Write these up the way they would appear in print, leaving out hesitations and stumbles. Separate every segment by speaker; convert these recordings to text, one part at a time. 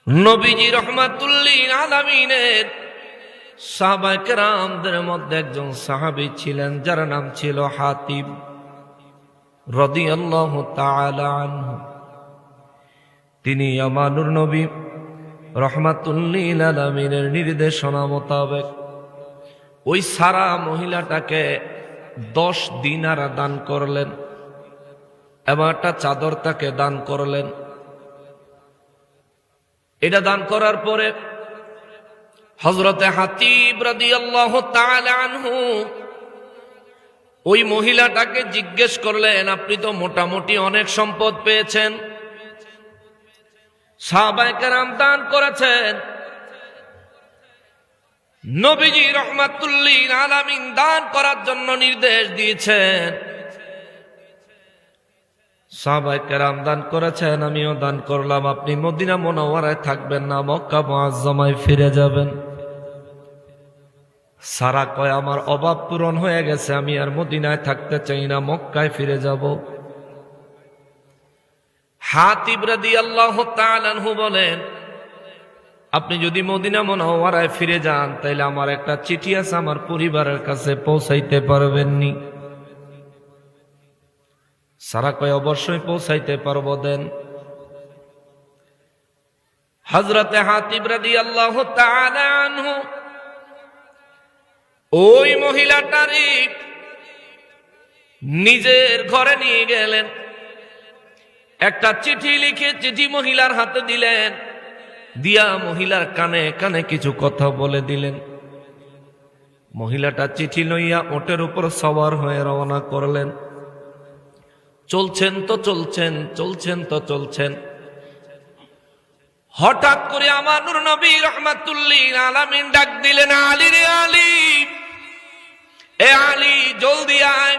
Speaker 1: নবীজি রাহমাতুল্লিল আলামিনের সাহাবায়ে কেরামদের মধ্যে একজন সাহাবী ছিলেন যার নাম ছিল হাতিব রাদিয়াল্লাহু তাআলা আনহু। তিনি আমানুর নবী রাহমাতুল্লিল আলামিনের নির্দেশনা মোতাবেক ওই সারা মহিলাটাকে 10 দিনার দান করলেন এবং একটা চাদর তাকে দান করলেন। এটা দান করার পরে হযরতে হাতিব রাদিয়াল্লাহু তাআলা আনহু ওই মহিলাটাকে জিজ্ঞেস করলেন, আপনি তো মোটামুটি অনেক সম্পদ পেয়েছেন, সাহাবায়ে কেরাম দান করেছেন, নবীজি রাহমাতুল্লিল আলামিন দান করার জন্য নির্দেশ দিয়েছেন, সাহাবায়ে কেরাম দান করেছেন, আমিও দান করলাম, আপনি মদিনা মুনাওয়ারায় থাকবেন না, মক্কা মুআজ্জামায় ফিরে যাবেন। সারা কয়, আমার অভাব পূরণ হয়ে গেছে, আমি আর মদিনায় থাকতে চাই না, মক্কায় ফিরে যাব। হাতিব রাদিয়াল্লাহু তাআলা আনহু বলেন, আপনি যদি মদিনা মুনাওয়ারায় ফিরে যান তাইলে আমার একটা চিঠি আছে, আমার পরিবারের কাছে পৌঁছাইতে পারবেননি? সারা কয়, অবশ্যই পৌঁছাইতে পারবো, দেন। হযরতে হাতিব রাদিয়াল্লাহু তাআলা আনহু ওই মহিলাটারই নিজের ঘরে নিয়ে গেলেন, একটা চিঠি লিখে চিঠি মহিলার হাতে দিলেন, দিয়া মহিলার কানে কানে কিছু কথা বলে দিলেন। মহিলাটা চিঠি লইয়া ওটের উপর সওয়ার হয়ে রওনা করলেন। চলছেন তো চলছেন, চলছেন তো চলছেন, হঠাৎ করে আমার নূর নবী রাহমাতুল্লিল আলামিন ডাক দিলেন, আলী রে আলী, এ আলী জলদি আয়,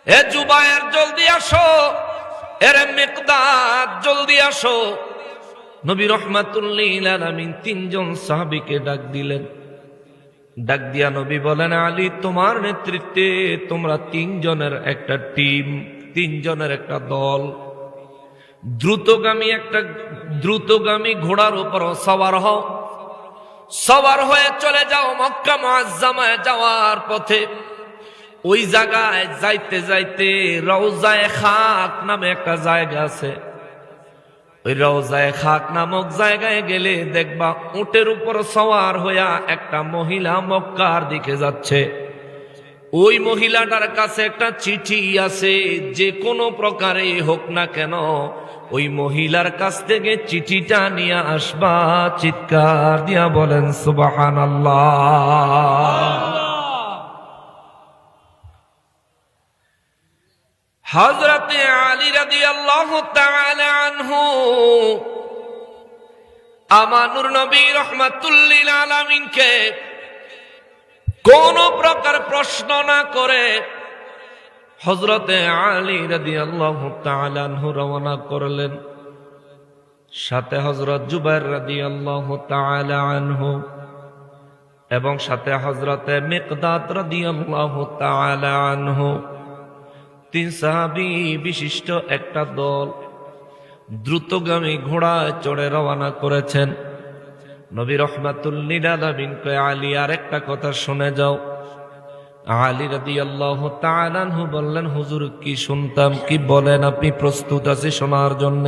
Speaker 1: এ জুবায়ের জলদি আসো, এ মিকদাদ জলদি আসো। নবী রাহমাতুল্লিল আলামিন 3 জন সাহাবীকে ডাক দিলেন। ডাক দিয়া নবী বলেন, আলী, তোমার নেতৃত্বে তোমরা 3 জনের একটা টিম, 3 জনের একটা দল, দ্রুতগামী ঘোড়ার উপর সওয়ার হও, সওয়ার হয়ে চলে যাও মক্কা মুআজ্জামায় যাওয়ার পথে। ওই জায়গায় যাইতে যাইতে রওজায়ে খাক নামে একটা জায়গা আছে, ওই রওজায়ে খাক নামক জায়গায় গেলে দেখবা উটের উপর সওয়ার হইয়া একটা মহিলা মক্কার দিকে যাচ্ছে। ওই মহিলাটার কাছে একটা চিঠি আছে, যে কোনো প্রকারে হোক না কেন ওই মহিলার কাছ থেকে চিঠিটা নিয়ে আসবা। চিৎকার দিয়া বলেন সুবহানাল্লাহ। হযরতে আলী রাদিয়াল্লাহু তাআলা আনহু আমানুর নবী রাহমাতুল্লিল আলামিনকে কোন প্রকার প্রশ্ন না করে হযরতে আলী রাদিয়াল্লাহু তাআলা আনহু রওনা করলেন। সাথে হযরত জুবাইর রাদিয়াল্লাহু তাআলা আনহু এবং সাথে হযরতে মিকদাদ রাদিয়াল্লাহু তাআলা আনহু, 3 সাহাবী বিশিষ্ট একটা দল দ্রুতগামী ঘোড়ায় চড়ে রওনা করেছেন। নবী রাহমাতুল্লিল আলামিন কয়, আলী, আর একটা কথা শুনে যাও। আলী রাদিয়াল্লাহু তাআলা আনহু বললেন, হুজুর, কি শুনতাম, কি বলেন, আপনি প্রস্তুত আছেন শোনার জন্য?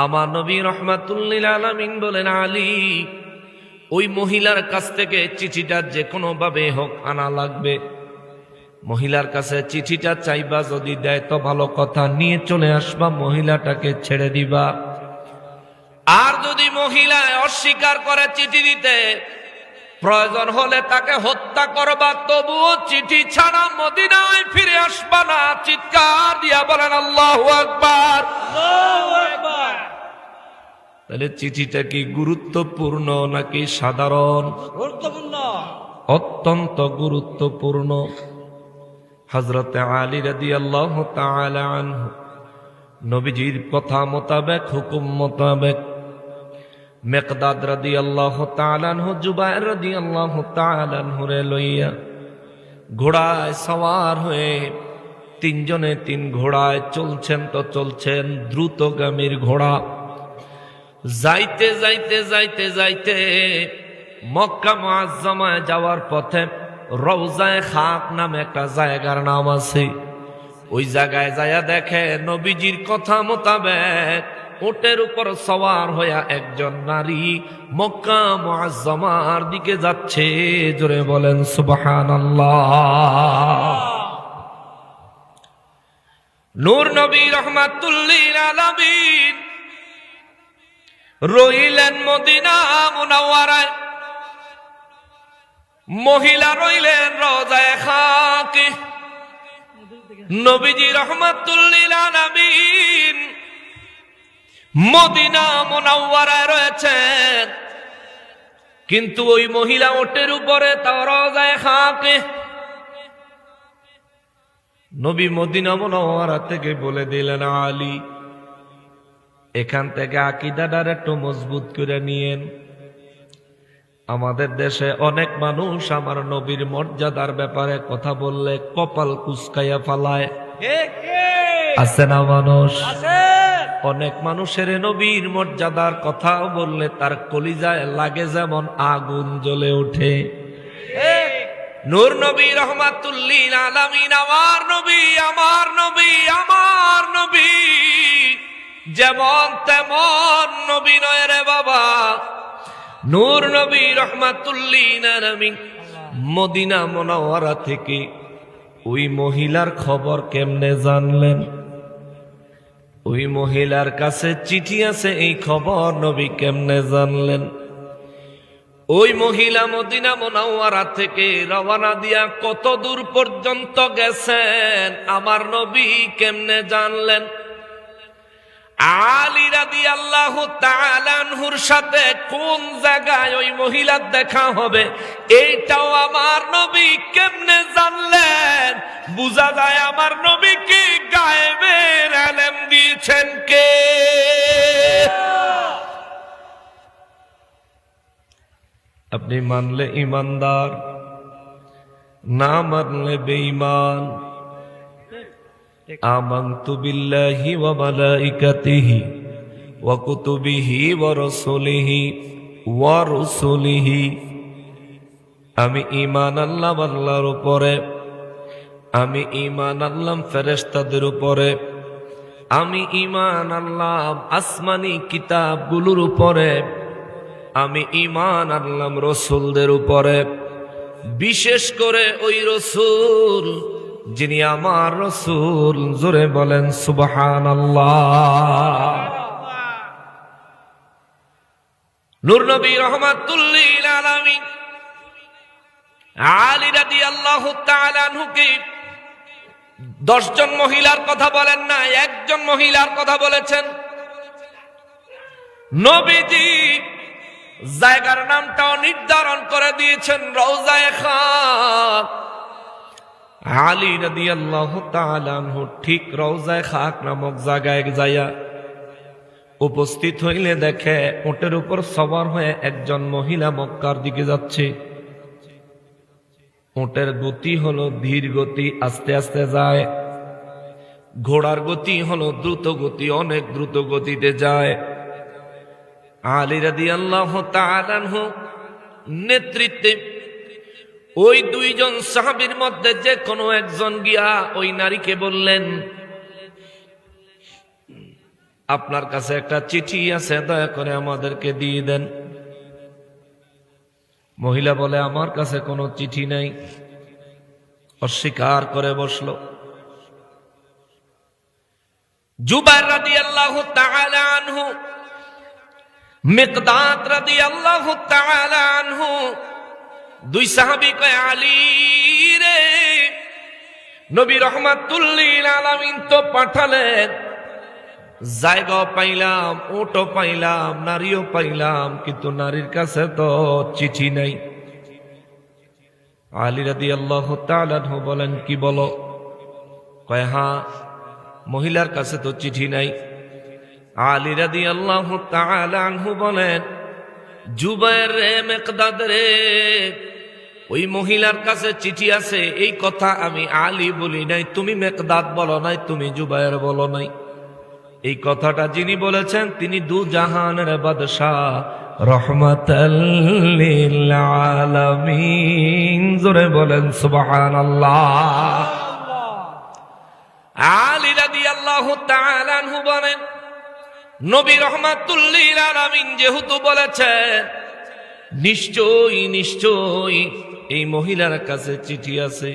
Speaker 1: আমার নবী রাহমাতুল্লিল আলামিন বলেন, আলী, ওই মহিলার কাছ থেকে চিঠিটা যে কোনো ভাবে হোক আনা লাগবে। মহিলার কাছে চিঠিটা চাইবা, যদি দেয় তো ভালো কথা, নিয়ে চলে আসবা, মহিলাটাকে ছেড়ে দিবা। আর যদি মহিলা অস্বীকার করে চিঠি দিতে, প্রয়োজন হলে তাকে হত্যা করবা, তবুও চিঠি ছাড়া মদিনায় ফিরে আসবা না। চিৎকার দিয়া বলেন আল্লাহু আকবার। তাহলে চিঠিটা কি গুরুত্বপূর্ণ নাকি সাধারণ?
Speaker 2: গুরুত্বপূর্ণ,
Speaker 1: অত্যন্ত গুরুত্বপূর্ণ। হযরতে আলী রাদিয়াল্লাহু তাআলা আনহু নবীজির কথা মোতাবেক, হুকুম মোতাবেক মিকদাদ রাদিয়াল্লাহু তাআলা আনহু জুবাইর রাদিয়াল্লাহু তাআলা আনহুরে লইয়া ঘোড়ায় সওয়ার হয়ে 3 জনে 3 ঘোড়ায় চলছেন তো চলছেন, দ্রুতগামীর ঘোড়া। যাইতে যাইতে যাইতে যাইতে মক্কা মুআজ্জামায় যাওয়ার পথে রওজায়ে খাক নামে একটা জায়গার নাম আছে। ওই জায়গায় যায়া দেখে নবীজির কথা মোতাবেক উটের উপর সওয়ার হইয়া একজন নারী মক্কা মুআজ্জামার দিকে যাচ্ছে। জোরে বলেন সুবহানাল্লাহ। নূর নবী রাহমাতুল লিল আলামিন রইলেন মদিনা মুনাওয়ারায়, মহিলা রইলেন রওজায়ে খাকে। নবীজি রাহমাতুল লিল আলামিন মদিনা মুনাওয়ারায় রয়েছেন, কিন্তু ওই মহিলা ওটের উপরে তাও রওজায়ে খাকে। নবী মদিনা মুনাওয়ারা থেকে বলে দিলেন, আলী এখান থেকে আকীদাটার একটু মজবুত করে নিয়েন। আমাদের দেশে অনেক মানুষ আমার নবীর মর্যাদার ব্যাপারে কথা বললে কপাল কুঁচকাইয়া ফালায়, আছে না মানুষ? অনেক মানুষের নবীর মর্যাদার কথা বললে তার কলিজায় লাগে যেমন আগুন জ্বলে ওঠে। নূর নবী রাহমাতুল লিল আলামিন, আমার নবী, আমার নবী, আমার নবী যেমন তেমন নবী নয় রে বাবা। নূর নবী রাহমাতুল লিল আলামিন মদিনা মুনাওয়ারা থেকে ওই মহিলার খবর কেমনে জানলেন? ওই মহিলার কাছে চিঠি আছে, এই খবর নবী কেমনে জানলেন? ওই মহিলা মদিনা মুনাওয়ারা থেকে রওনা দিয়া কত দূর পর্যন্ত গেছেন আমার নবী কেমনে জানলেন? আলী রাদিয়াল্লাহু তাআলা আনহুর সাথে কোন জায়গায় ওই মহিলার দেখা হবে এইটাও আমার নবী কেমনে জানলেন? বুঝা যায় আমার নবীকে গায়েবের ইলম দিয়েছেন কে? আপনি মানলে ইমানদার, না মানলে বেঈমান। আমানতু বিল্লাহি ওয়া মালাইকাতিহি ওয়া কুতুবিহি ওয়া রাসূলিহি, আমি ঈমান আনলাম আল্লাহর উপরে, আমি ঈমান আনলাম ফেরেশতাদের উপরে, আমি ঈমান আনলাম আসমানি কিতাবগুলোর উপরে, আমি ঈমান আনলাম রাসূলদের উপরে, বিশেষ করে ওই রাসূল যিনি আমার রাসূল। জোরে বলেন সুবহানাল্লাহ। নূর নবী রাহমাতুল লিল আলামিন আলী রাদিয়াল্লাহু তাআলা আনহুকে 10 জন মহিলার কথা বলেন না, একজন মহিলার কথা বলেছেন। নবীজি জায়গার নামটাও নির্ধারণ করে দিয়েছেন, রওজায়ে খাক। আলী রাদিয়াল্লাহু তাআলা আনহু ঠিক রওজায়ে খাক নামক জায়গায় যায়া উপস্থিত হইলে দেখে উটের উপর সওয়ার হয়ে একজন মহিলা মক্কার দিকে যাচ্ছে। উটের গতি হলো ধীর গতি, আস্তে আস্তে যায়। ঘোড়ার গতি হলো দ্রুত গতি, অনেক দ্রুত গতিতে যায়। আলী রাদিয়াল্লাহু তাআলা আনহু নেতৃত্বে ওই 2 জন সাহাবীর মধ্যে যে কোনো একজন গিয়া ওই নারীকে বললেন, আপনার কাছে একটা চিঠি আছে, দয়া করে আমাদেরকে দিয়ে দেন। মহিলা বলে, আমার কাছে কোনো চিঠি নাই, অস্বীকার করে বসলো। জুবাইর রাদিয়াল্লাহু তাআলা আনহু, মিকদাদ রাদিয়াল্লাহু তাআলা আনহু, 2 সাহাবী কয়, আলী রে, নবী রাহমাতুল লিল আলামিন তো পাঠালেন, জায়গা পাইলাম, উটও পাইলাম, নারীও পাইলাম, কিন্তু নারীর কাছে তো চিঠি নাই। আলী রাদিয়াল্লাহু তাআলা আনহু বলেন, কি বলো? কয়, হ্যাঁ, মহিলার কাছে তো চিঠি নাই। আলী রাদিয়াল্লাহু তাআলা আনহু বলেন, জুবাইর রে, মিকদাদ রে, ওই মহিলার কাছে চিঠি আছে এই কথা আমি আলী বলি নাই, তুমি মিকদাদ বলো নাই, তুমি জুবাইর বলো নাই। এই কথাটা যিনি বলেছেন তিনি দু জাহানের বাদশাহ, রহমাতাল লিল আলামিন। জোরে বলেন সুবহানাল্লাহ। আলী রাদিয়াল্লাহু তাআলা আনহু বলেন, নবী রহমাতুল লিল আলামিন যেহেতু বলেছেন, নিশ্চয়ই নিশ্চয়ই এই মহিলার কাছে চিঠি আছে।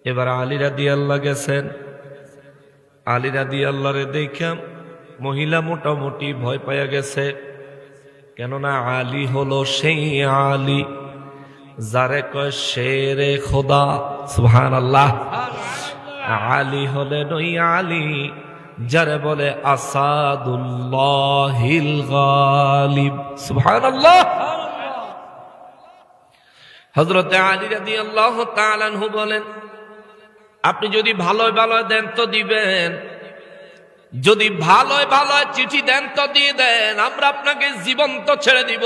Speaker 1: এবার আলী রাদিয়াল্লাহু গেছেন। আলী রাদিয়াল্লাহু দেখে মহিলা মোটামুটি ভয় পাইয়া গেছে, কেননা আলী হলো সেই আলী যারে কয় শেরে খোদা। সুবহানাল্লাহ। আলী হলেন ওই আলী যারে বলে আসাদুল্লাহিল গালিব। সুবহানাল্লাহ। হযরত আলী রাদিয়াল্লাহু তাআলা আনহু বলেন, আপনি যদি ভালোই ভালো দেন তো দিবেন, যদি ভালোই ভালো চিঠি দেন তো দিয়ে দেন, আমরা আপনাকে জীবন্ত ছেড়ে দিব।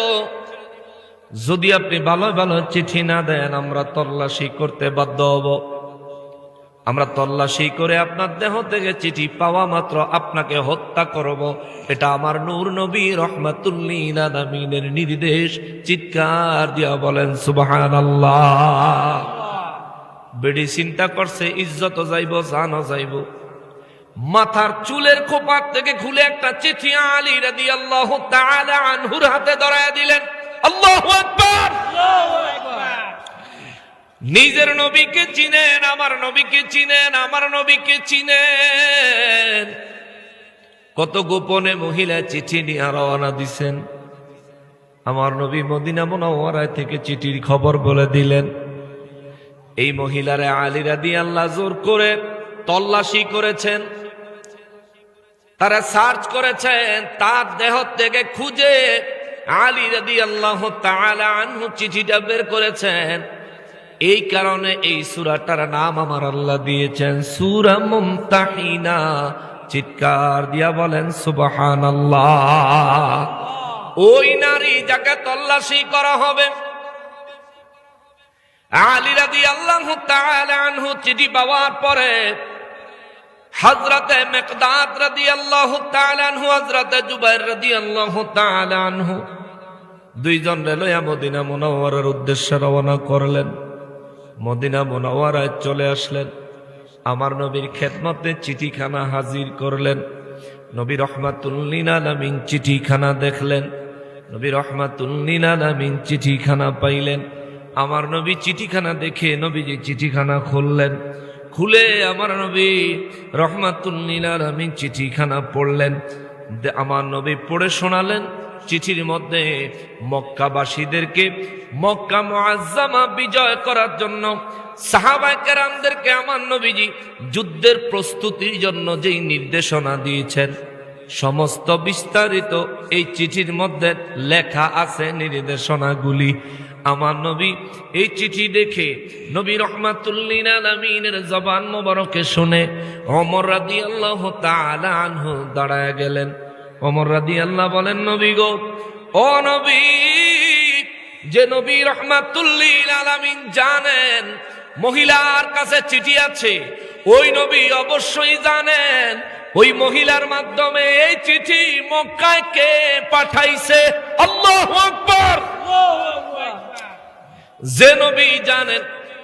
Speaker 1: যদি আপনি ভালোই ভালো চিঠি না দেন, আমরা তল্লাশি করতে বাধ্য হব। আমরা তল্লাশি করে আপনার দেহ থেকে চিঠি পাওয়া মাত্র আপনাকে হত্যা করব। এটা আমার নূর নবী রহমাতুল লিল আলামিনের নির্দেশ। চিৎকার দিয়া বলেন সুবহানাল্লাহ। বেডি চিন্তা করছে ইজ্জত যাইব, জানও যাইব। মাথার চুলের খোপার থেকে খুলে একটা চিঠি আলী রাদিয়াল্লাহু তাআলা আনহুর হাতে ধরায়া দিলেন। আল্লাহু আকবার। নিজের নবীকে চিনেন, আমার নবীকে চিনেন, আমার নবীকে চিনেন। কত গোপনে মহিলা চিঠি নিয়ে রওনা দিছেন। আমার নবী মদিনা মুনাওয়ারায় থেকে চিঠির খবর বলে দিলেন। এই মহিলারে আলী রাদিয়াল্লাহু জোর করে তল্লাশি করেছেন, তারা সার্চ করেছেন, তার দেহ থেকে খুঁজে আলী রাদিয়াল্লাহু তাআলা আনহু চিঠিটা বের করেছেন। এই কারণে এই সূরাটার নাম আমার আল্লাহ দিয়েছেন সূরা মুমতাহিনা। চিৎকার দিয়া বলেন সুবহানাল্লাহ। ওই নারী যাকে তল্লাশি করা হবে, আলী রাদিয়াল্লাহু তাআলা আনহু চিঠি পাওয়ার পরে হযরতে মিকদাদ রাদিয়াল্লাহু তাআলা আনহু, হযরতে জুবাইর রাদিয়াল্লাহু তাআলা আনহু দুইজন লইয়া মদিনা মুনাওয়ারার উদ্দেশ্যে রওনা করলেন। মদিনা মুনাওয়ারায় চলে আসলেন। আমার নবীর খেদমতে চিঠিখানা হাজির করলেন। নবী রহমাতুল লিল আলামিন চিঠিখানা দেখলেন। নবী রহমাতুল লিল আলামিন চিঠিখানা পাইলেন। আমার নবী চিঠিখানা দেখে নবীজি চিঠিখানা খুললেন। খুলে আমার নবী রহমাতুল লিল আলামিন চিঠিখানা পড়লেন। আমার নবী পড়ে শোনালেন। চিঠির মধ্যে মক্কাবাসীদেরকে মক্কা মুআজ্জামা বিজয় করার জন্য সাহাবায়ে কেরামদেরকে আমার নবীজি যুদ্ধের প্রস্তুতির জন্য যেই নির্দেশনা দিয়েছেন, সমস্ত বিস্তারিত এই চিঠির মধ্যে লেখা আছে নির্দেশনাগুলি। আমার নবী এই চিঠি দেখে নবী রহমাতুল লিল আলামিনের জবান মোবারকে শুনে ওমর রাদিয়াল্লাহু তাআলা আনহু দাঁড়ায় গেলেন। ওমর রাদিয়াল্লাহু বলেন, নবী গো, ও নবী, যে নবী রহমাতুল লিল আলামিন জানেন মহিলার কাছে চিঠি আছে, ওই নবী অবশ্যই জানেন ওই মহিলার মাধ্যমে এই চিঠি মক্কায় কে পাঠাইছে। আল্লাহু আকবার। যে নবী জানেন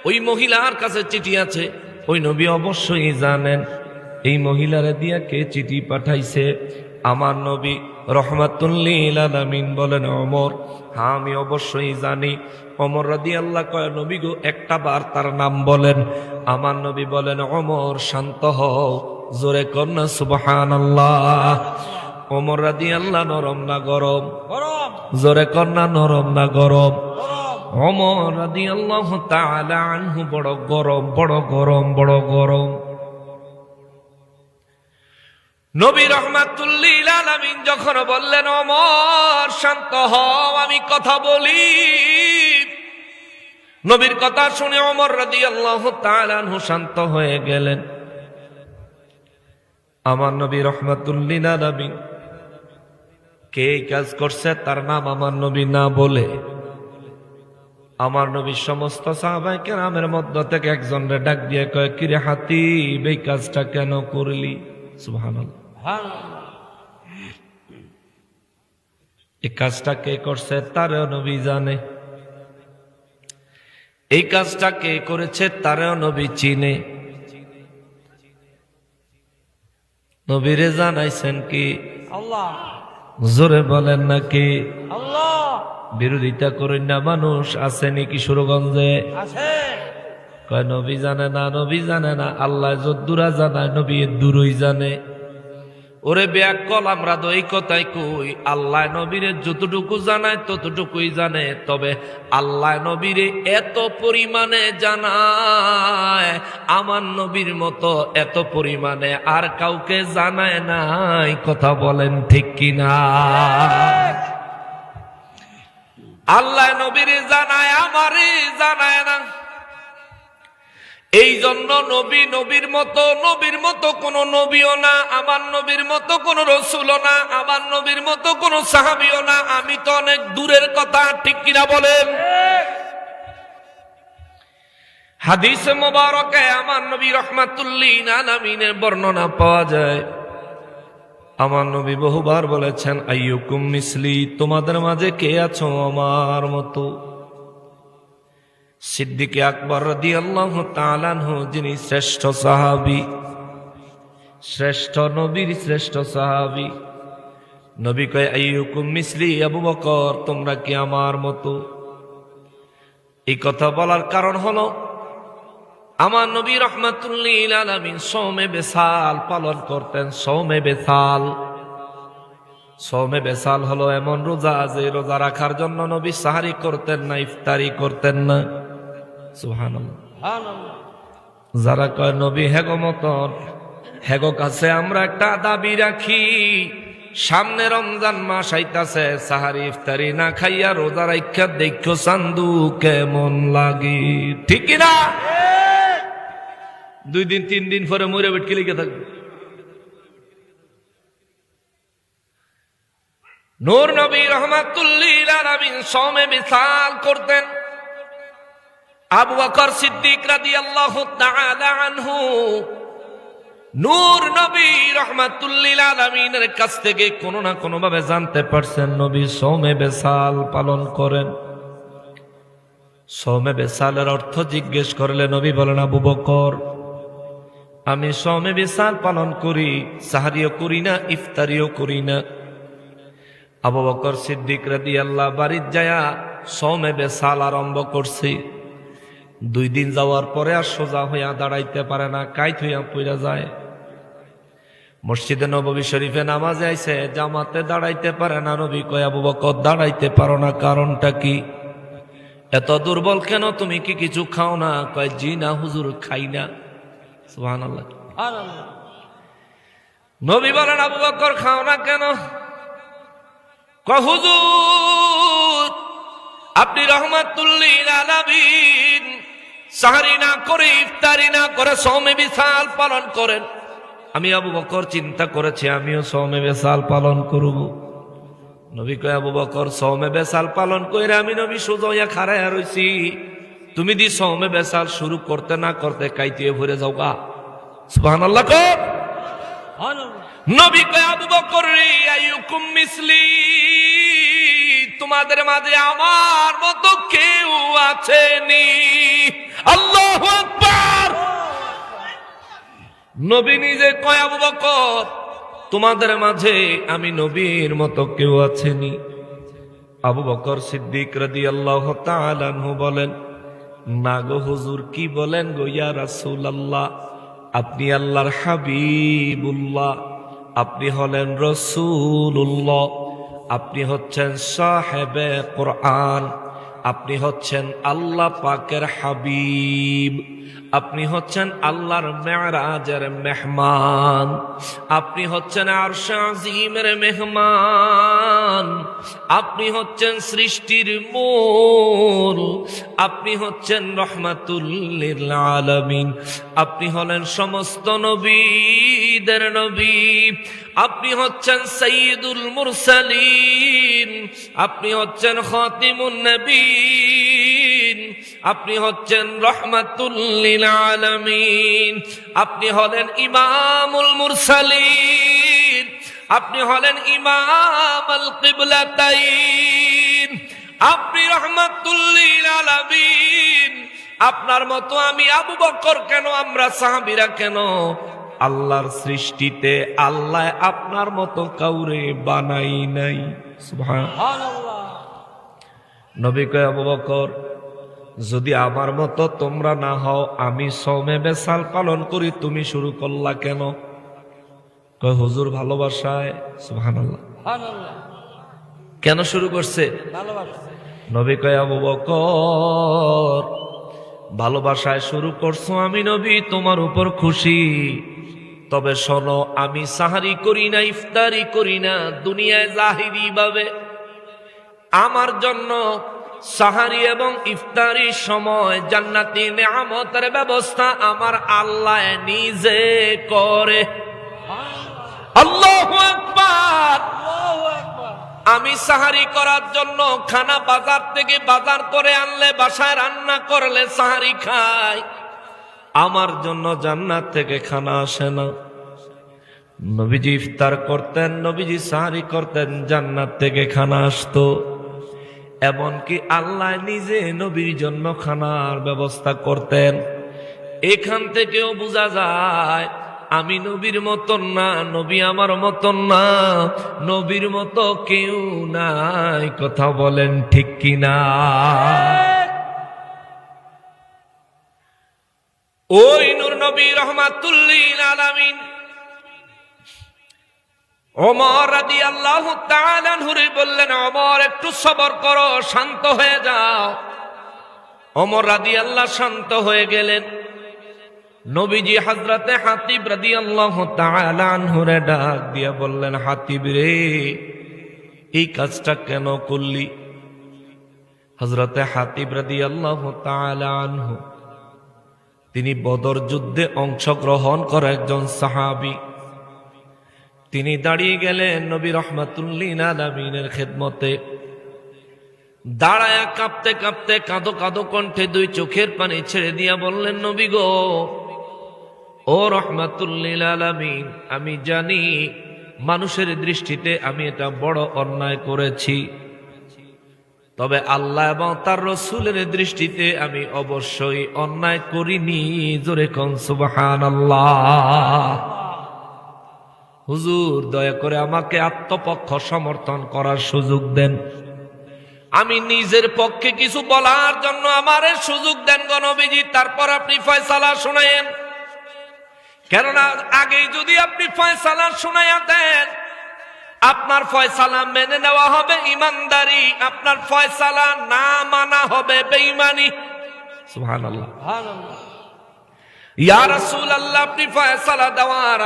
Speaker 1: ওই মহিলার কাছে চিঠি আছে, ওই নবী অবশ্যই জানেন এই মহিলারে দিয়া কে চিঠি পাঠাইছে। আমার নবী রহমাতুল লিল আলামিন বলেন, ওমর, হ্যাঁ আমি অবশ্যই জানি। ওমর রাদিয়াল্লাহু কয়, নবী গো, একটা বার তার নাম বলেন। আমার নবী বলেন, ওমর শান্ত হও, জোরে কর না সুবহানাল্লাহ। ওমর রাদিয়াল্লাহু নরম না গরম? জোরে কর না নরম না গরম? ওমর রাদিয়াল্লাহু তাআলা আনহু বড় গরম, বড় গরম, বড় গরম। নবী রহমাতুল লিল আলামিন যখন বললেন, ওমর শান্ত হও, আমি কথা বলি। নবীর কথা শুনে ওমর রাদিয়াল্লাহু তাআলা আনহু শান্ত হয়ে গেলেন। আমার নবী রহমাতুল লিল আলামিন কে কাজ করছে তার নাম আমার নবী না বলে আমার নবীর সমস্ত সাহাবায়ে কেরামের মধ্য থেকে একজনরে ডাক দিয়ে কয়, কিরে হাতিব, এই কাজটা কেন করলি? সুবহানাল্লাহ। এই কাজটা কে করছে তারও নবী জানে, এই কাজটা কে করেছে তারও নবী চিনে। নবীরে জানাইছেন কি
Speaker 2: আল্লাহ,
Speaker 1: জোরে বলেন নাকি
Speaker 2: আল্লাহ
Speaker 1: বিরোধিতা করেন না। মানুষ আসেনি কিশোরগঞ্জে
Speaker 2: আছে,
Speaker 1: কয় নবী জানে না, নবী জানে না। আল্লাহ যদ্দুরা জানায় নবী দূরই জানে। ওরে ব্যাকল, আমরা তো এই কথাই কই, আল্লাহ নবীরে যতটুকু জানায় ততটুকুই জানে। তবে আল্লাহ নবীরে এত পরিমাণে জানায়, আমার নবীর মতো এত পরিমাণে আর কাউকে জানায় নাই। কথা বলেন ঠিক কিনা? আল্লাহ নবীরে জানায়, আমারে জানায় না। এই জন্য নবী নবীর মতো কোন নবীও না, আমার নবীর মতো কোন রসুলও না, আমার নবীর মতো কোন সাহাবীও না। আমি তো অনেক দূরের কথা, ঠিক কিনা বলেন? হাদিসে মোবারকে আমার নবী রাহমাতুল লিল আলামিনের বর্ণনা পাওয়া যায়। আমার নবী বহুবার বলেছেন, আইয়ুকুম মিসলি, তোমাদের মাঝে কে আছো আমার মতো? সিদ্দিকে আকবর রাদিয়াল্লাহু তাআলা আনহু, যিনি শ্রেষ্ঠ সাহাবী, শ্রেষ্ঠ নবীর শ্রেষ্ঠ সাহাবী, নবী কয় আইয়ুকুম মিসলি, আবু বকর তোমরা কি আমার মতো? এই কথা বলার কারণ হলো, আমার নবী রাহমাতুল লিল আলামিন সওমে বেসাল পালন করতেন। সওমে বেসাল, সওমে বেসাল হলো এমন রোজা, যে রোজা রাখার জন্য নবী সাহারি করতেন না, ইফতারি করতেন না। সুবহানাল্লাহ। যারা কয় নবী হেগো মতন, হেগো কাছে আমরা একটা দাবি রাখি, সামনে রমজান মাস আইতাছে, সাহারি ইফতারি না খাইয়া রোজা রাখা দেখো চান্দু কেমন লাগে, ঠিক কিনা? 2 দিন 3 দিন পরে মরে বেটকে লিখে থাকবে। নূর নবী রাহমাতুল লিল আলামিন সওমে বিসাল করতেন। আবু বকর সিদ্দিক রাদিয়াল্লাহু তাআলা আনহু নূর নবী রাহমাতুল লিল আলামিনের কাছ থেকে কোনো না কোনো ভাবে জানতে পারছেন নবী সওমে বিসাল পালন করেন। সওমে বিসালের অর্থ জিজ্ঞেস করলে নবী বলেন, আবু বকর আমি সওমে বিসাল পালন করি, সাহারিও করি না, ইফতারিও করি না। আবু বকর সিদ্দিক রাদিয়াল্লাহু বাড়ির যায়া সওমে বেসাল আরম্ভ করছে। 2 দিন যাওয়ার পরে আর সোজা হইয়া দাঁড়াইতে পারে না, কাইত হইয়া পইরা যায়। মসজিদে নববী শরীফে নামাজে আইছে, জামাতে দাঁড়াইতে পারে না। নবী কয়, আবু বকর দাঁড়াইতে পারো না, কারণটা কি? এত দুর্বল কেন, তুমি কি কিছু খাও না? কয়, জি না হুজুর, খাই না। সুবহানাল্লাহ। নবী বলেন, আবু বকর খাও না কেন? হুজুর আপনি রাহমাতুল লিল আলামিন সাহারি না করে, ইফতারি না করে সওমে বিসাল পালন করেন। আমি আবু বকর চিন্তা করেছি আমিও সওমে বিসাল পালন করব। নবী কয়, আবু বকর সওমে বিসাল পালন কইরা আমি নবী সোজা হইয়া খাড়ায়া রইছি, তুমি দি সওমে বিসাল শুরু করতে না করতে কাইতে ভরে যাও গা। সুবহানাল্লাহ। নবী কয়, আবু বকর রে, আইয়ুকুম মিসলি, তোমাদের মাঝে আমার মতো কেউ আছেনি? আল্লাহু আকবার। নবী নিজে কয়, আবু বকর তোমাদের মাঝে আমি নবীর মতো কেউ আছেনি? আবু বকর সিদ্দিক রাদিয়াল্লাহু তাআলা আনহু বলেন, না গো হুজুর, কি বলেন গো ইয়া রাসূলুল্লাহ, আপনি আল্লাহর হাবিবুল্লাহ, আপনি হলেন রাসূলুল্লাহ, আপনি হচ্ছেন সাহেবে কোরআন, আপনি হচ্ছেন আল্লাহ পাকের হাবিব, আপনি হচ্ছেন আল্লাহর মেরাজের মেহমান, আপনি হচ্ছেন আরশে আজিমের মেহমান, আপনি হচ্ছেন সৃষ্টির মূল, আপনি হচ্ছেন রহমাতুল লিল আলামিন, আপনি হলেন সমস্ত নবীদের নবী, আপনি হচ্ছেন সাইয়্যিদুল মুরসালিন, আপনি হচ্ছেন খাতিমুন নবীন, আপনি হচ্ছেন রহমাতুল লিল আলামিন, আপনি হলেন ইমামুল মুরসালিন, আপনি হলেন ইমাম আল কিবলাতাইন, আপনি রাহমাতুল লিল আলামিন। আপনার মতো আমি আবু বকর কেন, আমরা সাহাবীরা কেন, আল্লাহর সৃষ্টিতে আল্লাহ আপনার মতো কাউরে বানাই নাই। সুবহানাল্লাহ। নবী কয়, আবু বকর যদি আমার মতো তোমরা না হও, আমি সওমে বেসাল পালন করি, তুমি শুরু করলা কেন? কয় হুজুর ভালোবাসায়। সুবহানাল্লাহ। কেন শুরু করছে? নবী কয়, আবু বকর ভালোবাসায় শুরু করছো, আমি নবী তোমার উপর খুশি। তবে শোনো, আমি সাহারি করি না, ইফতারি করি না দুনিয়ায় জাহিরি ভাবে। আমার জন্য সাহারি এবং ইফতারির সময় জান্নাতি নেয়ামতের ব্যবস্থা আমার আল্লাহ নিজে করে। আল্লাহু আকবার। আমি সাহারি করার জন্য খানা বাজার থেকে বাজার করে আনলে, বাসায় রান্না করলে সাহারি খাই, আমার জন্য জান্নাত থেকে খানা আসে না। নবীজি ইফতার করতেন, নবীজি সাহারি করতেন, জান্নাত থেকে খানা আসতো। এমনকি আল্লাহ নিজে নবীর জন্য খানার ব্যবস্থা করতেন। এখান থেকেও বোঝা যায় আমি নবীর মতন না, নবী আমার মতন না, নবীর মতো কেউ নাই। কথা বলেন ঠিক কিনা? ওই নূর নবী রাহমাতুল লিল আলামিন ওমর রাদিয়াল্লাহু তাআলা আনহুরে বললেন, ওমর একটু সবর করো, শান্ত হয়ে যাও। ওমর রাদিয়াল্লাহু শান্ত হয়ে গেলেন। নবীজি হযরতে হাতিব রাদিয়াল্লাহু তাআলা আনহুরে ডাক দিয়া বললেন, হাতিব রে, এই কাজটা কেন করলি? হযরতে হাতিব রাদিয়াল্লাহু তাআলা আনহু তিনি বদর যুদ্ধে অংশগ্রহণ করা একজন সাহাবী। তিনি দাঁড়িয়ে গেলেন নবী রাহমাতুল লিল আলামিনের খেদমতে। দাঁড়ায়া কাঁপতে কাঁপতে, কাঁদো কাঁদো কণ্ঠে দুই চোখের পানি ছেড়ে দিয়া বললেন, নবী গো, ও রাহমাতুল লিল আলামিন, আমি জানি মানুষের দৃষ্টিতে আমি এটা বড় অন্যায় করেছি, তবে আল্লাহ এবং তার রাসূলের দৃষ্টিতে আমি অবশ্যই অন্যায় করিনি। জোরে কোন সুবহানাল্লাহ। হুজুর দয়া করে আমাকে আত্মপক্ষ সমর্থন করার সুযোগ দেন, আমি নিজের পক্ষে কিছু বলার জন্য আমারে সুযোগ দেন গো নবীজি, তারপর আপনি ফয়সালা শুনায়েন। কেননা আগেই যদি আপনি ফয়সালা শুনাইয়া দেন, আপনার ফয়সালা মেনে নেওয়া হবে ইমানদারি, আপনার ফয়সালা না মানা হবে বেঈমানি। সুবহানাল্লাহ। ইয়া রাসূলুল্লাহ, আপনি ফয়সালা দেওয়ার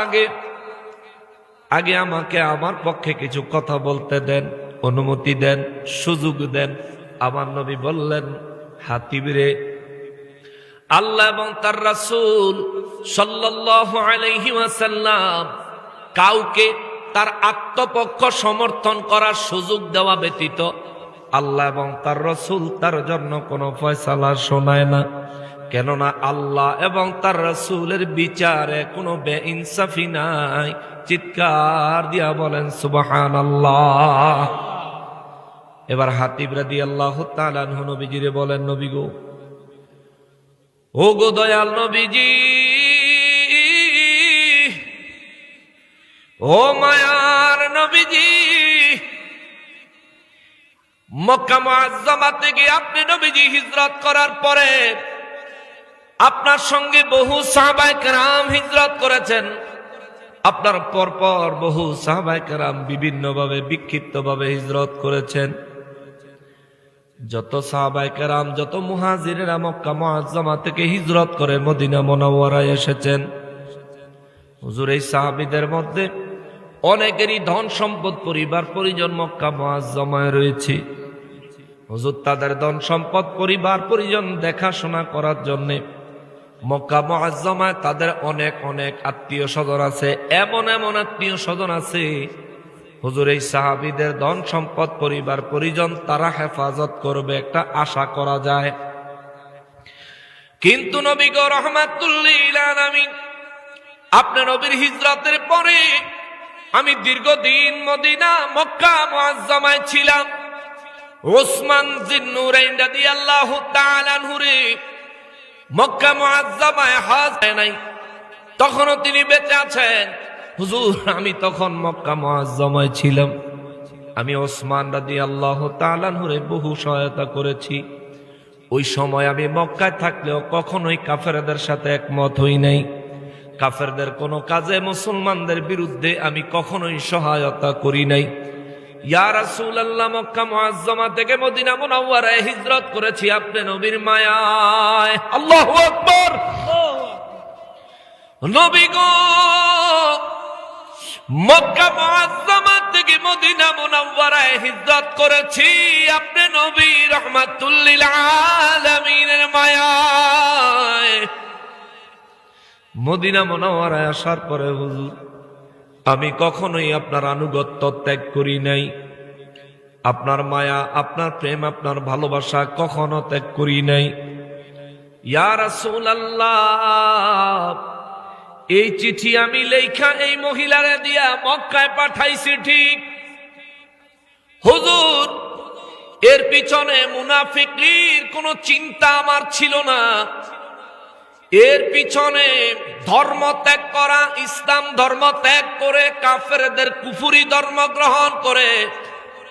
Speaker 1: আগে আমাকে আমার পক্ষে কিছু কথা বলতে দেন, অনুমতি দেন, সুযোগ দেন। আমার নবী বললেন, হাতিব রে, আল্লাহ এবং তার রাসূল সাল্লাল্লাহু আলাইহি ওয়াসাল্লাম কাউকে তার আত্মপক্ষ সমর্থন করার সুযোগ দেওয়া ব্যতীত আল্লাহ এবং তার রাসূল তার জন্য কোনো ফয়সালা শোনায় না। কেননা আল্লাহ এবং তার রাসূলের বিচারে কোনো বেইনসাফি নাই। চিৎকার দিয়া বলেন সুবহানাল্লাহ। এবার হাতিব রাদিয়াল্লাহু তাআলা আনহু নবীজিরে বলেন, নবী গো, ও গো দয়াল নবীজি, ও মায়ার নবীজি, মক্কা মুআজ্জামা থেকে আপনি নবীজি হিজরত করার পরে আপনার সঙ্গে বহু সাহাবায়ে কেরাম হিজরত করেছেন। আপনার পরপর বহু সাহাবায়ে কেরাম বিভিন্নভাবে বিক্ষিপ্তভাবে হিজরত করেছেন। যত সাহাবায়ে কেরাম, যত মুহাজিরেরা মক্কা মুআজ্জামা থেকে হিজরত করে মদিনা মুনাওয়ারায় এসেছেন, হুজুর এই সাহাবীদের মধ্যে অনেকেরই ধন সম্পদ, পরিবার পরিজন মক্কা মুআজ্জামায় রয়েছে। হুজুর তাদের ধন সম্পদ, পরিবার পরিজন দেখাশোনা করার জন্য মক্কা মুআজ্জামায় তাদের অনেক অনেক আত্মীয় স্বজন আছে, এমন এমন আত্মীয় স্বজন আছে হুজুর এই সাহাবীদের ধন সম্পদ, পরিবার পরিজন তারা হেফাজত করবে, একটা আশা করা যায়। কিন্তু নবী গো রাহমাতুল লিল আলামিন, আপনি নবীর হিজরতের পরে আমি দীর্ঘদিন মদিনা মক্কা মুআজ্জামায় ছিলাম। ওসমান জিন্নুরাইন রাদিয়াল্লাহু তাআলা আনহু মক্কা মুআজ্জামায় হজ নাই, তখনও তিনি বেঁচে আছেন। হুজুর, আমি তখন মক্কা মুআজ্জামায় ছিলাম। আমি ওসমান রাদিয়াল্লাহু তাআলা আনহুরে বহু সহায়তা করেছি। ওই সময় আমি মক্কায় থাকলেও কখনোই কাফেরদের সাথে একমত হই নাই। কাফেরদের কোনো কাজে মুসলমানদের বিরুদ্ধে আমি কখনোই সহায়তা করি নাই। ইয়া রাসূলুল্লাহ, মক্কা মুআজ্জামা থেকে মদিনা মুনাওয়ারায় হিজরত করেছি আপনি নবীর মায়ায়। আল্লাহু আকবার। নবী গো, মক্কা মুআজ্জামা থেকে মদিনা মুনাওয়ারায় হিজরত করেছি আপনি নবী রাহমাতুল লিল আলামিনের মায়ায়। মদিনা মুনাওয়ারায় আসার পরে হুজুর, আমি কখনোই আপনার আনুগত্য ত্যাগ করি নাই। আপনার মায়া, আপনার প্রেম, আপনার ভালোবাসা কখনো ত্যাগ করি নাই। ইয়া রাসূলুল্লাহ, এই চিঠি আমি লেখা এই মহিলারে দিয়া মক্কায় পাঠাইছি ঠিক, হুজুর এর পিছনে মুনাফিকির কোনো চিন্তা আমার ছিল না। এর পিছনে ধর্ম ত্যাগ করা, ইসলাম ধর্ম ত্যাগ করে কাফেরদের কুফরি ধর্ম গ্রহণ করে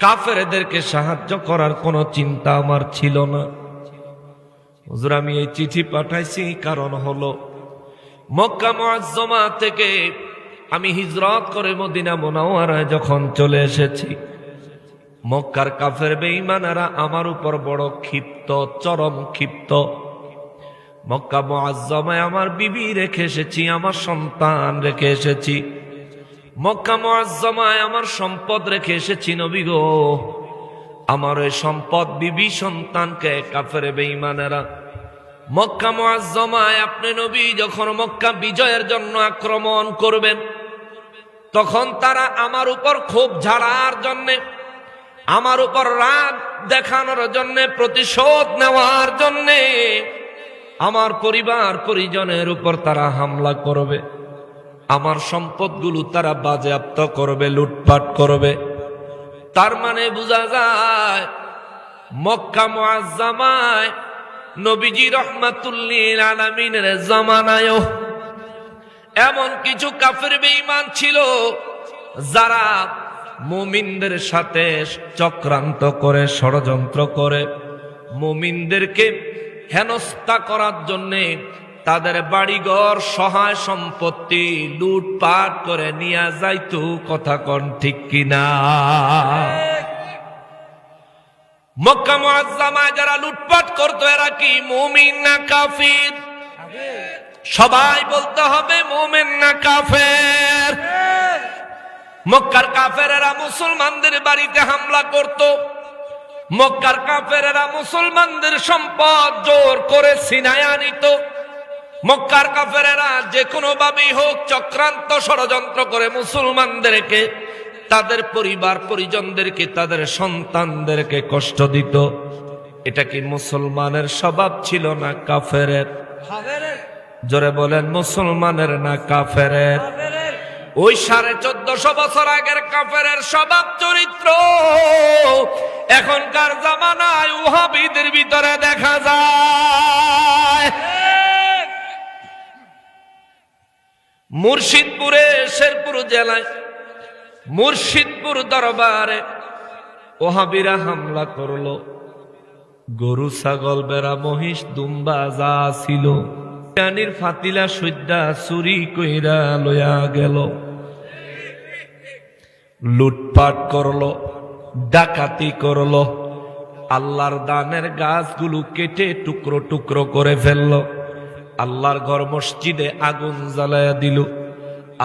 Speaker 1: কাফেরদেরকে সাহায্য করার কোনো চিন্তা আমার ছিল না। হুজুর, আমি এই চিঠি পাঠাইছি কারণ হলো মক্কা মুআজ্জামা থেকে আমি হিজরত করে মদিনা মুনাওয়ারায় যখন চলে এসেছি, মক্কার কাফের বেঈমানেরা আমার উপর বড় ক্ষিপ্ত, চরম ক্ষিপ্ত। মক্কা মুআজ্জামায় আমার বিবি রেখে এসেছি, আমার সন্তান রেখে এসেছি। মক্কা মুআজ্জামায় আমার সম্পদ রেখে এসেছি নবী গো। আমার এই সম্পদ, বিবি, সন্তানকে কাফের বেঈমানেরা মক্কা মুআজ্জামায় আপনি নবী যখন মক্কা বিজয়ের জন্য আক্রমণ করবেন, তখন তারা আমার উপর ক্ষোভ ঝাড়ার জন্যে, আমার উপর রাগ দেখানোর জন্যে, প্রতিশোধ নেওয়ার জন্যে আমার পরিবার পরিজনের উপর তারা হামলা করবে। আমার সম্পদগুলো তারা বাজেয়াপ্ত করবে, লুটপাট করবে। তার মানে বোঝা যায় মক্কা মুআজ্জামায় নবীজি রাহমাতুল লিল আলামিনের জামানায়ও এমন কিছু কাফের বেঈমান ছিল যারা মুমিনদের সাথে চক্রান্ত করে, ষড়যন্ত্র করে মুমিনদেরকে হেনস্থা করার জন্যে তাদের বাড়িঘর, সহায় সম্পত্তি লুটপাট করে নিয়ে যাইতো। কথা কোন ঠিক কিনা? মক্কা মুআজ্জামায় যারা লুটপাট করতো এরা কি মুমিন না কাফির? সবাই বলতে হবে মুমিন না কাফের। মক্কার কাফেরেরা মুসলমানদের বাড়িতে হামলা করত। মক্কার কাফেরেরা মুসলমানদের সম্পদ জোর করে ছিনায়া নিত। মক্কার কাফেরেরা যে কোনো ভাবেই হোক চক্রান্ত, ষড়যন্ত্র করে মুসলমানদেরকে, তাদের পরিবার পরিজনদেরকে, তাদের সন্তানদেরকে কষ্ট দিত। এটা কি মুসলমানের স্বভাব ছিল না কাফেরের? জোরে বলেন, মুসলমানের না কাফেরের? ওই 1450 বছর আগের কাফেরের স্বভাব চরিত্র এখনকার জামানায় ওহাবীদের ভিতরে দেখা যায়। মুর্শিদপুরে, শেরপুর জেলায় মুর্শিদপুর দরবারে ওহাবীরা হামলা করলো। গরু, ছাগল, বেড়া, মহিষ, দুম্বা যা ছিল পানির ফাতিলা সৈদ্যা চুরি কইরা লয়া গেল। লুটপাট করলো, ডাকাতি করলো, আল্লাহর দানের গাছগুলো কেটে টুকরো টুকরো করে ফেললো। আল্লাহর ঘর মসজিদে আগুন জ্বালায়া দিল।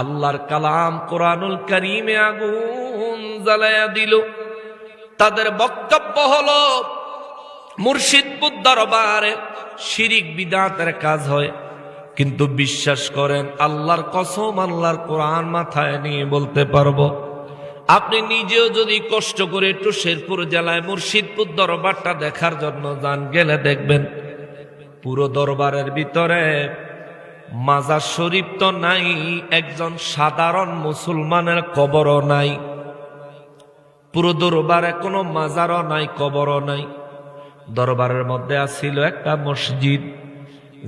Speaker 1: আল্লাহর কালাম কোরআনুল কারীমে আগুন জ্বালায়া দিল। তাদের বক্তব্য হলো মুর্শিদপুর দরবারে শিরিক বিদআতের কাজ হয়, কিন্তু বিশ্বাস করেন আল্লাহর কসম, আল্লাহর কোরআন মাথায় নিয়ে বলতে পারবো, আপনি নিজেও যদি কষ্ট করে একটু শেরপুর জেলায় মুর্শিদপুর দরবারটা দেখার জন্য যান, গেলে দেখবেন পুরো দরবারের ভিতরে মাজার শরীফ তো নাই, একজন সাধারণ মুসলমানের কবরও নাই, পুরো দরবারে কোনো মাজারও নাই, কবরও নাই। দরবারের মধ্যে আসছিল একটা মসজিদ,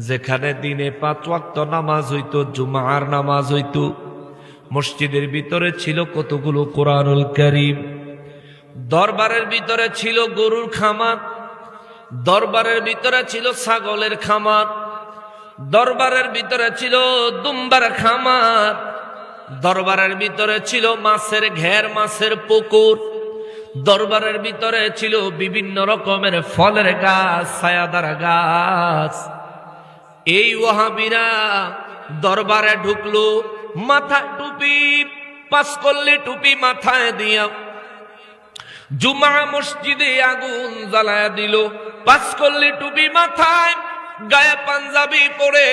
Speaker 1: যেখানে দিনে 5 ওয়াক্ত নামাজ হইতো, জুমার নামাজ হইতো। মসজিদের ভিতরে ছিল কতগুলো কোরআনুল কারীম। দরবারের ভিতরে ছিল গরুর খামার, দরবারের ভিতরে ছিল ছাগলের খামার, দরবারের ভিতরে ছিল দুম্বার খামার, দরবারের ভিতরে ছিল মাছের ঘের, মাছের পুকুর, দরবারের ভিতরে ছিল বিভিন্ন রকমের ফলের গাছ, ছায়াদার গাছ। এই ওয়াহাবিরা দরবারে ঢুকলো, মাথায় টুপি, 5 কল্লি টুপি মাথায় দিয়া জুমা মসজিদে আগুন জ্বালায়া দিল। 5 কল্লি টুপি মাথায়, গায়ে পাঞ্জাবি পরে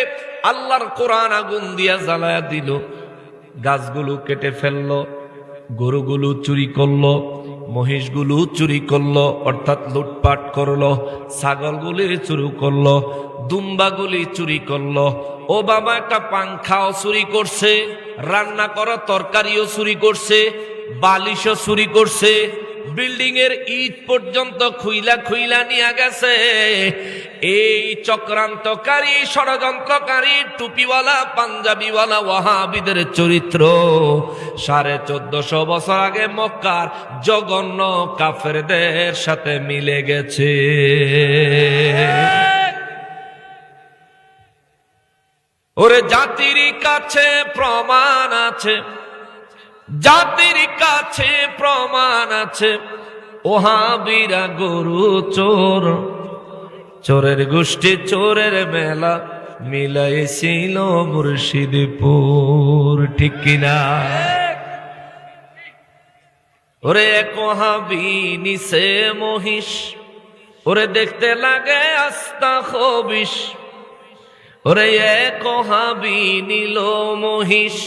Speaker 1: আল্লাহর কোরআন আগুন দিয়া জ্বালায়া দিল। গাছগুলো কেটে ফেললো, গরুগুলো চুরি করলো, মহিষগুলো চুরি করলো, অর্থাৎ লুটপাট করলো, ছাগলগুলি চুরি করলো, দুম্বাগুলি চুরি করলো। ও বাবা, একটা পাংখাও চুরি করছে, রান্না করা তরকারিও চুরি করছে, বালিশও চুরি করছে, বিল্ডিং এর ইট পর্যন্ত খুইলা খুইলা নিয়ে গেছে। এই চক্রান্তকারী, ষড়যন্ত্রকারী, টুপিওয়ালা, পাঞ্জাবিওয়ালা ওয়াহাবিদের চরিত্র 1450 বছর আগে মক্কার জঘন্য কাফেরদের সাথে মিলে গেছে। ওরে জাতির কাছে প্রমাণ আছে, জাতির কাছে প্রমাণ আছে, ওহাবিরা গরু চোর, চোরের গোষ্ঠী চোরের মেলা মিলাইছিল মুর্শিদপুর, ঠিক কিনা? ওরে এক ওহাবি নিছে মহিষ, ওরে দেখতে লাগে আস্তা খবিশ। ওরে এক ওহাবি নিল মহিষ,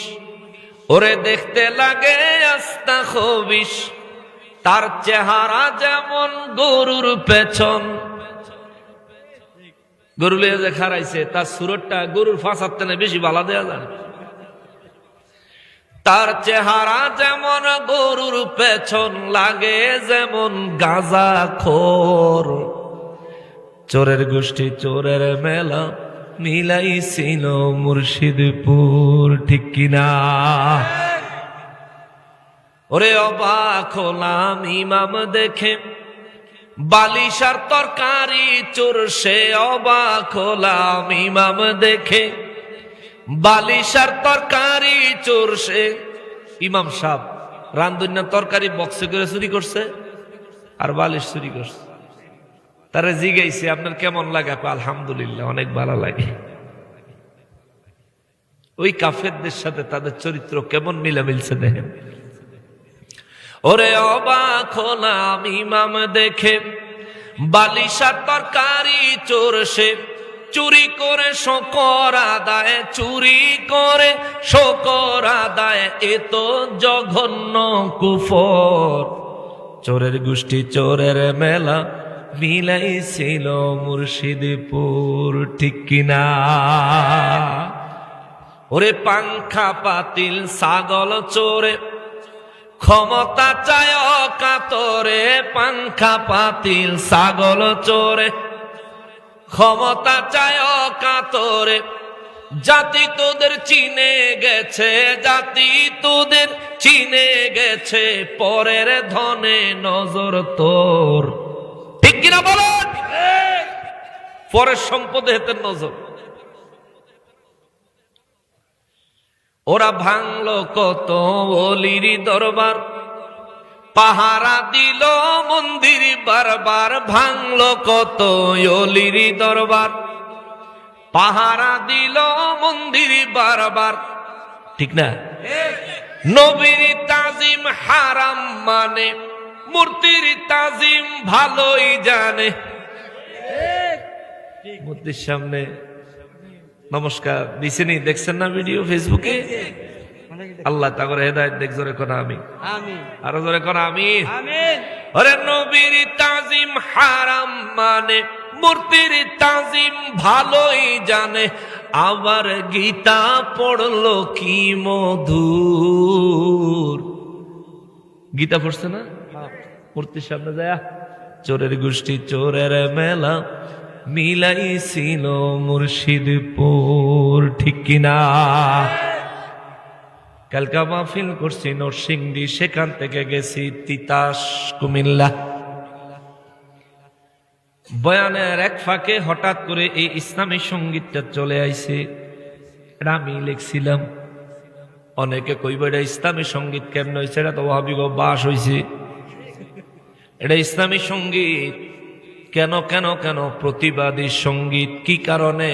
Speaker 1: ওরে দেখতে লাগে আস্তা খবিশ। তার চেহারা যেমন গরুর পেছন, গরু লিয়ে যে খারাইছে, তার সুরতটা গরুর ফাঁসার তেনে বেশি ভালো দেয়া যায়। তার চেহারা যেমন গরুর পেছন, লাগে যেমন গাঁজা খোর। চোরের গোষ্ঠী চোরের মেলা মিলাইছিল মুর্শিদপুর, ঠিক কিনা? ওরে অবাক হলাম ইমাম দেখে, বালিশার তরকারি চোর সে। অবাক হলাম ইমাম দেখে, বালিশার তরকারি চোর সে। ইমাম সাহেব রান্ধুনা তরকারি বক্সে করে চুরি করছে আর বালিশ চুরি করছে। তারা জিগাইছে আপনার কেমন লাগে? আলহামদুলিল্লাহ, অনেক ভালো লাগে। ওই কাফেরদের সাথে তাদের চরিত্র কেমন মিলামিলছে দেখেন। ওরে অবাক হলাম ইমাম দেখে, বালিশার তরকারি চোর সে। চুরি করে শকর আদায়, চুরি করে শকর আদায়, এ তো জঘন্য কুফর। চোরের গোষ্ঠী চোরের মেলা মিলাইছিল মুর্শিদপুর, ঠিক কিনা? ওরে পাংখা পাতিল ছাগল চোরে, ক্ষমতা চায় কাতরে। পাংখা পাতিল ছাগল চোরে, ক্ষমতা চায় কাতরে। জাতি তোদের চিনে গেছে, জাতি তোদের চিনে গেছে, পরের ধনে নজর তোর, ঠিক কিনা বলেন? পরের সম্পদে হেতে নজর। ওরা ভাঙলো কত ওলির দরবার, পাহারা দিল মন্দির বারবার। ভাঙলো কত ওলির দরবার, পাহারা দিল মন্দির বারবার, ঠিক না? নবীর তাজিম হারাম মানে, মূর্তির তাজিম ভালোই জানে। মূর্তির সামনে নমস্কার দিছেনি, দেখছেন না ভিডিও ফেসবুকে? আল্লাহ তাগরে হেদায়েত দেখ। জোরে কোন আমিন, আরো জোরে কোন আমিন। আরে নবীর তাজিম হারাম মানে, মূর্তির তাজিম ভালোই জানে। আবার গীতা পড়লো কি মধুর। গীতা পড়ছে না? মূর্তির সামনে যায় চোরের গোষ্ঠী চোরের মেলা মিলাইছিল মুর্শিদপুর, ঠিক কিনা? কালকা মাহফিল করছি নরসিংদী, সেখান থেকে গেছি তিতাস কুমিল্লা। বয়ানের এক ফাঁকে হঠাৎ করে এই ইসলামী সঙ্গীতটা চলে আইছে। এটা আমি লিখছিলাম। অনেকে কইব এটা ইসলামী সঙ্গীত কেমন হয়েছে, এটা তো ওয়াহাবি বাস হয়েছে। এটা ইসলামী সঙ্গীত কেন কেন কেন প্রতিবাদী সঙ্গীত। কি কারণে?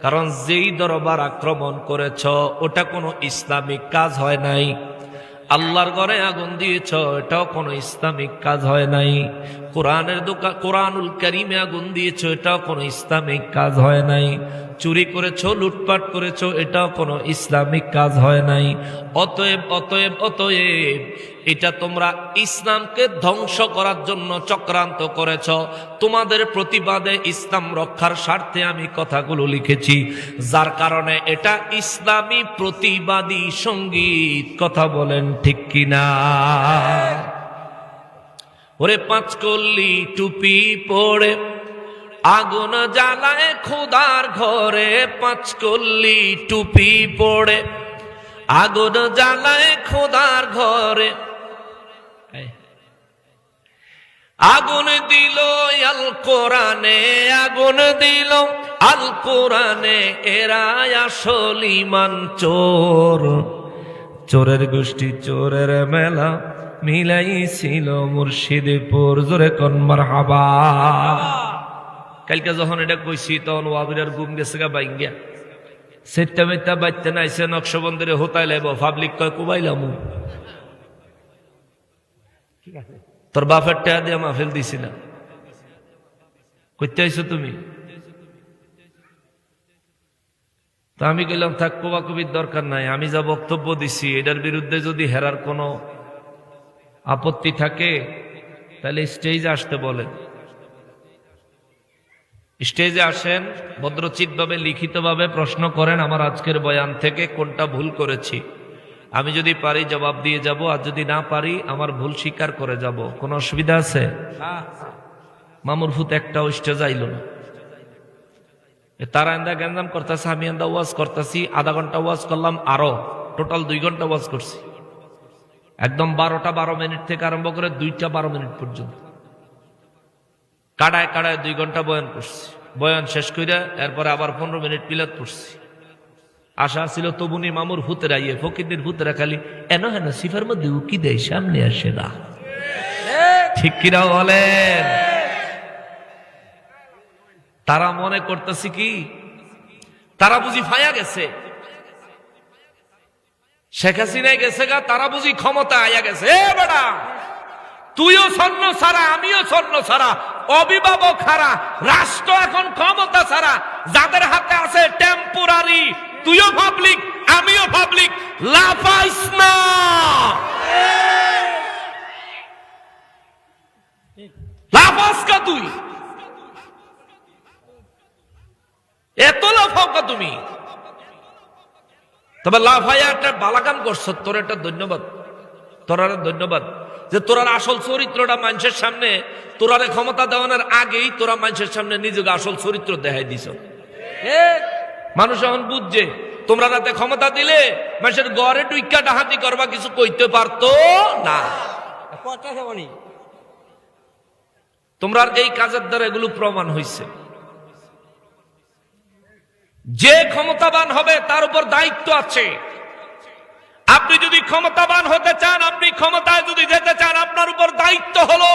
Speaker 1: কারণ যেই দরবার আক্রমণ করেছ ওটা কোনো ইসলামিক কাজ হয় নাই। আল্লাহর ঘরে আগুন দিয়েছ, এটাও কোনো ইসলামিক কাজ হয় নাই। কোরআনুল কারীমে আগুন দিয়েছ, এটাও কোনো ইসলামিক কাজ হয় নাই। চুরি করেছ, লুটপাট করেছ, এটাও কোনো ইসলামিক কাজ হয় নাই। অতএব অতএব অতএব এটা তোমরা ইসলামকে ধ্বংস করার জন্য চক্রান্ত করেছ। তোমাদের প্রতিবাদে ইসলাম রক্ষার স্বার্থে আমি কথাগুলো লিখেছি, যার কারণে এটা ইসলামী প্রতিবাদী সঙ্গীত। কথা বলেন ঠিক কিনা? ওরে পাঁচকল্লি টুপি পড়ে আগুন জ্বালায় খোদার ঘরে, পাঁচকল্লি টুপি পড়ে আগুন জ্বালায় খোদার ঘরে। আগুন দিল আল কোরআনে, আগুন দিল আল কোরআনে, এরা আসল ঈমান চোর। চোরের গোষ্ঠী চোরের মেলা মিলাইছিল মুর্শিদপুর। জোরে কোন মারহাবা। কালকে যখন এটা কইছি তখন ওয়াবিরার ঘুম গেছে গা বাইঙ্গা। সেটা মেটা বাইতে নাইছে নকশবন্দিরে হোতাই লাইব। পাবলিক কয় কুবাইলাম, তোর বাপের টাকা দিয়ে মাহফিল দিছি না, কইতে আইছো তুমি? তা আমি কইলাম থাক, কোবাকুবির দরকার নাই। আমি যা বক্তব্য দিছি এটার বিরুদ্ধে যদি হেরার কোনো আপত্তি থাকে তাহলে স্টেজে আসতে বলেন। স্টেজে আসেন, ভদ্রচিৎভাবে লিখিতভাবে প্রশ্ন করেন আমার আজকের বয়ান থেকে কোনটা ভুল করেছি। আমি যদি পারি জবাব দিয়ে যাব, আর যদি না পারি আমার ভুল স্বীকার করে যাব। কোনো অসুবিধা আছে? মামুর ফুত একটা স্টেজ আইল না। তারা এন্দা গ্যাঞ্জাম করতেছে, আমি এন্দা ওয়াজ করতেছি। আধা ঘন্টা ওয়াজ করলাম, আরো টোটাল 2 ঘন্টা ওয়াজ করছি। একদম 12টা 12 মিনিট থেকে আরম্ভ করে 2টা 12 মিনিট পর্যন্ত কাটায় কাটায় 2 ঘন্টা বয়ান করছি। বয়ান শেষ করে এরপরে আবার 15 মিনিট পিলাত পড়ছি। আশা ছিল তবুনি মামুর ভূতেরা ইয়ে ফকিরদের ভূতেরা খালি এন হেন সিফার মধ্যে উকি দেয়, সামনে আসে না। ঠিক কিনা বলেন? তারা মনে করতেছি কি তারা বুঝি ফায়া গেছে, শেখ হাসিনায় গেছে গা, তারা বুঝি ক্ষমতা আয়া গেছে। এ বেটা, তুইও স্বর্ণ ছাড়া, আমিও স্বর্ণ ছাড়া, অভিভাবক হারা রাষ্ট্র এখন ক্ষমতা ছাড়া। যাদের হাতে আছে টেম্পোরারি, তুইও পাবলিক আমিও পাবলিক, লাফাইস না। লাফাস কা তুই? এত লাফাও কা তুমি? তবে লাফাইয়া একটা বালাকাম করছো, তোর একটা ধন্যবাদ, তোরারে ধন্যবাদ যে তোরার আসল চরিত্রটা মানুষের সামনে, তোরারে ক্ষমতা দেওয়ানোর আগেই তোরা মানুষের সামনে নিজেকে আসল চরিত্র দেখাই দিছ। মানুষ এখন বুঝছে তোমরা রাতে ক্ষমতা দিলে মানুষের ঘরে টুইকা ডাহাতি করবা, কিছু কইতে পারতো না। তোমরা এই কাজের দ্বারা এগুলো প্রমাণ হয়েছে। যে ক্ষমতাবান হবে তার উপর দায়িত্ব আছে। আপনি যদি ক্ষমতাবান হতে চান, আপনি ক্ষমতায় যদি যেতে চান, আপনার উপর দায়িত্ব হলো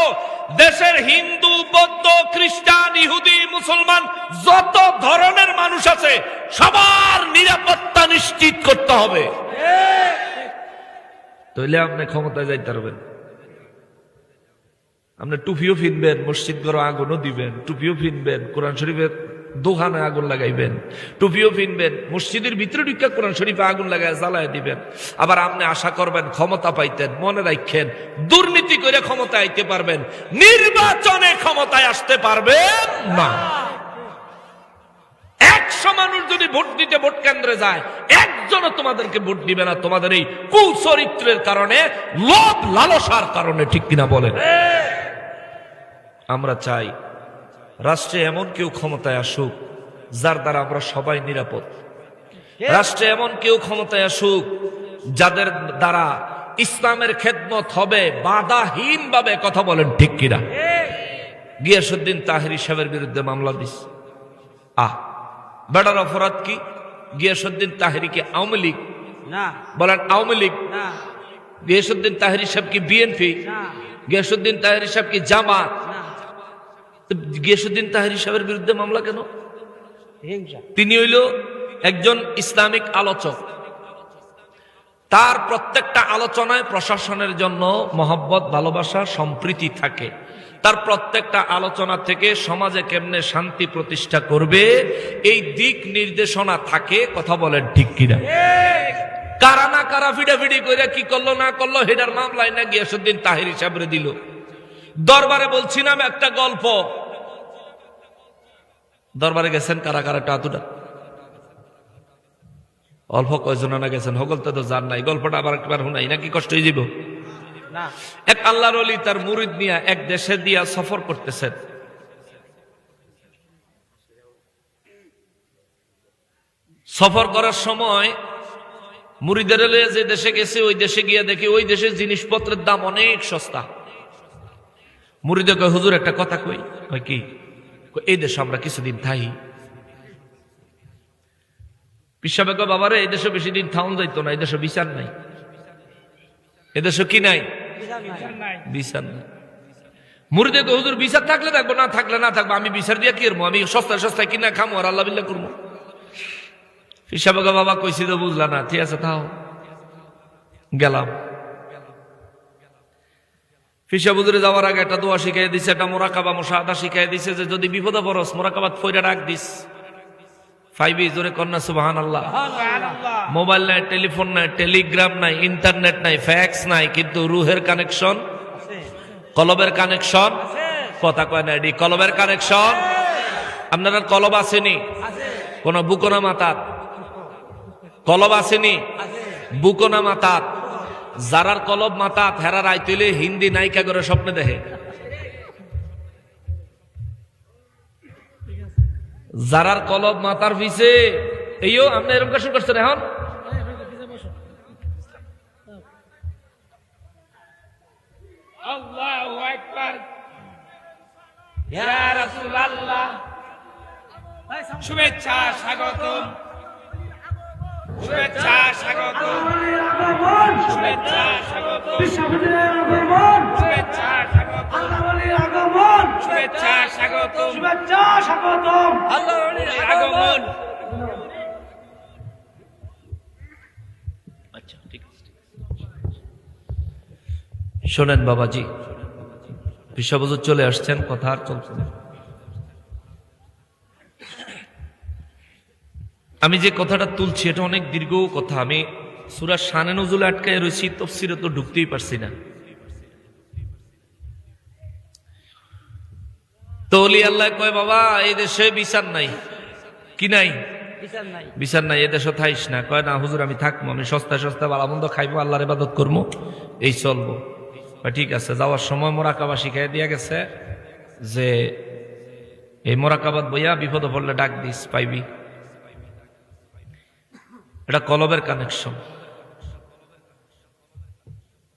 Speaker 1: দেশের হিন্দু, বৌদ্ধ, খ্রিস্টান, ইহুদি, মুসলমান যত ধরনের মানুষ আছে সবার নিরাপত্তা নিশ্চিত করতে হবে। তাহলে আপনি ক্ষমতায় যাইতে পারবেন। আপনি টুপিও ফিনবেন, মসজিদ ঘরে আগুনও দিবেন, টুপিও ফিনবেন, কোরআন শরীফের দোকানে আগুন লাগাইবেন, টুপিও ফিনবেন, মসজিদের ভিতরে ঢুকে কোরআন শরীফে আগুন লাগাই জ্বালায় দিবেন। আবার আপনি আশা করবেন ক্ষমতা পাইতেন। মনে রাখেন, দুর্নীতি করে ক্ষমতা আইতে পারবেন, নির্বাচনে ক্ষমতায় আসতে পারবেন না। 100 মানুষ যদি ভোট দিতে ভোট কেন্দ্রে যায়, একজনও তোমাদেরকে ভোট দিবে না তোমাদের এই কুচরিত্রের কারণে, লোভ লালসার কারণে। ঠিক কিনা বলেন? আমরা চাই রাষ্ট্রে এমন কেউ ক্ষমতায় আসুক যার দ্বারা আমরা সবাই নিরাপদ। রাষ্ট্রে এমন কেউ ক্ষমতায় আসুক যাদের দ্বারা ইসলামের খেদমত হবে বাধাহীন ভাবে। কথা বলেন ঠিক কিনা? গিয়াসউদ্দিন তাহেরি সাহেবের বিরুদ্ধে মামলা দিস, বেটার অপরাধ কি? গিয়াসউদ্দিন তাহেরি কি আওয়ামী লীগ?
Speaker 2: না।
Speaker 1: বলেন আওয়ামী লীগ?
Speaker 2: না।
Speaker 1: গিয়াসউদ্দিন তাহেরি সাহেব কি বিএনপি?
Speaker 2: না।
Speaker 1: গিয়াসউদ্দিন তাহেরি সাহেব কি জামাত?
Speaker 2: না।
Speaker 1: গিয়াসউদ্দিন তাহেরি সাহেবের বিরুদ্ধে মামলা কেন?
Speaker 2: হিংসা।
Speaker 1: তিনি হইল একজন ইসলামিক আলোচক। তার প্রত্যেকটা আলোচনায় প্রশাসনের জন্য মহব্বত, ভালোবাসা, সম্প্রীতি থাকে। তার প্রত্যেকটা আলোচনা থেকে সমাজে কেমনে শান্তি প্রতিষ্ঠা করবে এই দিক নির্দেশনা থাকে। কথা বলেন ঠিক কিনা? কারা না কারা ফিডাফিডি করে কি করলো না করলো হেডার মামলায় না গিয়াসউদ্দিন তাহেরি সাহেবরে দিল। দরবারে বলছিলাম একটা গল্প, দরবারে গেছেন কারা কারা টাতুটা? অল্প কয়জন না গেছেন? হগল তো জান নাই। গল্পটা আবার একবার শুনাই নাকি কষ্ট হয়ে যাব?
Speaker 2: না।
Speaker 1: এক আল্লাহর ওলি তার মুরিদ নিয়ে এক দেশে দিয়া সফর করতেছেন। সফর করার সময় মুরিদের যে দেশে গেছে ওই দেশে গিয়ে দেখে ওই দেশের জিনিসপত্রের দাম অনেক সস্তা। মুরিদে কয়, হুজুর একটা কথা কই। কি? এই দেশে আমরা কিছুদিন থাই। পিসাবে কয়, বাবারে এই দেশে বেশি দিন থাউন যাইতো না, এই দেশে বিচার নাই। এদেশে কি নাই? বিচার নাই। মুরিদে কয়, হুজুর বিচার থাকলে থাকবো, না থাকলে না থাকবো, আমি বিচার দিয়ে কি করবো? আমি সস্তায় সস্তায় কিনা খামো আর আল্লাহ বিল্লাহ করবো। পিসাবে কয়, বাবা কইছি তো বুঝলা না, ঠিক আছে থাও। গেলাম। ফিসা বুজুরে যাওয়ার আগে একটা দোয়া শিখাই দিছে, একটা মোরাকাবা মুশাহাদা শিখাই দিছে যে যদি বিপদে পড়স মোরাকাবাত ফইরা রাখ দিস। 5 জোরে কন্যা সুবহানাল্লাহ। মোবাইল নাই, টেলিফোন নাই, টেলিগ্রাম নাই, ইন্টারনেট নাই, ফ্যাক্স নাই, কিন্তু রুহের কানেকশন, কলবের কানেকশন। কথা কয় না, এডি কলবের কানেকশন। আপনারা কলব আসেনি? কোন বুকনা মাতাত কলব আসেনি? বুকনা মাতাত। যারার কলব মাতা হেরা রাইতলে হিন্দি নায়িকা করে স্বপ্নে দেখে। যারার কলব মাতার পিছে এইও আপনি এরকম কাজ করছেন এখন। আল্লাহু আকবার, ইয়া রাসূলুল্লাহ, শুভেচ্ছা স্বাগতম, শুভেচ্ছা স্বাগতম, শুভেচ্ছা স্বাগতম, শুভেচ্ছা স্বাগতম, শুভেচ্ছা স্বাগতম, শুভেচ্ছা স্বাগতম, আল্লাহর আগমন। আচ্ছা ঠিক আছে। শোনেন বাবাজি, বিশ্ববজুর চলে আসছেন, কথা আর চলছে না। আমি যে কথাটা তুলছি এটা অনেক দীর্ঘ কথা। আমি সূরা শানে নজুলে আটকায় রয়েছি, তাফসীরে তো ঢুকতেই পারছি না। তো ওলি আল্লাহ কয়, বাবা এই দেশে বিচার নাই। কি নাই? বিচার নাই। এ দেশে থাইস না। কয় না হুজুর আমি থাকবো, আমি সস্তা সস্তা ভালো মন্দ খাইবো, আল্লাহর ইবাদত করবো, এই চলবো। ঠিক আছে। যাওয়ার সময় মোরাকাবা শিখাই দিয়া গেছে যে এই মোরাকাবাত বইয়া বিপদে পড়লে ডাক দিস, পাইবি। এটা কলবের কানেকশন।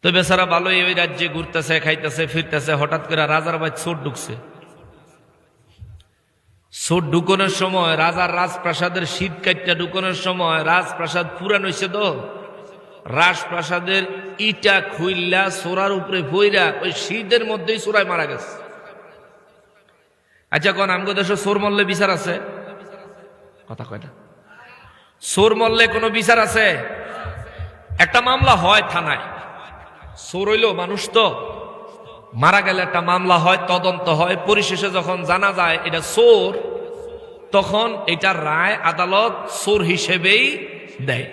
Speaker 1: তো বেচারা ভালোই ওই রাজ্যে ঘুরতেছে, খাইতেছে, ফিরতেছে। হঠাৎ করে রাজার ভাই চোর ঢুকছে। চোর ঢুকনের সময় রাজার রাজপ্রাসাদের শীত কাটটা ঢুকনের সময় রাজপ্রাসাদ পুরান হয়েছে তো, রাজপ্রাসাদের ইটা খুইল্লা সোরার উপরে বইরা ওই শীতের মধ্যেই চোরাই মারা গেছে। আচ্ছা কোন আমগো দেশে চোর মরলে বিচার আছে? কথা কয় না। চোর মরলে কোনো বিচার আছে? একটা মামলা হয় থানায়, চোর হইল মানুষ তো, মারা গেলে একটা মামলা হয়, তদন্ত হয়, পরিশেষে যখন জানা যায় এটা চোর, তখন এটার রায় আদালত চোর হিসেবেই দেয়।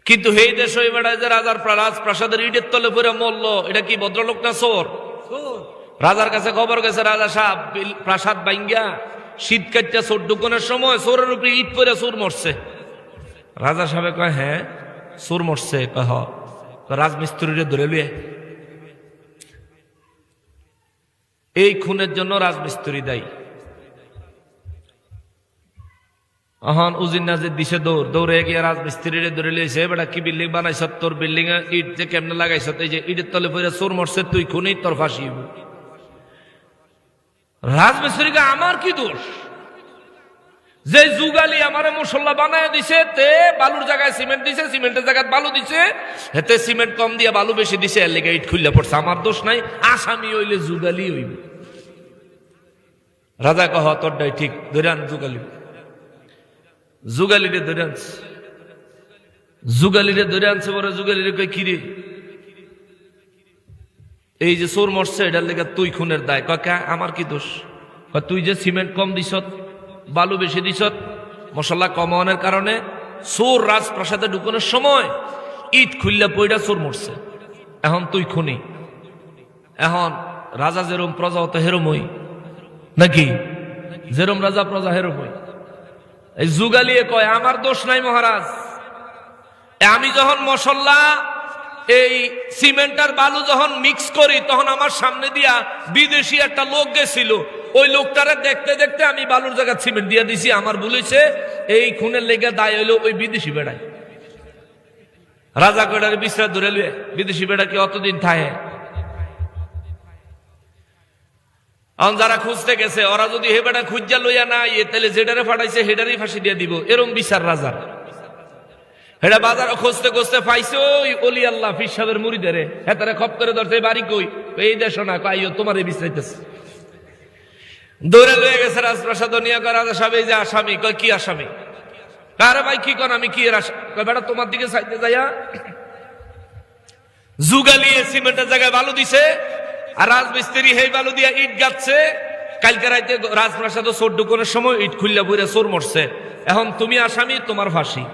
Speaker 1: কিন্তু এই দেশ ওই বেড়ায় যে রাজার রাজপ্রাসাদের ইটের তলে পড়ে মরলো, এটা কি ভদ্রলোক না চোর? রাজার কাছে খবর গেছে, রাজা সাহেব প্রাসাদ ভাঙ্গা শীত কাটটা চোর ঢুকানোর সময় চোরের উপরে ইট পরে চোর মরছে। রাজা সাহেব কয় হ্যাঁ চোর মরছে, কয় হ, রাজমিস্ত্রিরে ধরে লুয়ে। এই খুনের জন্য রাজমিস্ত্রি দায়ী। এখন উজির নাজির দিছে দৌড়ে গিয়ে রাজমিস্ত্রিরে ধরে লিয়েছে, বেটা কি বিল্ডিং বানাইছ, তোর বিল্ডিং এ ইট যে কেমনে লাগাইছ, এই যে ইটের তলে পড়ে চোর মরছে, তুই খুনি, তোর ফাঁসি হইব। রাজমিস্ত্রিকে আমার কি দোষ? যে যুগালি আমারে মশলা বানায় দিছে, তে বালুর জায়গায় সিমেন্ট দিছে, সিমেন্টের জায়গায় বালু দিছে, এতে সিমেন্ট কম দিয়ে বালু বেশি দিছে, এর লেগে ইট খুললে পড়ছে, আমার দোষ নাই, আসামি হইলে যুগালি হইব। রাজা কহ তোরটাই ঠিক, ধরে আন যুগালি। যুগালিরে ধরে আনছে, যুগালিরে ধরে আনছে, বলে যুগালিরে কই কিরে এই যে চোর মরছে এটার লেগে তুই খুনের দায়। কাকা আমার কি দোষ? তুই যে সিমেন্ট কম দিছ, বালু বেশি দিছ, মশলা কমানোর কারণে চোর রাজপ্রাসাদে ঢুকানোর সময় ইট খুললে পইটা চোর মরছে, এখন তুই খুনি। এখন রাজা যেরম প্রজা হতো হেরমই নাকি? যেরম রাজা প্রজা হেরমই। এই যুগালিয়ে কয় আমার দোষ নাই মহারাজ, আমি যখন মশলা এই সিমেন্ট আর বালু যখন মিক্স করি, তখন আমার সামনে দিয়া বিদেশি একটা লোক গেছিল, ওই লোকটারে দেখতে দেখতে আমি বালুর জায়গায় সিমেন্ট দিয়ে দিছি, আমার ভুল হয়েছে, এই খুনের লেগে দায় হইলো ওই বিদেশি বেড়ায়। রাজা কয়টারে বিশ্রাম ধরে লুয়ে, বিদেশি বেড়া কি অতদিন থাকে? এখন যারা খুঁজতে গেছে, ওরা যদি হে বেটা খুঁজা লইয়া না ইয়ে, তাহলে যেটারে ফাটাইছে হেডারই ফাঁসি দিয়ে দিব, এরম বিচার রাজার। হেডা বাজার খুঁজতে খুঁজতে পাইছে ওই অলি আল্লাহ ফির সাহেবের মুড়িদারে, হেতারে খপ করে ধরছে, বাড়ি কই? এই দেশ না, কইও তোমার এই বিচাইতেছে। দৌড়ে লয়ে গেছে রাজপ্রাসাদ নিয়ে, কয় রাজা সাহেব এই যে আসামি। কয় কি আসামি? আরে ভাই কি কন, আমি কি এর আসামি? কয় বেটা তোমার দিকে চাইতে যাইয়া যুগালিয়ে সিমেন্টের জায়গায় বালু দিছে, আর রাজমিস্ত্রি হেই বালু দিয়া ইট গাচ্ছে। কালকে রাইতে রাজপ্রাসাদ চোর ঢুকানোর সময় ইট খুললা বইরা চোর মরছে, এখন তুমি আসামি, তোমার ফাঁসি।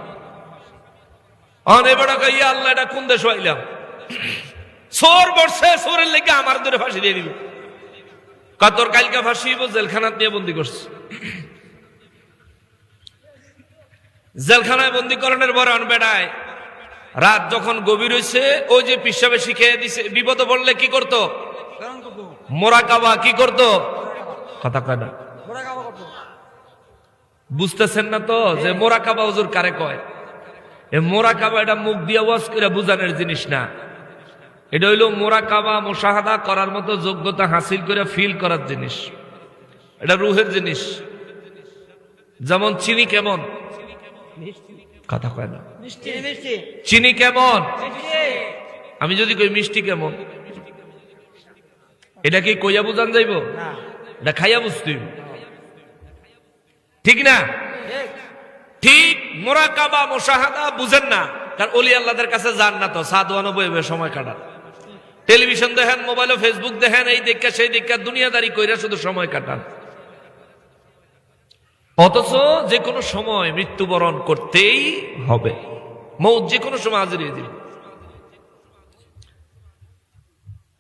Speaker 1: ইয়া আল্লাহ, এটা কোন দেশ হইলাম? চোর মরছে, চোরের লেগে আমার ধরে ফাঁসি দিয়ে দিবি। তোর কালকে ফাঁসি হইব, জেলখানাত নিয়ে বন্দি করছে। জেলখানায় বন্দি করণের পরে বেড়ায় রাত যখন গভীর হয়েছে, ওই যে পিসাবে শিখিয়ে দিছে, বিপদে পড়লে কি করতো? মোরাকাবা। কি করতো? কথা কয় না, বুঝতেছেন না তো যে মোরাকাবা হুজুর কারে কয়? এ মোরাকাবা এটা মুখ দিয়ে ওয়াজ করে বুঝানোর জিনিস না, এটা হইলো মোরাকাবা মুশাহাদা করার মতো যোগ্যতা হাসিল করে ফিল করার জিনিস, এটা রুহের জিনিস। যেমন চিনি কেমন? কথা কয় না, চিনি কেমন? আমি যদি কই মিষ্টি কেমন, এটা কি কইয়া বুঝান যাইব? এটা খাইয়া বুঝতে, ঠিক না? ঠিক মোরাকাবা মুশাহাদা বুঝেন না, কারণ ওলি আল্লাহদের কাছে যান না তো, সাধুয়ানো বইবে সময় কাটান, টেলিভিশন দেখেন, মোবাইলে ফেসবুক দেখেন, এই দেখা সেই দেখা দুনিয়াদারি কইরা শুধু সময় কাটান। অথচ যে কোনো সময় মৃত্যুবরণ করতেই হবে, মৌত যে কোনো সময় হাজির হয়ে যাবে।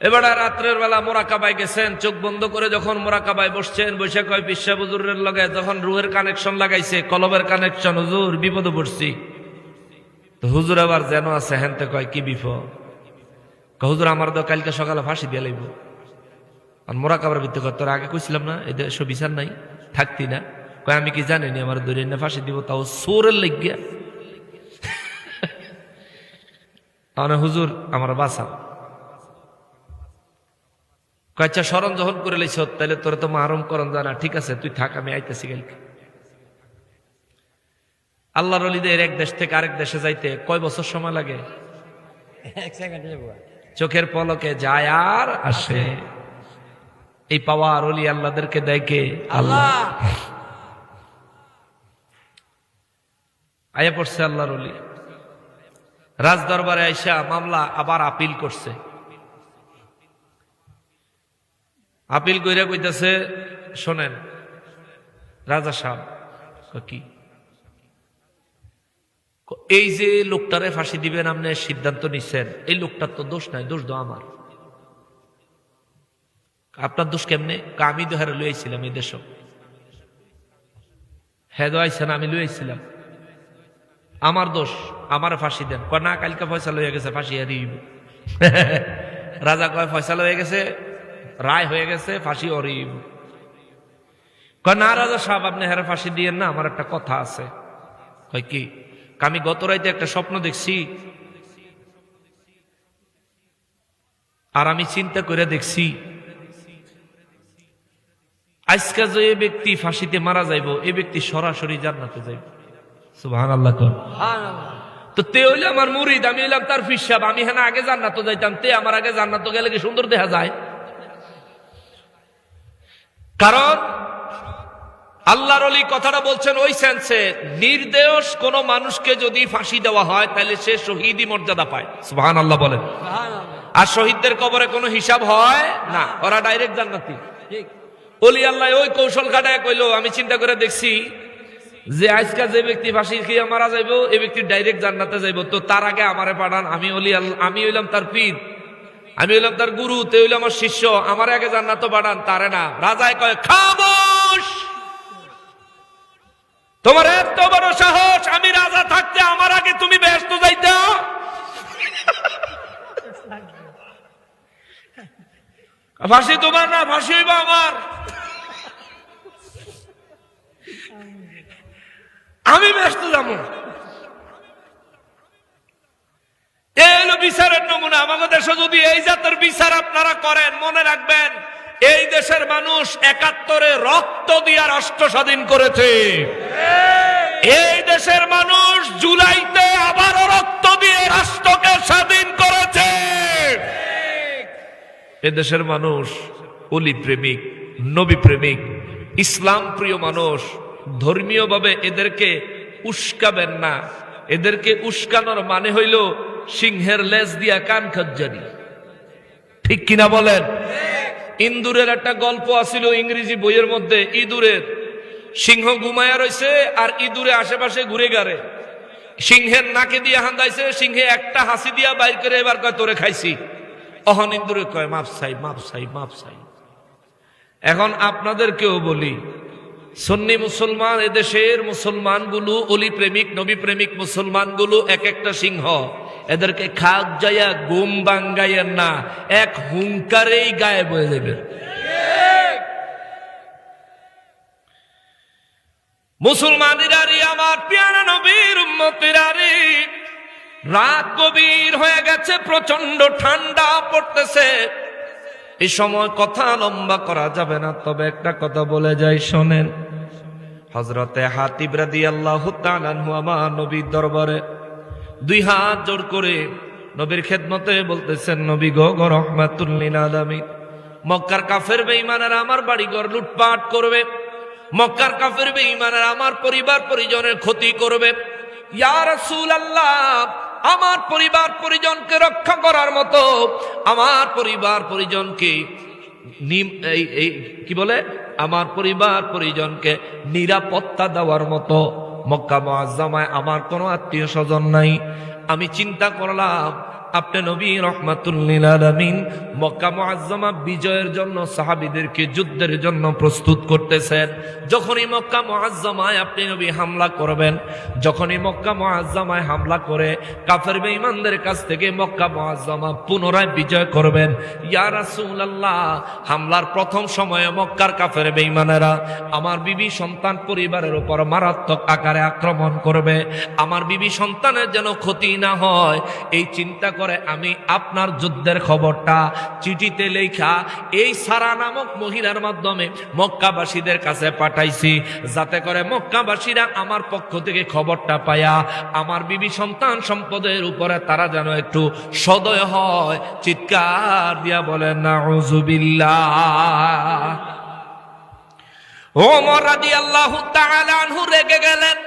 Speaker 1: এবার রাত্রের বেলা মোরাকাবায় গেছেন, চোখ বন্ধ করে যখন মোরাকাবায় বসছেন, বসে কয় পিসা হুজুরের লগে যখন রুহের কানেকশন লাগাইছে, কলবের কানেকশন, হুজুর বিপদে পড়ছি। তো হুজুর আবার যেন আছে হেনতে কয় কি বিপদ? হুজুর আমার তো কালকে সকালে ফাঁসি দিয়ে লাইব। আর মোরাকাবার ভিত্তি কর, তোর আগে কইছিলাম না এদের সব বিচার নাই, থাকতি না? কয় আমি কি জানিনি আমার দৈরে না ফাঁসি দিব, তাও সোরের লাগিয়া। তাহলে হুজুর আমার বাঁচা। কয়েকটা স্মরণ যখন করে লাইছ, তাহলে তোর তো মাহরুম করন জানা, ঠিক আছে তুই থাক, আমি আইতেছি কালকে। আল্লাহর ওলিদের এক দেশ থেকে আরেক দেশে যাইতে কয় বছর সময় লাগে? চোখের পলকে যায় আর আসে। এই পাওয়ার ওলি আল্লাহদেরকে দেখে আল্লাহ। আয়া পড়ছে আল্লাহর ওলি, রাজ দরবারে আইসা মামলা আবার আপিল করছে। আপিল কইরা কইতাছে, শোনেন রাজা সাহেব, কি এই যে লোকটারে ফাঁসি দিবেন আপনি সিদ্ধান্ত নিচ্ছেন, এই লোকটার তো দোষ নাই, দোষ দো আমার। আপনার দোষ কেমনে? আমি তো হারে লইছিলাম এই দেশ। হ্যাঁ আইসেন, আমি লই আইছিলাম, আমার দোষ, আমার ফাঁসি দেন। কয় না, কালকে ফয়সালা হয়ে গেছে, ফাঁসি হারিয়ে রাজা কয় ফয়সালা হয়ে গেছে, রায় হয়ে গেছে, ফাঁসি অরিব। কয় না রাজা সাহেব, আপনি হেরে ফাঁসি দিয়েন না, আমার একটা কথা আছে। কয় কি? আমি গত রাইতে একটা স্বপ্ন দেখছি, আর আমি চিন্তা করে দেখছি আজকে যে ব্যক্তি ফাঁসিতে মারা যাইব, এই ব্যক্তি সরাসরি জান্নাতে যাইব। সুবহানাল্লাহ। তো তে হইলে আমার মুরিদ, আমি হইলাম তার পীর সাহেব, আমি হ্যাঁ আগে জান্নাতে যাইতাম, তে আমার আগে জান্নাতে গেলে কি সুন্দর দেখা যায়? কারণ আল্লাহর ওলি কথাটা বলছেন ওই সেন্সে, নির্দোষ কোন মানুষকে যদি ফাঁসি দেওয়া হয় তাহলে সে শহীদি মর্যাদা পায়। সুবহানাল্লাহ বলেন। আর শহীদদের কবরে কোনো হিসাব হয় না, ওরা ডাইরেক্ট জান্নাতি। ওলি আল্লাহ ওই কৌশল খাটায় কইলো, আমি চিন্তা করে দেখছি যে আজকে যে ব্যক্তি ফাঁসি খেয়ে মারা যাইব, এই ব্যক্তি ডাইরেক্ট জান্নাতে যাইব, তো তার আগে আমারে পাঠান, আমি ওলি আল্লাহ, আমি হইলাম তার পীর, আমি হইলাম তার গুরু, তে হইলাম আমার শিষ্য, আমার আগে জান্নাতে পাঠান, তারে না। রাজায় কয় খামোশ, তোমার এত বড় সাহস, আমি রাজা থাকতে আমার আগে তুমি ব্যস্ত যাইতে? ফাঁসি তোমার না, ফাঁসি হইব আমার, আমি ব্যস্ত যাবো। এই হলো বিচারের নমুনা। আমাদের দেশে যদি এই জাতের বিচার আপনারা করেন, মনে রাখবেন এই দেশের মানুষ ৭১-এ রক্ত দিয়ে রাষ্ট্র স্বাধীন করেছে। এই দেশের মানুষ জুলাইতে আবারও রক্ত দিয়ে রাষ্ট্রকে স্বাধীন করেছে। এ দেশের মানুষ ওলি প্রেমিক, নবী প্রেমিক, ইসলাম প্রিয় মানুষ। ধর্মীয় ভাবে এদেরকে উস্কাবেন না। এদেরকে উস্কানোর মানে হইল সিংহের লেজ দিয়া কান খজ্জানি। ঠিক কিনা বলেন? ইন্দুরের একটা গল্প আছিল ইংরেজি বইয়ের মধ্যে। ইঁদুরের, সিংহ ঘুমায়া রয়েছে আর ইঁদুরে আশেপাশে ঘুরে গারে। সিংহের নাকে দিয়া হান্দাইছে, সিংহে একটা হাসি দিয়া বাইর করে এবার কয় তোরে খাইছি। অহন ইন্দুরে কয় মাপ চাই, মাপ চাই, মাপ চাই। এখন আপনাদেরকেও বলি, সুন্নি মুসলমান, এদেশের মুসলমানগুলো, অলি প্রেমিক, নবী প্রেমিক মুসলমানগুলো এক একটা সিংহ। এদেরকে খাক যাইয়া গুম বাঙ্গাইয়ের না, এক হুঙ্কারেই গায়েব হয়ে যাবে। মুসলমানেরারি, আমার প্রিয় নবীর উম্মতেরারি, রাত গভীর হয়ে গেছে, প্রচন্ড ঠান্ডা পড়তেছে। এই সময় কথা লম্বা করা যাবে না, তবে একটা কথা বলে যাই, শোনেন। হযরতে হাতিব রাদিয়াল্লাহু তাআলা আনহু আমার নবীর দরবারে দুই হাত জোর করে নবীর খেদমতে বলতেছেন, নবী গো রাহমাতুল লিল আলামিন, মক্কার কাফের বেঈমানেরা আমার বাড়িঘর লুটপাট করবে, মক্কার কাফের বেঈমানেরা আমার পরিবার পরিজনের ক্ষতি করবে। ইয়া রাসূলুল্লাহ, আমার পরিবার পরিজনকে রক্ষা করার মতো, আমার পরিবার পরিজনকে কি বলে, আমার পরিবার পরিজনকে নিরাপত্তা দেওয়ার মতো মক্কা মুআজ্জামায় আমার কোনো আত্মীয় স্বজন নাই। আমি চিন্তা করলাম আপনি নবী রাহমাতুল লিল আলামিন মক্কা মুআজ্জামা বিজয়ের জন্য সাহাবীদেরকে যুদ্ধের জন্য প্রস্তুত করতেছেন। যখনই মক্কা মুআজ্জামায় আপনি নবী হামলা করবেন, যখনই মক্কা মুআজ্জামায় হামলা করে কাফের বেঈমানদের কাছ থেকে মক্কা মুআজ্জামা পুনরায় বিজয় করবেন, ইয়া রাসূলুল্লাহ, হামলার প্রথম সময়ে মক্কার কাফের বেঈমানেরা আমার বিবি সন্তান পরিবারের উপর মারাত্মক আকারে আক্রমণ করবে। আমার বিবি সন্তানের যেন ক্ষতি না হয়, এই চিন্তা করে আমি আপনার যুদ্ধের খবরটা চিঠিতে লেখা এই সারা নামক মহিলার মাধ্যমে মক্কাবাসীদের কাছে পাঠাইছি, যাতে করে মক্কাবাসীরা আমার পক্ষ থেকে খবরটা পায়া আমার বিবি সন্তান সম্পদের উপরে তারা যেন একটু সদয় হয়। চিৎকার দিয়া বলেন নাউযুবিল্লাহ। ওমর রাদিয়াল্লাহু তাআলা আনহু রেগে গেলেন।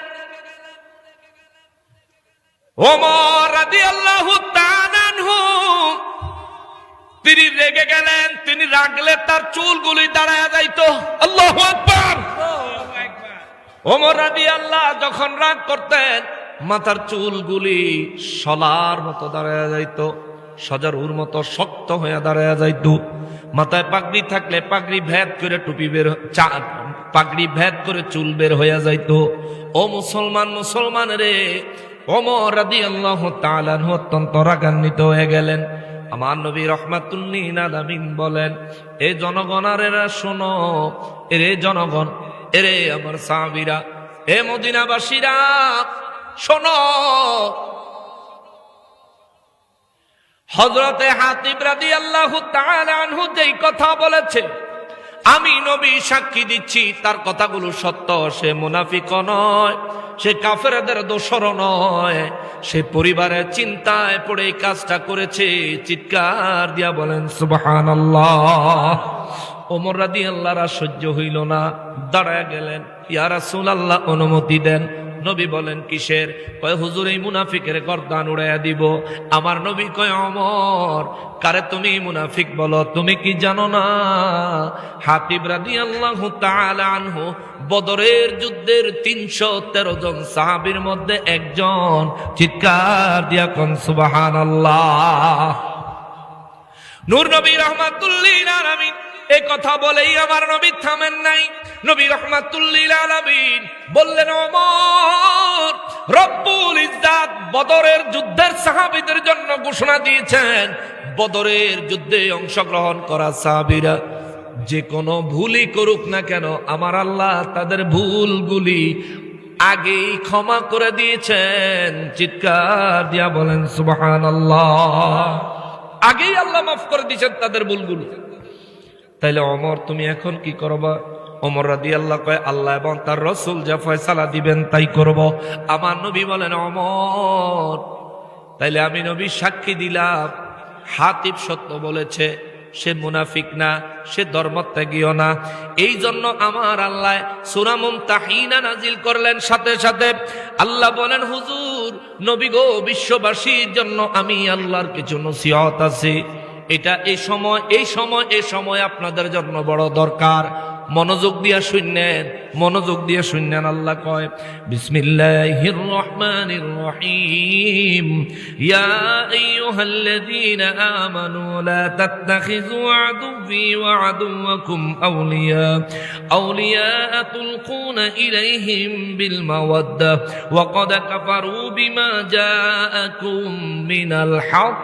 Speaker 1: ওমর রাদিয়াল্লাহু তাআলা আনহু তিনি রেগে গেলেন। তিনি রাগলে তার চুলগুলি দাঁড়ায় যাইতো। আল্লাহু আকবার। ওমর রাদিয়াল্লাহু যখন রাগ করতেন মাথার চুলগুলি শলার মতো দাঁড়ায় যাইতো, সজারুর মতো শক্ত হয়ে দাঁড়ায় যাইতো। মাথায় পাগড়ি থাকলে পাগড়ি ভেদ করে টুপি বের, পাগড়ি ভেদ করে চুল বের হয়ে যাইতো। ও মুসলমান, মুসলমান রে, ওমর রাদিয়াল্লাহু তাআলা আনহু অত্যন্ত রাগান্বিত হয়ে গেলেন। আমার নবী রাহমাতুল লিল আলামিন বলেন, এ জনগণেরা শোনো, এরে জনগণ, এরে আমার সাহাবীরা, এ মদিনাবাসীরা শোনো, হযরতে হাতিব রাদিয়াল্লাহু তাআলা আনহু যেই কথা বলেছে আমি নবী সাক্ষী দিচ্ছি তার কথাগুলো সত্য। সে মুনাফিক নয়, সে কাফেরদের দোসর নয়, সে পরিবারের চিন্তায় পড়ে এই কাজটা করেছে। চিৎকার দিয়া বলেন সুবহানাল্লাহ। ওমর রাদিয়াল্লাহু আর সহ্য হইল না, দাঁড়ায় গেলেন, ইয়া রাসূলুল্লাহ অনুমতি দেন। নবী বলেন কিসের? কয় হুজুর এই মুনাফিকের গর্দান উড়াইয়া দিব। আমার নবী কয় ওমর, কারে তুমি মুনাফিক বলো? তুমি কি জানো না হাতিব রাদিয়াল্লাহু তাআলা আনহু বদরের যুদ্ধের ৩১৩ জন সাহাবীর মধ্যে একজন? চিৎকার দিয়া কোন সুবহানাল্লাহ। নূর নবী রাহমাতুল লিল আলামিন এই কথা বলেই আমার নবী থামেন নাই। নবী রাহমাতুল লিল আলামিন বললেন, ওমর, রব্বুল ইজ্জাত বদরের যুদ্ধের সাহাবীদের জন্য ঘোষণা দিয়েছেন, বদরের যুদ্ধে অংশগ্রহণ করা সাহাবীরা যে কোনো ভুলই করুক না কেন, আমার আল্লাহ তাদের ভুলগুলি আগেই ক্ষমা করে দিয়েছেন। চিৎকার দিয়া বলেন সুবহানাল্লাহ। আগেই আল্লাহ মাফ করে দিয়েছেন তাদের ভুলগুলো। তাইলে ওমর তুমি এখন কি করবা? ওমর রাদিয়াল্লাহু কয়, আল্লাহ এবং তার রাসূল যা ফয়সালা দিবেন তাই করব। আমার নবী বলেন, ওমর, তাইলে আমি নবী সাক্ষী দিলাম হাতিব সত্য বলেছে, সে মুনাফিক না, সে ধর্মত্যাগীও না। এই জন্য আমার আল্লাহ সূরা মুমতাহিনা নাজিল করলেন। সাথে সাথে আল্লাহ বলেন, হুজুর নবী গো, বিশ্ববাসীর জন্য আমি আল্লাহর কিছু নসিহত আছে, এটা এই সময় আপনাদের জন্য বড় দরকার। মনোযোগ দিয়া শুনেন, মনোযোগ দিয়া শুনেন। আল্লাহ কয়, বিসমিল্লাহির রহমানির রহিম, ইয়া আইয়ুহাল্লাযীনা আমানু লা তাত্তাখিযু আদুওয়ি ওয়া আদুওয়াকুম আউলিয়া তুলকুনা ইলাইহিম বিল মাওয়াদ্দাহ ওয়া ক্বাদ কাফারু বিমা জাআকুম মিনাল হক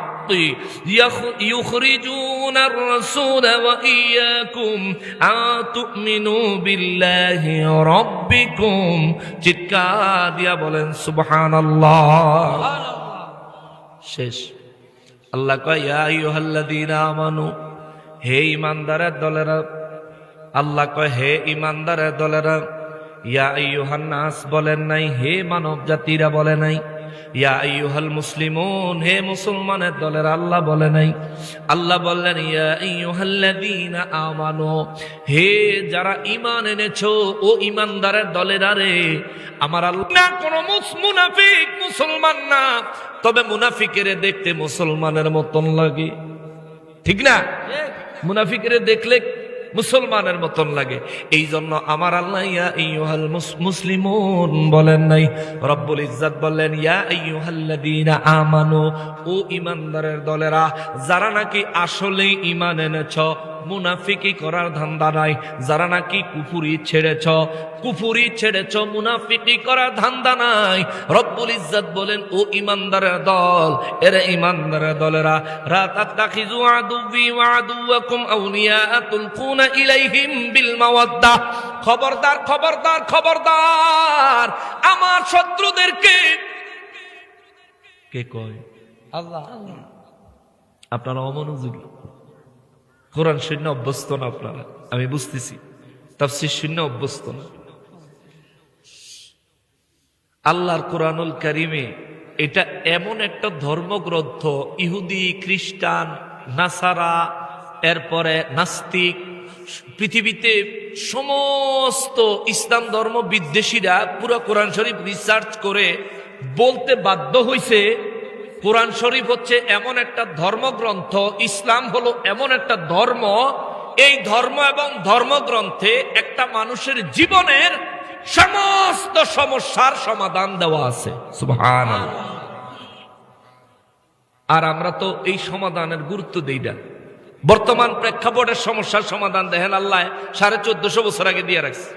Speaker 1: يخرجون الرسول وإياكم أن تؤمنوا بالله ربكم। চিৎকার দিয়া বলেন সুবহানাল্লাহ। শেষ। আল্লাহ কয়, ইয়া আইয়ুহাল্লাযীনা আমানু, হে ঈমানদারের দলেরা। আল্লাহ কয়, হে ঈমানদারের দলেরা। ইয়া আইয়ুহান নাস বলেন নাই, হে মানব জাতিরা বলে নাই। ইয়া আইয়ুহাল মুসলিমুন, হে মুসলমানের দলের আল্লাহ বলে নাই। আল্লাহ বললেন, ইয়া আইয়ুহাল্লাযীনা আমানু, হে যারা ঈমান এনেছো, ও ঈমানদারের দলেরা রে। আমার আল্লাহ না কোন মুনাফিক মুসলমান না, তবে মুনাফিকের দেখতে মুসলমানের মতন লাগে, ঠিক না? মুনাফিকের দেখলে মুসলমানের মতন লাগে। এই জন্য আমার আল্লাহ ইয়া আইয়ুহাল মুসলিমুন বলেন নাই, রব্বুল ইজ্জাত বললেন ইয়া আইয়ুহাল্লাযীনা আমানু, ও ঈমানদারের দলেরা, যারা নাকি আসলে ঈমান এনেছ, মুনাফিকি করার ধান্দা নাই, যারা নাকি কুফরি ছেড়েছ, মুনাফিকি করার ধান্দা নাই। রব্বুল ইজ্জাত বলেন, ও ঈমানদারের দল, এরা ঈমানদারের দলেরা, লা তাত্তাখিযু আদুওয়ি ওয়া আদুওয়াকুম আউলিয়া তুলকুনা ইলাইহিম বিল মাওয়াদ্দাহ। খবরদার, খবরদার, খবরদার, আমার শত্রুদেরকে কে কয়?
Speaker 2: আল্লাহ।
Speaker 1: আপনারা অমনোযোগী, কোরআন শূন্য অভ্যস্ত না আপনারা, আমি বুঝতেছি, তাফসীর শূন্য অভ্যস্ত না। আল্লাহর কোরআনুল কারীমে এটা এমন একটা ধর্মগ্রন্থ, ইহুদি, খ্রিস্টান, নাসারা, এরপরে নাস্তিক, পৃথিবীতে সমস্ত ইসলাম ধর্ম বিদ্বেষীরা পুরো কোরআন শরীফ রিসার্চ করে বলতে বাধ্য হয়েছে, কোরআন শরীফ হচ্ছে এমন একটা ধর্মগ্রন্থ, ইসলাম হলো এমন একটা ধর্ম, এই ধর্ম এবং ধর্মগ্রন্থে একটা মানুষের জীবনের সমস্ত সমস্যার সমাধান দেওয়া আছে। সুবহানাল্লাহ। আর আমরা তো এই সমাধানের গুরুত্ব দেই না। বর্তমান প্রেক্ষাপটের সমস্যার সমাধান দেখেন আল্লাহ 1450 বছর আগে দিয়ে রাখছে।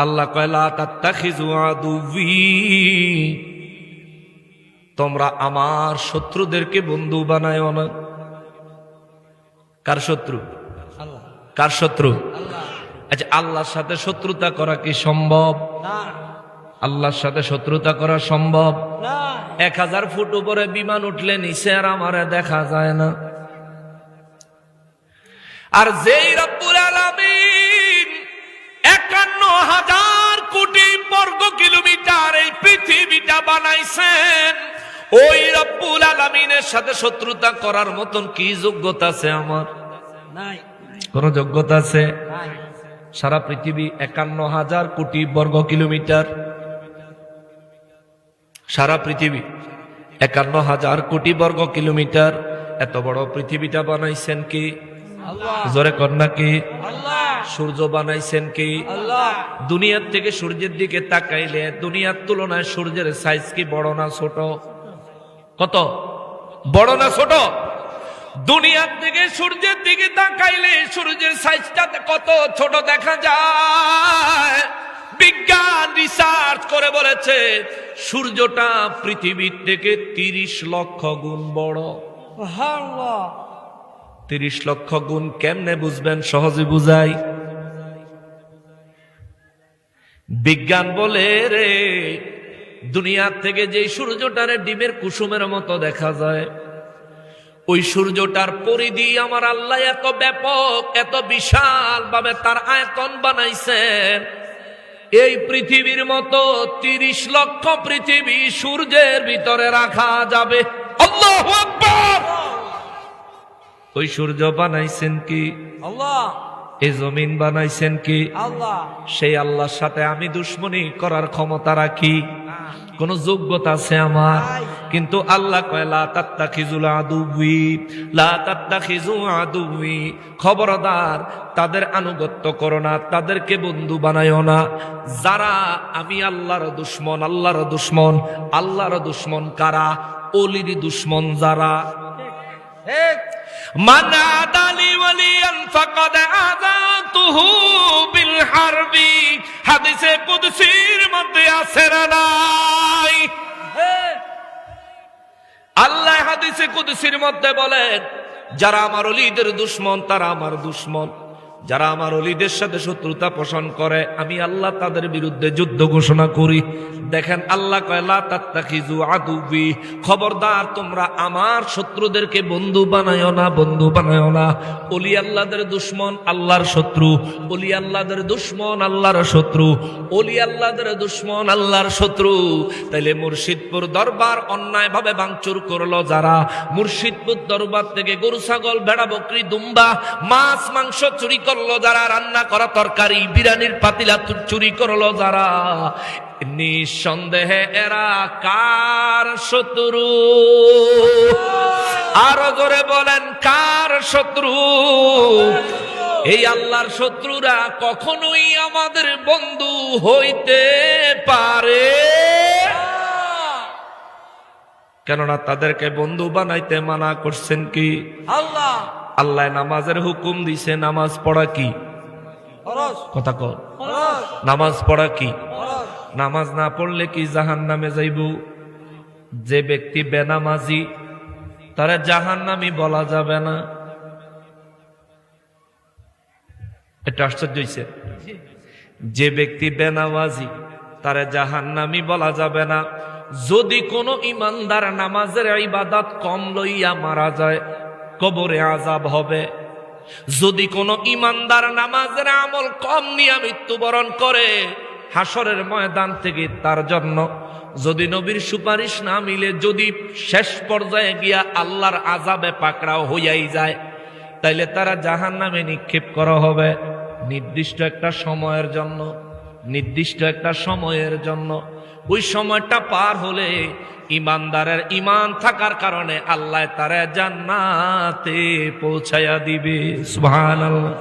Speaker 1: আল্লাহ কয় লা তাত্তাখিযু আদুওয়ি, তোমরা আমার শত্রুদেরকে বন্ধু বানায়ও না। কার শত্রু?
Speaker 2: আল্লাহ।
Speaker 1: কার শত্রু?
Speaker 2: আল্লাহ।
Speaker 1: আচ্ছা, আল্লাহর সাথে শত্রুতা করা কি সম্ভব?
Speaker 2: না
Speaker 1: আল্লাহর সাথে শত্রুতা করা সম্ভব?
Speaker 2: না।
Speaker 1: 1000 ফুট উপরে বিমান উঠলে নিচে আর আমারে দেখা যায় না। আর যেই রব্বুল আলামিন 51,000 কোটি বর্গ কিলোমিটার এই পৃথিবীটা বানাইছেন, ওই রব্বুল আলামিনের সাথে শত্রুতা করার মতন কি যোগ্যতা আছে আমার?
Speaker 2: নাই
Speaker 1: কোন যোগ্যতা আছে?
Speaker 2: নাই।
Speaker 1: সারা পৃথিবী 51,000 কোটি বর্গ কিলোমিটার, সারা পৃথিবী 51,000 কোটি বর্গ কিলোমিটার। এত বড় পৃথিবীটা বানাইছেন কি?
Speaker 2: আল্লাহ।
Speaker 1: জোরে কন্যা কি?
Speaker 2: আল্লাহ।
Speaker 1: সূর্য বানাইছেন কি?
Speaker 2: আল্লাহ।
Speaker 1: দুনিয়ার থেকে সূর্যের দিকে তাকাইলে দুনিয়ার তুলনায় সূর্যের সাইজ কি বড় না ছোট? কত বড় না ছোট? দুনিয়ার থেকে সূর্যের দিকে তাকাইলে সূর্যের সাইজটা কত ছোট দেখা যায়। বিজ্ঞান রিসার্চ করে বলেছে সূর্যটা পৃথিবীর থেকে 30 লক্ষ গুণ বড়।
Speaker 2: আল্লাহ।
Speaker 1: 30 লক্ষ গুণ কেমনে বুঝবেন? সহজে বুঝাই। বিজ্ঞান বলে রে, দুনিয়ার থেকে যে সূর্যটারে ডিমের কুসুমের মতো দেখা যায়, ওই সূর্যটার পরিধি আমার আল্লাহ এত ব্যাপক, এত বিশাল ভাবে তার আয়তন বানাইছেন। এই পৃথিবীর মতো 30 লক্ষ পৃথিবী সূর্যের ভিতরে রাখা যাবে। আল্লাহু আকবার। ওই সূর্য বানাইছেন কি?
Speaker 2: আল্লাহ।
Speaker 1: এই জমিন বানাইছেন কি?
Speaker 2: আল্লাহ।
Speaker 1: সেই আল্লাহর সাথে আমি দুশ্মনী করার ক্ষমতা রাখি? কোন যোগ্যতা আছে আমার? কিন্তু আল্লাহ কয় লা তাত্তাখিযুল আদুওয়ি, লা তাত্তাখিযু আদুওয়ি, খবরদার তাদের আনুগত্য করো না, তাদেরকে বন্ধু বানায়ও না। যারা আমি আল্লাহর দুশ্মন, আল্লাহর দুশ্মন, আল্লাহর দুশ্মন কারা? ওলির দুশ্মন যারা।
Speaker 2: ঠিক।
Speaker 1: মান আদালি ওয়ালিয়ান ফাকাদ আযাতুহু বিল হারবি, হাদিসে কুদসির মধ্যে আছে না নাই? আল্লাহ হাদিসে কুদসির মধ্যে বলেন, যারা আমার ওলিদের দুশ্মন তারা আমার দুশ্মন, যারা আমার ওলিদের সাথে শত্রুতা পোষণ করে আমি আল্লাহ তাদের বিরুদ্ধে যুদ্ধ ঘোষণা করি। দেখেন আল্লাহ কয় লা তাত্তাখিযু আদুওয়ি, খবরদার তোমরা আমার শত্রুদেরকে বন্ধু বানায়ও না, বন্ধু বানায়ও না। ওলি আল্লাহদের দুশ্মন আল্লাহর শত্রু, ওলি আল্লাহদের দুশ্মন আল্লাহর শত্রু, ওলি আল্লাহদের দুশ্মন আল্লাহর শত্রু। তাইলে মুর্শিদপুর দরবার অন্যায় ভাবে ভাঙচুর করলো যারা, মুর্শিদপুর দরবার থেকে গরু ছাগল ভেড়া বকরি দুম্বা মাছ মাংস চুরি করলো যারা, রান্না করা তরকারি বিরিয়ানির পাতিলা চুরি করলো যারা, নিঃসন্দেহে এরা কার শত্রু? আরো জোরে বলেন, কার শত্রু? এই আল্লাহর শত্রুরা কখনোই আমাদের বন্ধু হইতে পারে, কেননা তাদেরকে বন্ধু বানাইতে মানা করছেন কি?
Speaker 2: আল্লাহ।
Speaker 1: আল্লাহ নামাজের হুকুম দিছে, নামাজ পড়া কি?
Speaker 2: ফরজ।
Speaker 1: কথা কর।
Speaker 2: ফরজ।
Speaker 1: নামাজ পড়া কি?
Speaker 2: ফরজ।
Speaker 1: নামাজ না পড়লে কি জাহান্নামে যাইব? যে ব্যক্তি বেনামাজি তারা জাহান্নামী বলা যাবে না। এটা আশ্চর্য হইছে। যে ব্যক্তি বেনামাজি তারা জাহান্নামী বলা যাবে না। যদি কোনো ইমানদার নামাজের ইবাদত কম লইয়া মারা যায় কবরে আযাব হবে। যদি কোনো ইমানদার নামাজের আমল কম নিয়ে মৃত্যুবরণ করে হাসরের ময়দান থেকে তার জন্য যদি নবীর সুপারিশ না মিলে, যদি শেষ পর্যায়ে গিয়া আল্লাহর আযাবে পাকড়াও হইয়াই যায়, তাইলে তারা জাহান্নামে নিক্ষেপ করা হবে নির্দিষ্ট একটা সময়ের জন্য, নির্দিষ্ট একটা সময়ের জন্য। ওই সময়টা পার হলে ইমানদারের ইমান থাকার কারণে আল্লাহ তারা জান্নাতে পৌঁছায়া দিবে। সুবহানাল্লাহ।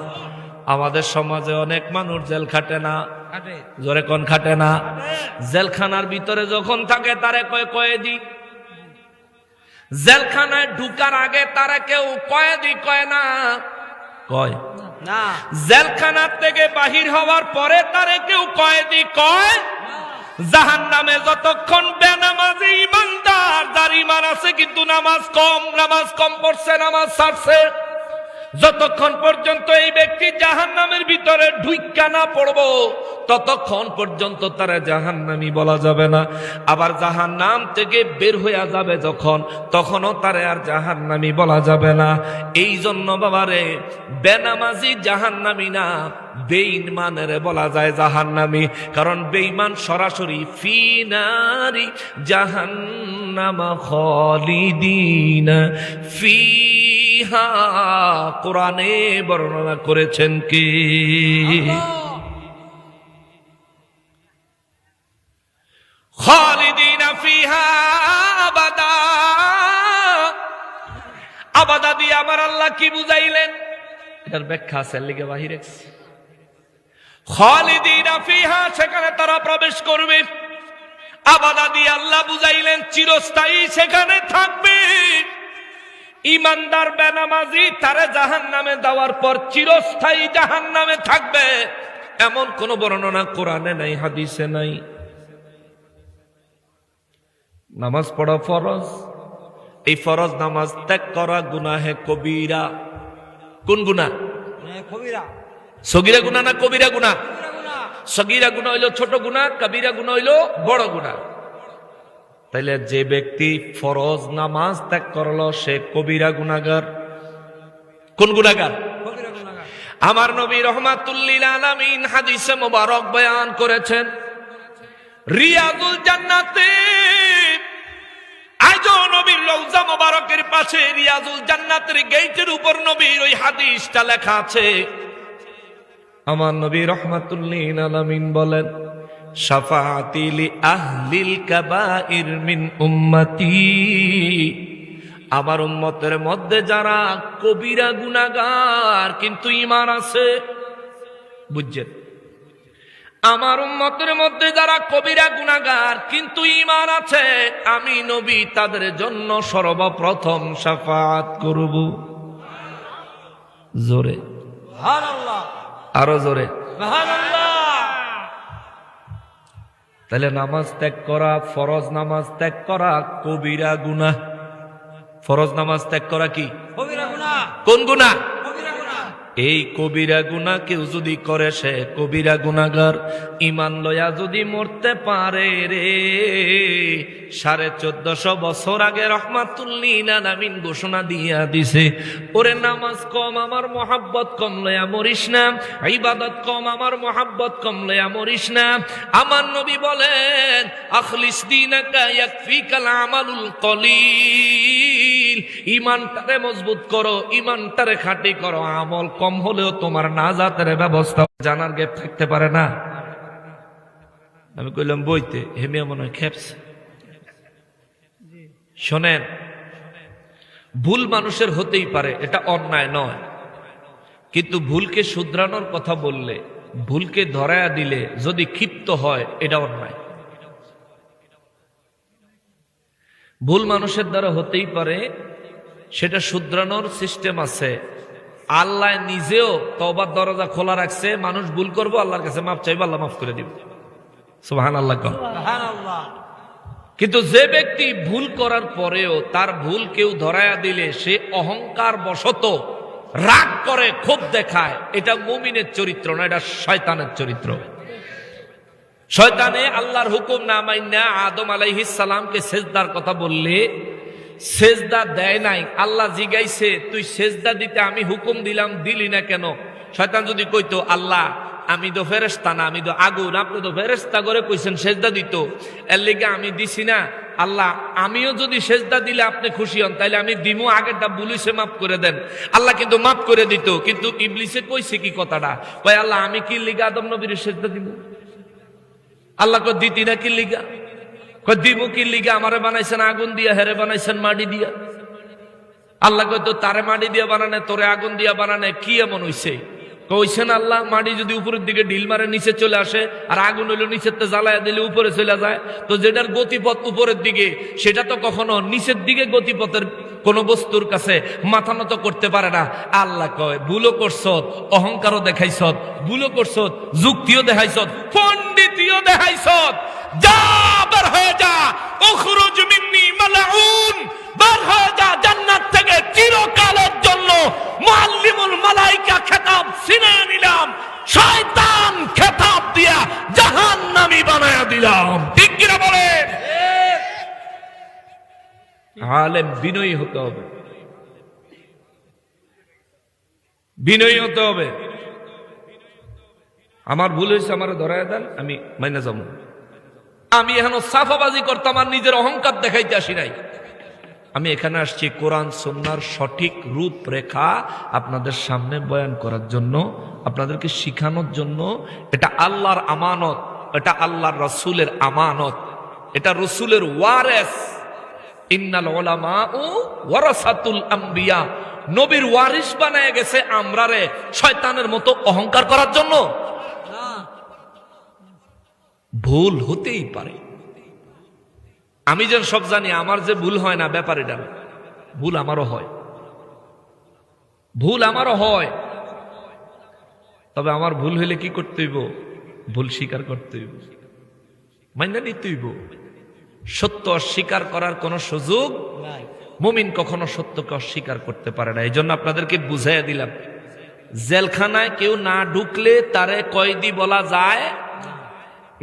Speaker 1: আমাদের সমাজে অনেক মানুষ জেল খাটে না, জোরে কোন খাটে না? জেলখানার ভিতরে যখন থাকে তারে কয় কয়েদি। জেলখানায় ঢুকার আগে তারা কেউ কয়েদি কয় না, কয়
Speaker 2: না
Speaker 1: জেলখানার থেকে বাহির হওয়ার পরে তারে কেউ কয়েদি কয় জাহান্নামে। যতক্ষণ বেনামাজি ইমানদার, যার ঈমান আছে কিন্তু নামাজ কম পড়ছে, নামাজ ছাড়ছে, যতক্ষণ পর্যন্ত এই ব্যক্তি জাহান্নামের ভিতরে ঢুইকা না পড়বো ততক্ষণ পর্যন্ত তারা জাহান্নামী বলা যাবে না। আবার জাহান্নাম থেকে বের হইয়া যাবে যখন, তখনও তারে আর জাহান্নামী বলা যাবে না। এই জন্য বাবারে বেনামাজি জাহান্নামী না, বেঈমানের বলা যায় জাহান্নামী। কারণ বেঈমান সরাসরি ফি নারি জাহান্নামা খালিদিনা ফিহা, কোরআনে বর্ণনা করেছেন কি? খালিদিনা ফিহা আবাদা। আবাদা দিয়ে আমার আল্লাহ কি বুঝাইলেন? এটার ব্যাখ্যা আছে লিখে বাহিরে। খালিদিনা ফিহা, সেখানে তারা প্রবেশ করবে। আবাদা দিয়ে আল্লাহ বুঝাইলেন চিরস্থায়ী সেখানে থাকবে। ইমানদার বেনামাজি তারে জাহান্নামে দেওয়ার পর চিরস্থায়ী জাহান্নামে থাকবে, এমন কোন বর্ণনা কোরআনে নাই, হাদিসে নাই। নামাজ পড়া ফরজ, এই ফরজ নামাজ ত্যাগ করা গুনাহে কবিরা। কোন গুনাহ?
Speaker 2: কবিরা।
Speaker 1: সগীরা গুনাহ না কবিরা গুনাহ?
Speaker 2: কবিরা গুনাহ।
Speaker 1: সগীরা গুনাহ হইল ছোট গুনাহ, কবিরা গুনাহ হইল বড় গুনাহ। তাইলে যে ব্যক্তি ফরজ নামাজ ত্যাগ করলো সে কবিরা গুনাহগার। কোন গুনাহগার?
Speaker 2: কবিরা গুনাহগার।
Speaker 1: আমার নবী রাহমাতুল লিল আলামিন হাদিসে মোবারক বয়ান করেছেন, রিয়াজুল জান্নাতে, আজও নবীর রওজা মোবারকের পাশে রিয়াজুল জান্নাতের গেটের উপর নবীর ওই হাদিসটা লেখা আছে। আমার নবী রাহমাতুল লিল আলামিন বলেন, শাফাআতি লি আহলিল কাবাইর মিন উম্মতি, আমার উম্মতের মধ্যে যারা কবিরা গুনাহগার কিন্তু ঈমান আছে, বুঝছেন? আমার উম্মতের মধ্যে যারা কবিরা গুনাহগার কিন্তু ঈমান আছে, আমি নবী তাদের জন্য সর্বপ্রথম শাফাআত করব। জোরে
Speaker 2: সুবহানাল্লাহ,
Speaker 1: আরো জোরে
Speaker 2: সুবহানাল্লাহ।
Speaker 1: তাহলে নামাজ ত্যাগ করা, ফরজ নামাজ ত্যাগ করা কবিরা গুনাহ। ফরজ নামাজ ত্যাগ করা কি?
Speaker 2: কবিরা গুনাহ।
Speaker 1: কোন গুনাহ?
Speaker 2: কবিরা গুনাহ।
Speaker 1: এই কবিরা গুনাহ কেউ যদি করে সে কবিরা গুনাহগার। ঈমান লয়া যদি মরতে পারে রে, 1450 বছর আগে রাহমাতুল লিল আলামিন ঘোষণা দিয়া দিছে, ওরে নামাজ কম আমার মোহাব্বত কম লয়া মরিস না, ইবাদত কম আমার মোহাব্বত কম লয়া মরিস না। আমার নবী বলেন, আখলিস দীনাকা ইয়াকফিকাল আমালুল কলিল, ঈমানটারে মজবুত করো, ঈমানটারে খাঁটি করো, আমল কম হলেও তোমার নাজাতের ব্যবস্থা। জানার গ্যাপ থাকতে পারে না। আমি কইলাম বইতে, হেমিয়া মনে হয় খেপছে। শোনেন, ভুল মানুষের হতেই পারে, এটা অন্যায় নয়, কিন্তু ভুলকে শুধরানোর কথা বললে, ভুলকে ধরায়া দিলে যদি ক্ষিপ্ত হয়, এটা অন্যায়। ভুল মানুষের দ্বারা হতেই পারে, সেটা শুধরানোর সিস্টেম আছে। আল্লাহ নিজেও তওবার দরজা খোলা রাখছে, মানুষ ভুল করবো, আল্লাহর কাছে মাফ চাইবো, আল্লাহ মাফ করে দিবে। সুবহানাল্লাহ।
Speaker 2: সুবহানাল্লাহ।
Speaker 1: কিন্তু যে ব্যক্তি ভুল করার পরেও তার ভুল কেউ ধরায়া দিলে সে অহংকার বশত রাগ করে, ক্ষোভ দেখায়, এটা মুমিনের চরিত্র না, এটা শয়তানের চরিত্র। শয়তানে আল্লাহর হুকুম না মাইনা আদম আলাইহিস সালামকে সেজদার কথা বললে সেজদা দেয় নাই। আল্লাহ জিগাইছে, তুই সেজদা দিতে আমি হুকুম দিলাম, দিলি না কেন? শয়তান যদি কইতো, আল্লাহ আমি তো ফেরেশতা না, আমি তো আগুন, আপনি তো ফেরেশতা করে কইছেন সেজদা দিত, এর লিগে আমি দিছি না। আল্লাহ আমিও যদি সেজদা দিলে আপনি খুশি হন, তাইলে আমি দিমু, আগেরটা বুলিছে মাফ করে দেন। আল্লাহ কিন্তু মাফ করে দিত, কিন্তু ইবলিসে কইছে কি কথাটা, কয় আল্লাহ আমি কি লিগা আদম নবীর সেজদা দিব? আল্লাহ কয় দিতি না কি লিগা? কয় দিব কি লিগা? আমারে বানাইছেন আগুন দিয়া, হেরে বানাইছেন মাটি দিয়া। আল্লাহ কয় তো তারে মাটি দিয়া বানানে, তোরে আগুন দিয়া বানানে, কি এমন হইছে? কইছেন আল্লাহ মাটি যদি উপরের দিকে ঢিল মারে নিচে চলে আসে, আর আগুন হইলো নিচের জ্বালায়া দিলে উপরে চলে যায়, তো যেটার গতিপথ উপরের দিকে সেটা তো কখনো নিচের দিকে গতিপথের কোন বস্তুর কাছে মাথা নত করতে পারে না। আল্লাহ কয় ভুলও করছত, অহংকারও দেখাইছত, ভুলও করছত, যুক্তিও দেখাইছত, পণ্ডিতিও দেখাইছত। যা বের হয়ে যা, উখরুজ মিন্নি মালাউন, বের হয়ে যা জান্নাত থেকে চিরকালের জন্য। মুআল্লিমুল মালায়েকা খেতাব ছিনিয়ে নিলাম, শয়তান খেতাব দিয়া জাহান্নামী বানায়া দিলাম। ঠিক কিনা বলেন? আলেম বিনয়ী হতে হবে, বিনয়ী হতে হবে। আমার ভুল হয়েছে, আমার ধরায় দেন, আমি মাইনা যাবো। আমি এখন সাফাবাজি করতাম আর নিজের অহংকার দেখাইতে আসি নাই। আমি এখানে আসছি কোরআন সুন্নাহর সঠিক রূপরেখা আপনাদের সামনে বয়ান করার জন্য, আপনাদেরকে শিখানোর জন্য। এটা আল্লাহর আমানত, এটা আল্লাহর রাসূলের আমানত, এটা রাসূলের ওয়ারেস। ইন্নাল উলামাউ ওয়ারাসাতুল আম্বিয়া, নবীর ওয়ারিস বানায় গেছে আমরারে শয়তানের মতো অহংকার করার জন্য। ভুল হতেই পারে, আমি যেন সব জানি, আমার যে ভুল হয় না ব্যাপার এটা না। ভুল আমারও হয়, ভুল আমারও হয়। তবে আমার ভুল হইলে কি করতে হইব? ভুল স্বীকার করতে হইব, মাইনা নিতে হইব। সত্য অস্বীকার করার কোন সুযোগ
Speaker 2: নাই।
Speaker 1: মুমিন কখনো সত্যকে অস্বীকার করতে পারে না। এই জন্য আপনাদেরকে বুঝাইয়া দিলাম, জেলখানায় কেউ না ঢুকলে তারে কয়েদি বলা যায়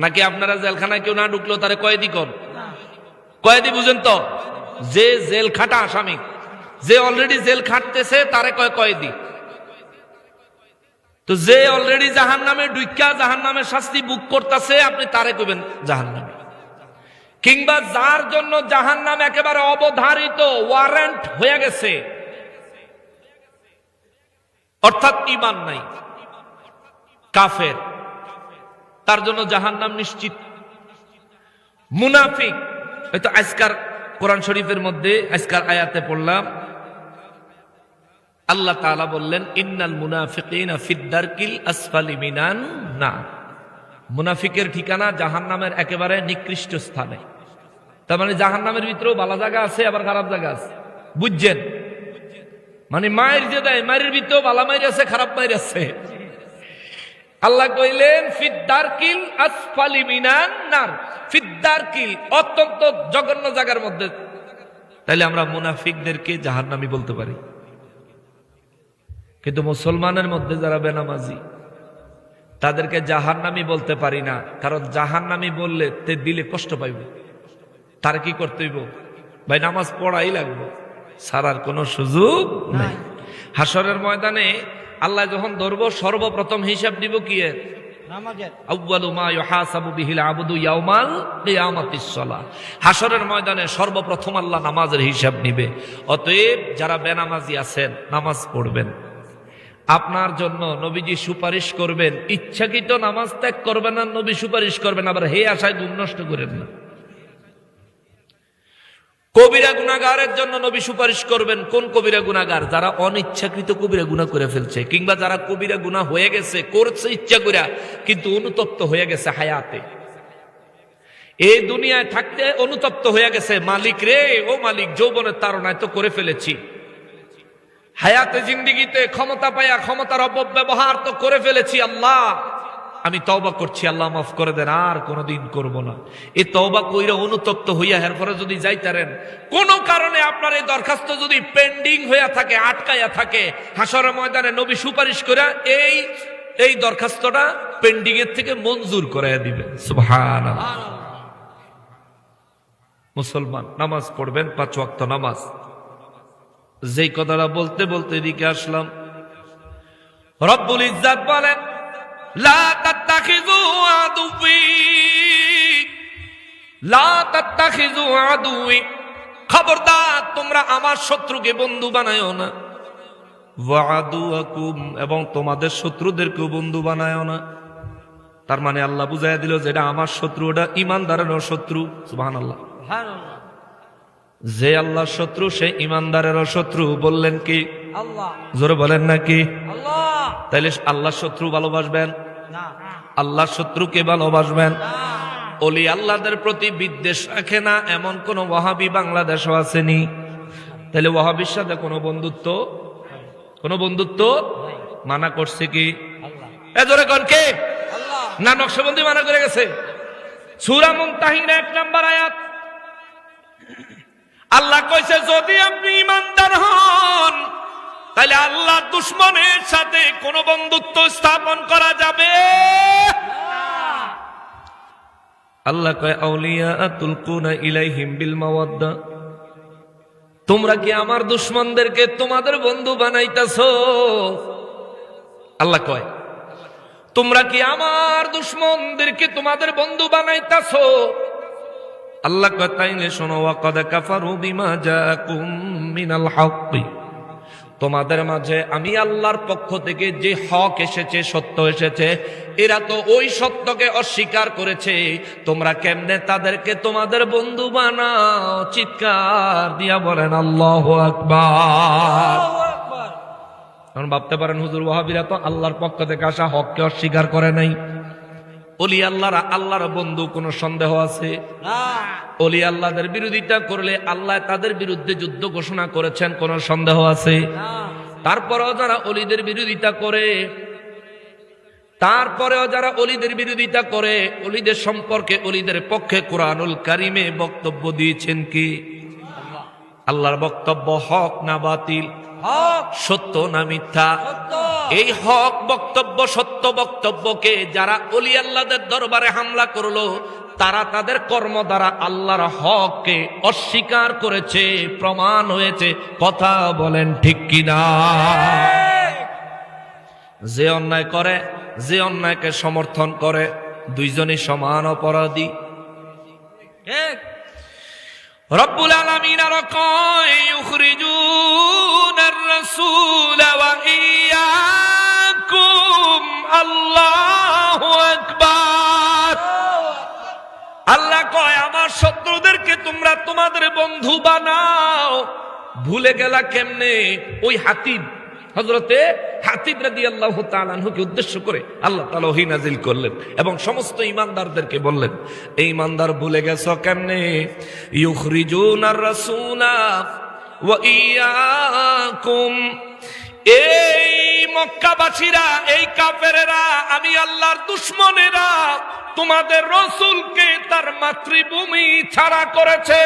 Speaker 1: নাকি? আপনারা জেলখানায় কেউ না ঢুকলেও তারে কয়েদি কর। কয়েদি বুঝেন তো? যে জেল খাটা আসামি, যে অলরেডি জেল খাটতেছে তারে কয় কয়েদি। তো যে অলরেডি জাহান্নামে ঢুইকা জাহান্নামের শাস্তি বুক করতেছে, আপনি তারে কইবেন জাহান্নামী। কিংবা যার জন্য জাহান্নাম একেবারে অবধারিত, ওয়ারেন্ট হয়ে গেছে, অর্থাৎ ঈমান নাই, কাফের, তার জন্য জাহান্নাম নিশ্চিত। মুনাফিক, হয়তো আজকার কোরআন শরীফের মধ্যে আজকার আয়াতে পড়লাম, আল্লাহ তাআলা বললেন ইন্নাল মুনাফিকিনা ফিদ দারকিল আসফালি মিনান নার। মুনাফিকের ঠিকানা জাহান্নামের একেবারে নিকৃষ্ট স্থানে। তার মানে জাহান্নামের ভিতরেও ভালো জায়গা আছে, আবার খারাপ জায়গা আছে, বুঝছেন? মানে মায়ের যে দেয়, মায়ের ভিতরেও ভালো মায়ের আছে, খারাপ মায়ের আছে। আল্লাহ কইলেন ফিদ দারকিল আসফালি মিনান নার, ফিদ দারকিল, অত্যন্ত জঘন্য জায়গার মধ্যে। তাইলে আমরা মুনাফিকদেরকে জাহান্নামী বলতে পারি, কিন্তু মুসলমানের মধ্যে যারা বেনামাজি তাদেরকে জাহান্নামী বলতে পারি না। কারণ জাহান্নামী বললে তে দিলে কষ্ট পাইব। তার কি করতে হইব? ভাই নামাজ পড়াই লাগবে, সারার কোনো সুযোগ নাই। হাসরের ময়দানে আল্লাহ যখন ধরব, সর্বপ্রথম হিসাব দিব কি?
Speaker 2: নামাজের।
Speaker 1: আউয়ালু মা ইউহাসাবু বিহিল আবদু ইয়াউমাল কিয়ামাতিস সালাহ। হাসরের ময়দানে সর্বপ্রথম আল্লাহ নামাজের হিসাব নিবে। অতএব যারা বেনামাজি আছেন, নামাজ পড়বেন। আপনার জন্য নবীজি সুপারিশ করবেন, ইচ্ছাকৃত নামাজ ত্যাগ করবেন না, নবী সুপারিশ করবেন। আবার হে আশায় ঘুম নষ্ট করেন না। কবিরা গুনাহগারের জন্য নবী সুপারিশ করবেন। কোন কবিরা গুনাহগার? যারা অনিচ্ছাকৃত কবিরা গুনাহ করে ফেলছে, কিংবা যারা কবিরা গুনাহ হয়ে গেছে, করছে ইচ্ছা করে কিন্তু অনুতপ্ত হয়ে গেছে হায়াতে, এই দুনিয়ায় থাকতে অনুতপ্ত হয়ে গেছে। মালিক রে, ও মালিক, যৌবনের তাড়নায় তো করে ফেলেছি, হায়াতে জিন্দিগিতে ক্ষমতা পাইয়া ক্ষমতার অপব্যবহার তো করে ফেলেছি, আল্লাহ আমি তওবা করছি, আল্লাহ মাফ করে দেন, আর কোনোদিন করব না। এই তওবা কইরা অনুতপ্ত হইয়া এরপরে যদি যাইতারেন, কোন কারণে আপনার এই দরখাস্ত যদি পেন্ডিং হইয়া থাকে, আটকাইয়া থাকে, হাসরের ময়দানে নবী সুপারিশ করে এই দরখাস্তটা পেন্ডিং এর থেকে মঞ্জুর করাইয়া দিবেন। সুবহানাল্লাহ। মুসলমান নামাজ পড়বেন, 5 ওয়াক্ত নামাজ। যেই কথাটা বলতে বলতে এদিকে আসলাম, রব্বুল ইজ্জাত বলেন লা তাত্তাখিযু আদুওয়ি, লা তাত্তাখিযু আদুওয়ি, খবরদার তোমরা আমার শত্রুকে বন্ধু বানায়ো না। ওয়া আদুওয়াকুম, এবং তোমাদের শত্রুদেরকেও বন্ধু বানায়ো না। তার মানে আল্লাহ বুঝাইয়া দিল যেটা আমার শত্রু ওটা ঈমানদারেরও শত্রু। সুবহানাল্লাহ।
Speaker 2: সুবহানাল্লাহ।
Speaker 1: যে আল্লাহর শত্রু সে ঈমানদারেরও শত্রু। বললেন কি?
Speaker 2: আল্লাহ।
Speaker 1: জোরে বলেন নাকি?
Speaker 2: আল্লাহ।
Speaker 1: তাইলে আল্লাহর শত্রু ভালোবাসবেন?
Speaker 2: না।
Speaker 1: আল্লাহর শত্রুকে ভালোবাসবেন?
Speaker 2: না।
Speaker 1: ওলি আল্লাহদের প্রতি বিদ্বেষ রাখে না এমন কোন ওয়াহাবি বাংলাদেশও আসেনি। তাহলে ওয়াহাবির সাথে কোনো বন্ধুত্ব মানা করছে কি?
Speaker 2: আল্লাহ।
Speaker 1: এ জোরে কোন কে?
Speaker 2: আল্লাহ।
Speaker 1: না নকশবন্দি মানা করে গেছে? সূরা মুমতাহিনা 1 নম্বর আয়াত আল্লাহ কইছে যদি আপনি ঈমানদার হন তাহলে আল্লাহ দুশমনের সাথে কোন বন্ধুত্ব স্থাপন করা যাবে? আল্লাহ কয় আউলিয়া তুলকুনা ইলাইহিম বিল মাওয়াদ্দা, তোমরা কি আমার দুশমনদেরকে তোমাদের বন্ধু বানাইতাছো? আল্লাহ কয় তোমরা কি আমার দুশমনদেরকে তোমাদের বন্ধু বানাইতাছো? আল্লাহ কয় তাইলে শোনো, ওয়াকাদ কাফারু বিমা জাআকুম মিনাল হক, তোমাদের মাঝে আমি আল্লাহর পক্ষ থেকে যে হক এসেছে, সত্য এসেছে, এরা তো ওই সত্যকে অস্বীকার করেছে। তোমরা কেমনে তাদেরকে তোমাদের বন্ধু বানাও? চিৎকার দিয়া বলেন আল্লাহু আকবার।
Speaker 2: আল্লাহু আকবার।
Speaker 1: এখন ভাবতে পারেন হুজুর ওয়াহাবিরা তো আল্লাহর পক্ষ থেকে আসা হককে অস্বীকার করে নাই। ওলি আল্লাহরা আল্লাহর বন্ধু, কোনো সন্দেহ আছে?
Speaker 2: না।
Speaker 1: ওলি আল্লাহদের বিরোধিতা করলে আল্লাহ তাদের বিরুদ্ধে যুদ্ধ ঘোষণা করেছেন, কোনো সন্দেহ আছে?
Speaker 2: না।
Speaker 1: তারপরেও যারা অলিদের বিরোধিতা করে, অলিদের সম্পর্কে, অলিদের পক্ষে কোরআনুল কারিমে বক্তব্য দিয়েছেন কি? আল্লাহর বক্তব্য হক না বাতিল,
Speaker 2: হক।
Speaker 1: সত্য না মিথ্যা?
Speaker 2: সত্য।
Speaker 1: এই হক বক্তব্য, সত্য বক্তব্যকে যারা অলি আল্লাহদের দরবারে হামলা করলো, তারা তাদের কর্ম দ্বারা আল্লাহর হককে অস্বীকার করেছে, প্রমাণ হয়েছে। কথা বলেন ঠিক কিনা? যে অন্যায় করে, যে অন্যায়কে সমর্থন করে, দুইজনই সমান অপরাধী।
Speaker 2: ঠিক।
Speaker 1: রব্বুল আলামিন আরো কয় ইউখরিজুনার রাসূলা ওয়া ইয়াকুম, আল্লাহু আকবার। আল্লাহ কয় আমার শত্রুদেরকে তোমরা তোমাদের বন্ধু বানাও। ভুলে গেলা কেমনে? ওই হাতিব, হযরতে হাতিব রাদিয়াল্লাহু তাআলা আনহুকে উদ্দেশ্য করে আল্লাহ তাআলা ওহী নাজিল করলেন এবং সমস্ত ঈমানদারদেরকে বললেন, এই ঈমানদার ভুলে গেছো কেমনে? ইউখরিজুনার রাসূলা ওয়া ইয়াকুম, এই মক্কাবাসীরা, এই কাফেরেরা, আমি আল্লাহর দুশমনেরা তোমাদের রাসূলকে তার মাতৃভূমি ছাড়া করেছে,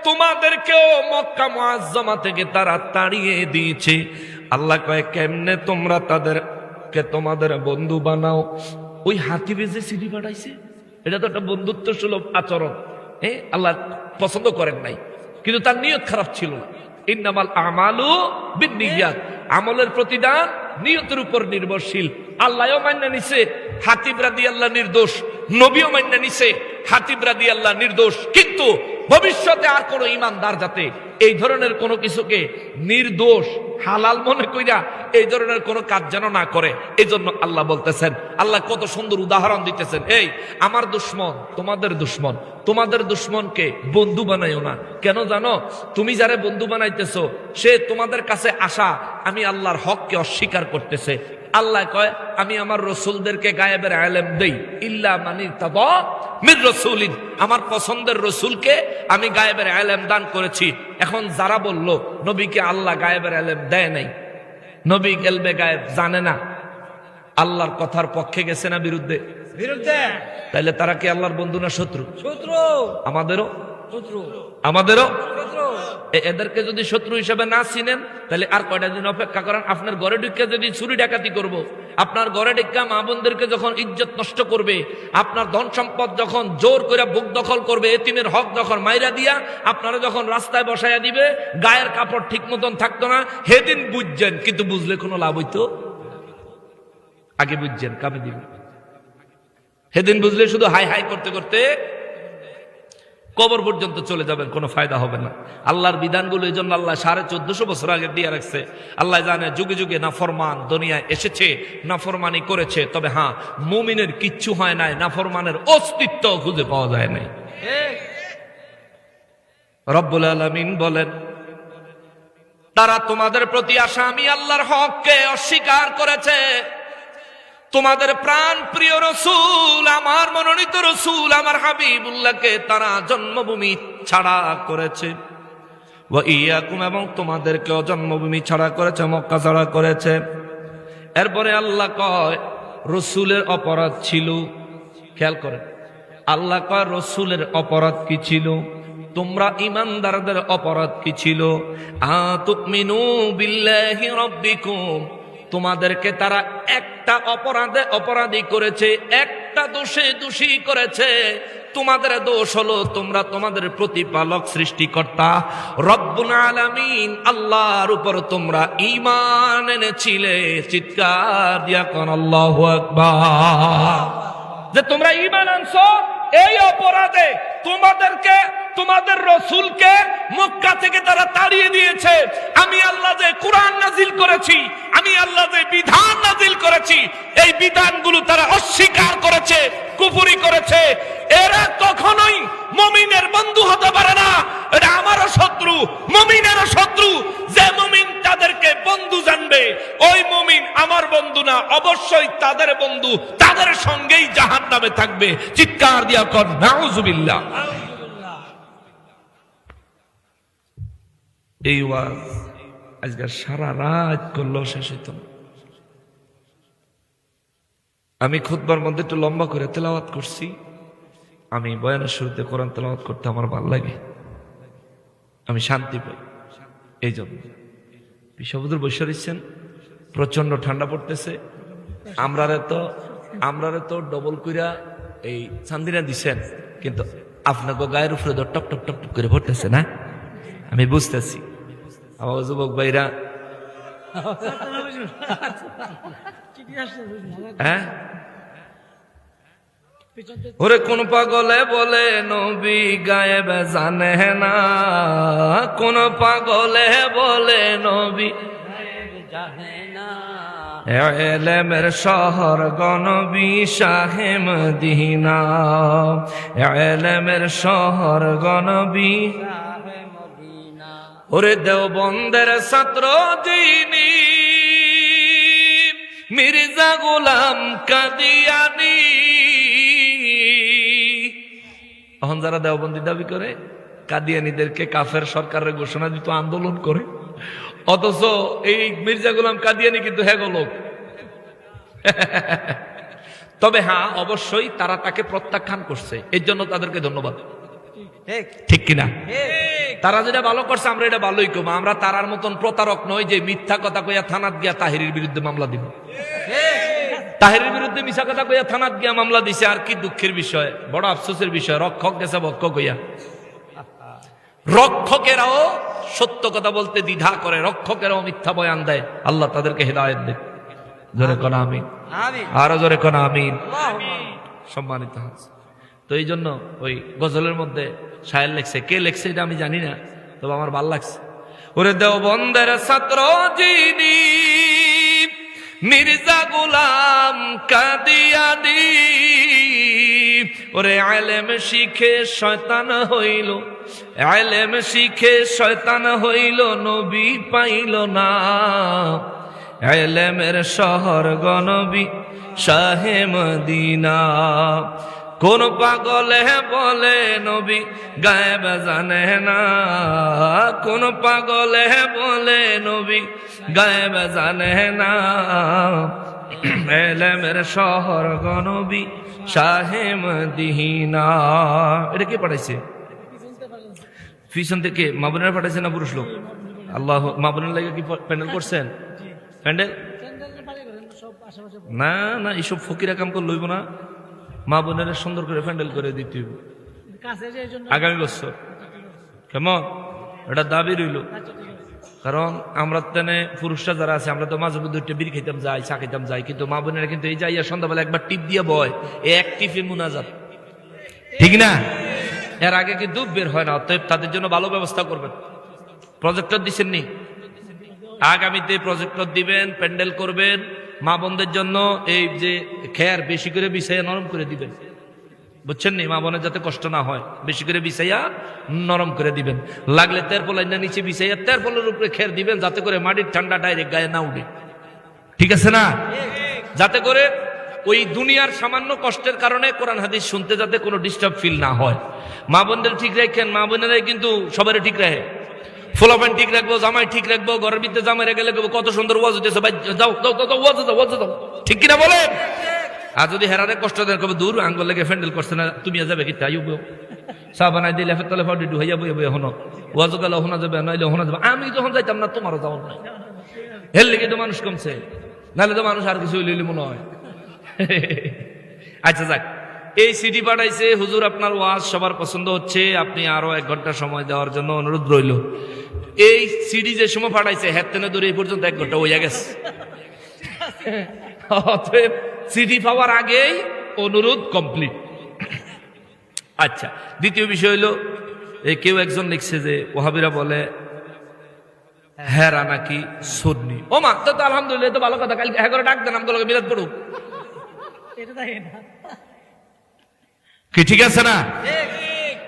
Speaker 1: তোমাদেরকেও মক্কা মুআজ্জামা থেকে তারা তাড়িয়ে দিয়েছে। আল্লাহ কয় কেমনে তোমরা তাদেরকে তোমাদের বন্ধু বানাও? ওই হাতিবে যে চিঠি পাঠাইছে, এটা তো একটা বন্ধুত্ব সুলভ আচরণ। আল্লাহ পছন্দ করেন নাই, কিন্তু তার নিয়ত খারাপ ছিল না। ইন্নামাল আমালু বিন্নিয়াত, আমলের প্রতিদান নিয়তের উপর নির্ভরশীল। আল্লাহও মান্য নিছে হাতিব রাদিয়াল্লাহু নির্দোষ, নবীও মান্য নিছে হাতিব রাদিয়াল্লাহু নির্দোষ। কিন্তু ভবিষ্যতে আর কোন ঈমানদার যাতে এই ধরনের কোনো কিছুকে নির্দোষ হালাল মনে কইরা এই ধরনের কোনো কাজ যেন না করে, এই জন্য আল্লাহ বলতেছেন, আল্লাহ কত সুন্দর উদাহরণ দিতেছেন, এই আমার দুশমন তোমাদের দুশমন, তোমাদের দুশমনকে বন্ধু বানাইও না। কেন জানো? তুমি যারে বন্ধু বানাইতেছো সে তোমাদের কাছে আসা আমি আল্লাহর হককে অস্বীকার করতেছে। আল্লাহ কয় আমি আমার রসুলদেরকে গায়েবের ইলম দেই, ইল্লা মানিরতাদা মির রাসূলিন, আমার পছন্দের রসুলকে আমি গায়েবের ইলম দান করেছি। এখন যারা বলল নবীকে আল্লাহ গায়েবের ইলম দেয় নাই, নবী গেলবে গায়েব জানে না, আল্লাহর কথার পক্ষে গেছে না বিরুদ্ধে? তাইলে তারা কি আল্লাহর বন্ধু না শত্রু?
Speaker 2: শত্রু।
Speaker 1: আমাদেরও
Speaker 2: শত্রু।
Speaker 1: শত্রু। এদেরকে যদি শত্রু হিসেবে না চিনেন তাহলে আর কয়টা দিন অপেক্ষা করেন। আপনার ঘরে ঢুকে যদি চুরি ডাকাতি করব, আপনার ঘরে ঢুকা মা বোনদেরকে যখন ইজ্জত নষ্ট করবে, আপনার ধন সম্পদ যখন জোর করে বুক দখল করবে, এতিমের হক যখন মাইরা দিয়া আপনারা যখন রাস্তায় বসাইয়া দিবে, গায়ের কাপড় ঠিক মতন থাকতো না, সেদিন বুঝছেন। কিন্তু বুঝলে কোনো লাভ হইতো? আগে বুঝছেন কামে দিবে, সেদিন বুঝলে শুধু হাই হাই করতে করতে কবর পর্যন্ত চলে যাবেন, কোনো ফায়দা হবে না। আল্লাহর বিধানগুলো এই জন্য আল্লাহ 1450 বছর আগে দিয়ে রাখছে। আল্লাহ জানে যুগে যুগে নাফরমান দুনিয়ায় এসেছে, নাফরমানি করেছে, তবে হ্যাঁ মুমিনের কিচ্ছু হয় নাই, নাফরমানের অস্তিত্ব খুঁজে পাওয়া যায় নাই। রব্বুল আলামিন বলেন তারা তোমাদের প্রতি আসা আমি আল্লাহর হককে অস্বীকার করেছে। তোমাদের প্রাণ প্রিয় রসুল, আমার মনোনীত রসুল, আমার হাবিবুল্লাহকে তারা জন্মভূমি ছাড়া করেছে। ওয়া ইয়াকুম, এবং তোমাদেরকেও জন্মভূমি ছাড়া করেছে, মক্কা ছাড়া করেছে। এরপরে আল্লাহ কয় রসুলের অপরাধ ছিল, খেয়াল করেন, আল্লাহ কয় রসুলের অপরাধ কি ছিল, তোমরা ইমানদারদের অপরাধ কি ছিল? আতুমিনু বিল্লাহি রাব্বিকুম, তোমাদেরকে তারা একটা অপরাধী করেছে, একটা দোষে দোষী করেছে। তোমাদের দোষ হলো তোমরা তোমাদের প্রতিপালক সৃষ্টিকর্তা রব্বুল আলামিন আল্লাহর উপর তোমরা ঈমান এনেছিলে। চিৎকার দিয়া কোন আল্লাহু আকবার। যে তোমরা ঈমান আনছো, এই অপরাধে তোমাদেরকে, তোমাদের রসুলকে মক্কা থেকে তারা তাড়িয়ে দিয়েছে। আমি আল্লাহ যে কুরআন নাজিল করেছি, আমি আল্লাহ যে বিধান নাজিল করেছি, এই বিধানগুলো তারা অস্বীকার করেছে, কুফরি করেছে। এরা কখনোই মুমিনের বন্ধু হতে পারে না। এটা আমারও শত্রু, মুমিনেরও শত্রু। যে মুমিন তাদেরকে বন্ধু জানবে, ওই মুমিন আমার বন্ধু না, অবশ্যই তাদের বন্ধু, তাদের সঙ্গেই জাহান্নামে থাকবে। চিৎকার দিয়া কর নাউজুবিল্লাহ। এই ওয়াজ আজকে সারা রাত করলেও শেষ হইত না। আমি খুতবার মধ্যে একটু লম্বা করে তেলাওয়াত করছি। আমি বয়ানের শুরুতে কোরআন তেলাওয়াত করতে আমার ভালো লাগে, আমি শান্তি পাই। এই জন্য বিশ্ববুদ্ধুর বসে রয়েছেন, প্রচন্ড ঠান্ডা পড়তেছে। আমরারে তো ডবল কইরা এই চান্দিনা দিছেন, কিন্তু আপনাকে গায়ের উপরে তো টপ টপ টপ টপ করে পড়তেছে না, আমি বুঝতেছি। আমার যুবক ভাইরা, হ্যাঁ, ওরে কোন পাগলে বলে নবী গায়েব জানে না, কোন পাগলে বলে নবী
Speaker 2: জানে না,
Speaker 1: এলেমের শহর গনবী শাহে মদিনা, এলেমের শহর গনবী
Speaker 2: শাহে মদিনা।
Speaker 1: ওরে দেওবন্দের ছাত্র যিনি মির্জা গোলাম কাদিয়ানি। এখন যারা দেওবন্দি দাবি করে, কাদিয়ানিদেরকে কাফের সরকারের ঘোষণা দিত, আন্দোলন করে, অথচ এই মির্জা গোলাম কাদিয়ানি কিন্তু হ্যাঁ লোক। তবে হ্যাঁ, অবশ্যই তারা তাকে প্রত্যাখ্যান করছে, এর জন্য তাদেরকে ধন্যবাদ। ঠিক কিনা? তারা যেটা ভালো করছে আমরা এটা ভালোই করবো। আমরা তারার মতন প্রতারক নয় যে মিথ্যা কথা কইয়া থানাত গিয়া তাহিরের বিরুদ্ধে মামলা দিব। তাহিরের বিরুদ্ধে মিথ্যা কথা কইয়া থানাত গিয়া মামলা দিছে, আর কি দুঃখের বিষয়, বড় আফসোসের বিষয়। রক্ষক গেছে ভক্ষক হইয়া। রক্ষকেরাও সত্য কথা বলতে দ্বিধা করে, রক্ষকেরাও মিথ্যা বয়ান দেয়। আল্লাহ তাদেরকে হেদায়েত দেয়। জোরে কোন আমিন, আরো জোরে কোন আমিন। সম্মানিত আছে। তো এই জন্য ওই গজলের মধ্যে শায়ের লেখছে, কে লেখছে এটা আমি জানি না, তবে আমার ভাল লাগছে। ওরে দেওবন্দের ছাত্র যিনি মির্জা গোলাম কাদিয়ানি, ওরে আলেম শিখে শয়তান হইল, আলেম শিখে শয়তান হইল, নবী পাইল না। আলেমের শহর গনবী শাহে মদিনা, কোন পাগলে বলে নবী গায়েব জানে না, কোন পাগলে বলে নবী গায়েব জানে না। এলেমের শহর গনবী শাহে মদিনা। এটা কে পাঠাইছে? পিছন থেকে মাবুনের পাঠাইছে না পুরুষ লোক? আল্লাহ, মাবুনের লাগে কি প্যান্ডেল করছেন? প্যান্ডেল না না, এইসব ফকিরা কাম করে লইব না। মা বোনেরা সুন্দর করে প্যান্ডেল করে দিতে হইব আগামী বছর। কেমন? এটা দাবি রইল। কারণ আমরা তেনে পুরুষরা যারা আছে, আমরা তো মাঝে মধ্যে বিড়ি খাইতাম যাই, চা খাইতাম যাই, কিন্তু মা বোনেরা কিন্তু এই যাইয়া সন্ধ্যাবেলা একবার টিপ দিয়ে বয়, এক টিপে মুনাজাত, ঠিক না? এর আগে কিন্তু বের হয় না। অতএব তাদের জন্য ভালো ব্যবস্থা করবেন। প্রজেক্টর দিচ্ছেন নি? আগামীতে প্রজেক্টর দিবেন, প্যান্ডেল করবেন। মা বোনদের জন্য এই যে খেয়ার বেশি করে বিছাইয়া নরম করে দিবেন, বুঝছেন নি? মা বোনের যাতে কষ্ট না হয়, বেশি করে বিছাইয়া নরম করে দিবেন। লাগলে তেরপলের নিচে বিছাইয়া তেরপলের উপরে খেয়ার দিবেন, যাতে করে মাটির ঠান্ডা ডাইরেক্ট গায়ে না উঠে, ঠিক আছে না? যাতে করে ওই দুনিয়ার সামান্য কষ্টের কারণে কোরআন হাদিস শুনতে যাতে কোনো ডিস্টার্ব ফিল না হয়। মা বোনদের ঠিক রাখেন, মা বোনেরাই কিন্তু সবারই ঠিক রাখে। ফোলাপান ঠিক রাখবো, জামাই ঠিক রাখবো, ঘরের ভিতরে জামাইরা গেলে কত সুন্দর ওয়াজ হইতেছে, ভাই যাও যাও যাও ওয়াজ দাও ওয়াজ দাও, ঠিক কিনা বলেন? আর যদি হেরারে কষ্ট দেয় কবে দূর আঙ্গুল লেগে ফ্যান্ডেল করছে না, তুমি যাবে কি তাই চা বানাই দিলে তলে ফাউডি হইয়া বইয়া বইয়া হনো ওয়াজ গেলে হোনা যাবে, নাইলে হোনা যাবে। আমি যখন যাইতাম না তোমারও যাওয়ার নাই, এর লেগে তো মানুষ কমছে, নাহলে তো মানুষ আর কিছু হইলে মনে হয়। আচ্ছা যাক, এই সিডি পাঠাইছে হুজুর, আপনার ওয়াজ সবার পছন্দ হচ্ছে, আপনি আরো 1 ঘন্টা সময় দেওয়ার জন্য অনুরোধ রইল। এই সিডি যে সময় পাঠাইছে হেতেনে ধরে এই পর্যন্ত 1 ঘন্টা হইয়া গেছে। অতএব সিডি পাওয়ার আগেই অনুরোধ কমপ্লিট। আচ্ছা, দ্বিতীয় বিষয় হইল, এই কেউ একজন লিখছে যে ওহাবিরা বলে হেরা নাকি সুন্নি। ও মা, তো আলহামদুলিল্লাহ, তো ভালো কথা, কালকে হ্যাঁ করে ডাক দেন, আমগুলোকে মিলাদ পড়ুক কি, ঠিক আছে না?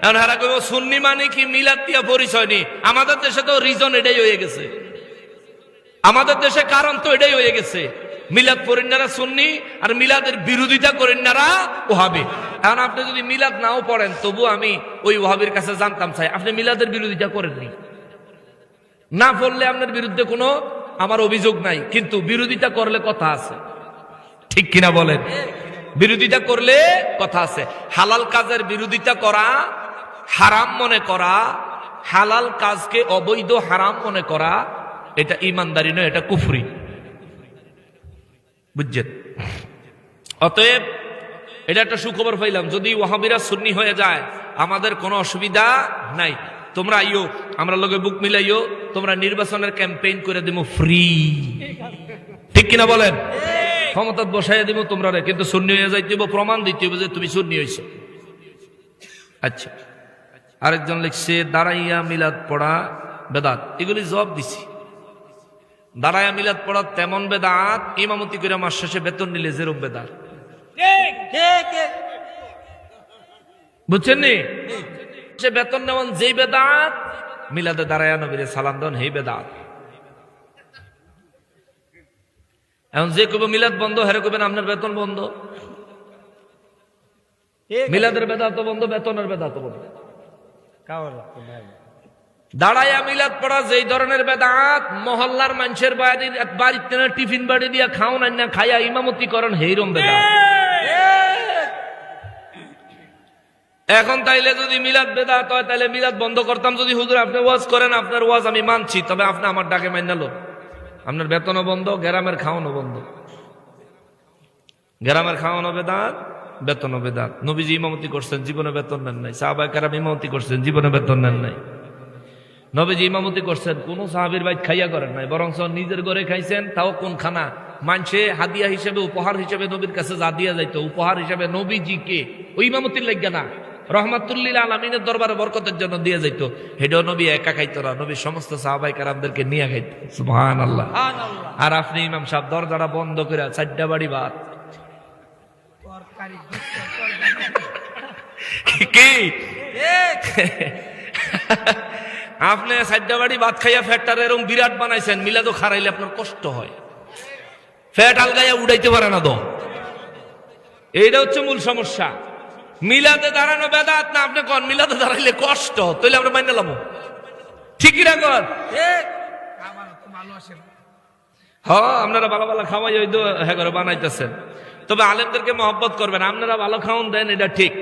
Speaker 1: এখন হারা কইব সুন্নি মানে কি মিলাদ দিয়া পরিচয় নেই। আমাদের দেশে তো রিজন এটাই হয়ে গেছে, আমাদের দেশে কারণ তো এটাই হয়ে গেছে, মিলাদ পড়েনারা সুন্নি আর মিলাদের বিরোধিতা করেনারা ওহাবি। এখন আপনি যদি মিলাদ নাও পড়েন তবু আমি ওই ওহাবির কাছে জানতাম চাই, আপনি মিলাদের বিরোধিতা করেননি, না পড়লে আপনার বিরুদ্ধে কোনো আমার অভিযোগ নাই, কিন্তু বিরোধিতা করলে কথা আছে, ঠিক কিনা বলেন? বিরোধিতা করলে কথা আছে। হালাল কাজের বিরোধিতা করা, হারাম মনে করা, হালাল কাজকে অবৈধ হারাম মনে করা, এটা ইমানদারি নয়, এটা কুফরি, বুঝছেন? অতএব এটা একটা সুখবর পাইলাম, যদি ওয়াহাবিরা সুন্নি হয়ে যায় আমাদের কোনো অসুবিধা নাই। তোমরা আইও, আমরা লগে বুক মিলাইও, তোমরা নির্বাচনের ক্যাম্পেইন করে দিব ফ্রি, ঠিক কিনা বলেন? ক্ষমতা বসাইয়া দিব তোমরা, কিন্তু সুন্নি হয়ে যাইতে হবে, প্রমাণ দিতে হবে যে তুমি সুন্নি হইছ। আচ্ছা, আরেকজন লিখছে দাঁড়াইয়া মিলাদ পড়া বেদাত, এগুলি জবাব দিছি। দাঁড়াইয়া মিলাদ পড়া তেমন বেদাত, ইমামতি করে মাস শেষে বেতন নিলে যেরকম বেদাত, বুঝছেন নি? সে বেতন নেওয়ান যেই বেদাত, মিলাদে দাঁড়াইয়া নবীরে সালাম দেন হেই বেদাত। এখন যে কবে মিলাদ বন্ধ, হেরে কবেন আপনার বেতন বন্ধ। মিলাদের বেদাত বন্ধ, বেতনের বেদাত বন্ধ। দাঁড়াইয়া মিলাদ পড়া যেই ধরনের বেদাত, মহল্লার মানুষের বাড়িতে টিফিন বাড়ি দিয়া খাওন আইনা খাইয়া ইমামতি করেন হেইরম বেদাত। এখন তাইলে যদি মিলাদ বেদাত হয় তাহলে মিলাদ বন্ধ করতাম। যদি হুজুর আপনি ওয়াজ করেন, আপনার ওয়াজ আমি মানছি, তবে আপনি আমার ডাকে মাইনালো, আপনার বেতনও বন্ধ, গ্রামের খাওয়ানো বন্ধ। গ্রামের খাওয়ানো বেদাত, বেতনও বেদাত। নবীজি ইমামতি করছেন, জীবনে বেতন নেন নাই। সাহাবায়ে কেরাম ইমামতি করছেন, জীবনে বেতন নেন নাই। নবীজি ইমামতি করছেন, কোন সাহাবীর বাইত খাইয়া করেন নাই, বরং নিজের ঘরে খাইছেন, তাও কোন খানা মানছে হাদিয়া হিসেবে, উপহার হিসেবে নবীর কাছে যা দিয়া যাইতো, উপহার হিসেবে নবীজিকে ওই ইমামতির লাগিয়া না, রহমাতুল্লিল আলামিনের দরবারে বরকতের জন্য দিয়ে যাইতো। হেডও নবী একা খাইতো না, নবী সমস্ত সাহাবায়ে কেরামদেরকে নিয়ে খাইতো। সুবহানাল্লাহ। আর আপনি ইমাম সাহেব দরজাটা বন্ধ করে 4টা বাড়ি ভাত কি আপনি 4টা বাড়ি ভাত খাইয়া ফ্যাটটার এরকম বিরাট বানাইছেন, মিলাদও খারাইলে আপনার কষ্ট হয়, ফ্যাট আলগাইয়া উড়াইতে পারে না তো। এইটা হচ্ছে মূল সমস্যা। মিলাদে দাঁড়ানো বেদাত না, আপনি কন মিলাদে দাঁড়াইলে কষ্ট, তাইলে আমরা মাইনে লাম, ঠিকই না কর? হ্যাঁ, আপনারা ভালো ভালো খাওয়াই ওই তো হ্যাঁ করে বানাইতেছেন, তবে আলেমদেরকে মহব্বত করবেন। আপনারা ভালো খাওয়ান দেন, এটা ঠিক।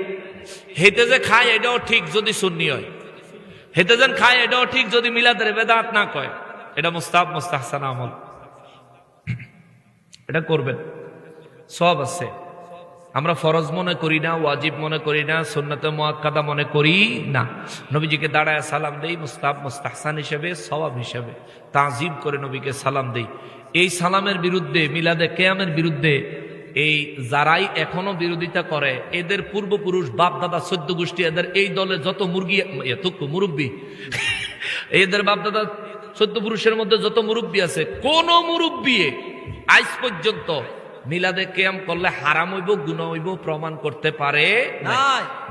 Speaker 1: হেতে যে খায় এটাও ঠিক যদি সুন্নি হয়, হেতে যেন খায় এটাও ঠিক যদি মিলাদের বেদাত না কয়। এটা মুস্তাহাব মুস্তাহসান আমল, এটা করবেন, সব আছে। আমরা ফরজ মনে করি না, ওয়াজিব মনে করি না, সুন্নতে মুআক্কাদা মনে করি না। নবীজিকে দাঁড়ায় সালাম দেই মুস্তাহাব মুস্তাহসান হিসেবে, সওয়াব হিসেবে তাজিম করে নবীকে সালাম দেই। এই সালামের বিরুদ্ধে, মিলাদে কিয়ামের বিরুদ্ধে এই যারাই এখনো বিরোধিতা করে, এদের পূর্বপুরুষ বাপ দাদা 14 গোষ্ঠী, এদের এই দলে যত মুরব্বী, এদের বাপ দাদা 14 পুরুষের মধ্যে যত মুরব্বী আছে, কোন মুরব্বী আজ পর্যন্ত মিলাদে কিয়াম করলে হারাম হইব, গুনাহ হইব প্রমাণ করতে পারে না।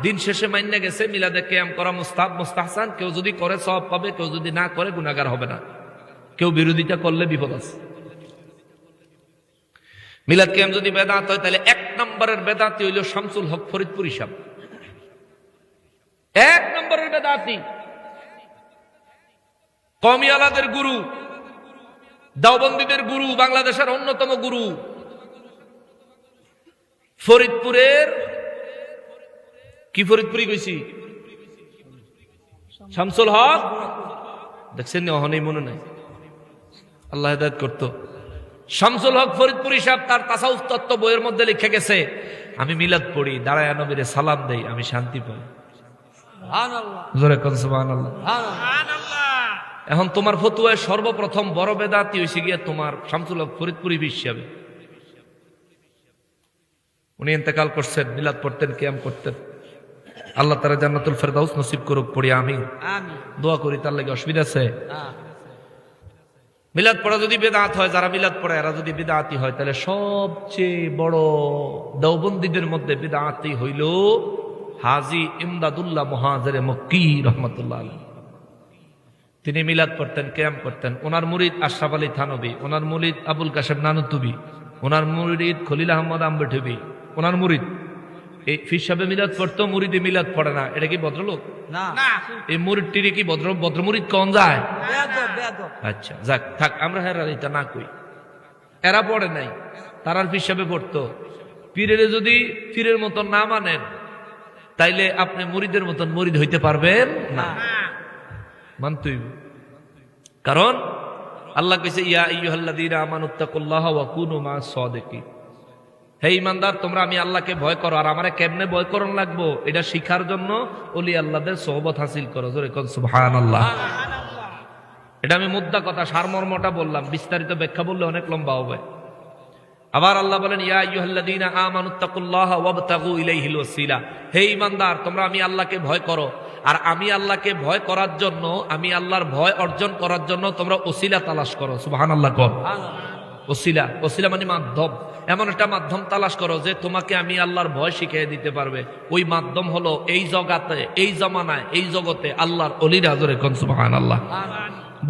Speaker 1: দিন শেষে মাইন্না গেছে মিলাদে কিয়াম করা মুস্তাহাব মুস্তাহসান, কেউ যদি করে সওয়াব পাবে, কেউ যদি না করে গুনাহগার হবে না। কেউ বিরোধিতা করলে বিপদ আছে। মিলাদ কিয়াম যদি বেদাত হয় তাহলে 1 নম্বরের বেদাতি হইল শামসুল হক ফরিদপুরি সাহেব, 1 নম্বরের বেদাতি। কওমিয়ালাদের গুরু, দাওবন্দীদের গুরু, বাংলাদেশের অন্যতম গুরু, ফরিদপুরের কি ফরিদপুরি কইছি শামসুল হক, দেখছেন অহনেই মনে নাই, আল্লাহ হেদায়েত করতো। শামসুল হক ফরিদপুরি সাহেব তার তাসাউফ তত্ত্ব বইয়ের মধ্যে লিখে গেছে, আমি মিলাদ পড়ি, দাঁড়ায় নবীরে সালাম দেই, আমি শান্তি পাই। জোরে কোন সুবহানাল্লাহ। এখন তোমার ফতুয়ায় সর্বপ্রথম বড় বেদাতি হইছে গিয়ে তোমার শামসুল হক ফরিদপুরি হিসাবে। উনি ইন্তেকাল করছেন, মিলাদ পড়তেন, কিয়াম করতেন। আল্লাহ তাআলা জান্নাতুল ফেরদাউস নসিব করুক, পড়ি আমিন। দোয়া করি, তার লাগে অসুবিধা আছে? মিলাদ পড়া যদি বিদআত হয়, যারা মিলাদ পড়ে এরা যদি বিদআতি হয়, তাহলে সবচেয়ে বড় দেওবন্দীদের মধ্যে বিদআতি হইল হাজী ইমদাদুল্লাহ মুহাজিরে মক্কি রাহমাতুল্লাহ আলাইহি। তিনি মিলাদ পড়তেন, কিয়াম করতেন। ওনার মুরিদ আশরাফ আলী থানবী, ওনার মুরিদ আবুল কাশেম নানুতুবি, ওনার মুরিদ খলিল আহমদ আম্বেঠবি, ওনার মুরিদ। এই ফির সাহেব মিলাদ পড়তো, মুরিদে মিলাদ পড়ে না, এটা কি ভদ্রলোক?
Speaker 2: না।
Speaker 1: এই মুরিদটিরে কি ভদ্র মুরিদ কোন যায়?
Speaker 2: বেয়াদব।
Speaker 1: আচ্ছা যাক, থাক, আমরা হেরা এটা না কই। এরা পড়ে নাই, তারার ফির সাহেবে পড়তো। পীরের যদি পীরের মতন না মানেন, তাইলে আপনি মুরিদের মতন মুরিদ হইতে পারবেন না, মানতেই। কারণ আল্লাহ কইছে, ইয়া আইয়ুহাল্লাযীনা আমানুত্তাকুল্লাহা ওয়া কুনু মা'আস সাদিকিন। হে ইমানদার, তোমরা আমি আল্লাহকে ভয় করো, আর আমারে কেমনে ভয় করন লাগবো এটা শিখার জন্য ওলি আল্লাহদের সোহবত হাসিল করো। জোরে কোন সুবহানাল্লাহ। এটা আমি মুদ্দা কথা, সারমর্মটা বললাম, বিস্তারিত ব্যাখ্যা বললে অনেক লম্বা হবে। আবার আল্লাহ বলেন, ইয়া আইয়ুহাল্লাযীনা আমানুত্তাকুল্লাহা ওয়াবতাগু ইলাইহিল ওয়াসিলা। হে ঈমানদার, তোমরা আমি আল্লাহকে ভয় করো, আর আমি আল্লাহকে ভয় করার জন্য, আমি আল্লাহর ভয় অর্জন করার জন্য তোমরা ওসিলা তালাশ করো। সুবহানাল্লাহ কর। ওসিলা, ওসিলা মানে মাধ্যম। এমন একটা মাধ্যম তালাশ করো যে তোমাকে আমি আল্লাহর ভয় শিখিয়ে দিতে পারবে। ওই মাধ্যম হলো এই জগতে, এই জমানায়, এই জগতে আল্লাহর ওলিরা। জোরে কোন সুবহানাল্লাহ।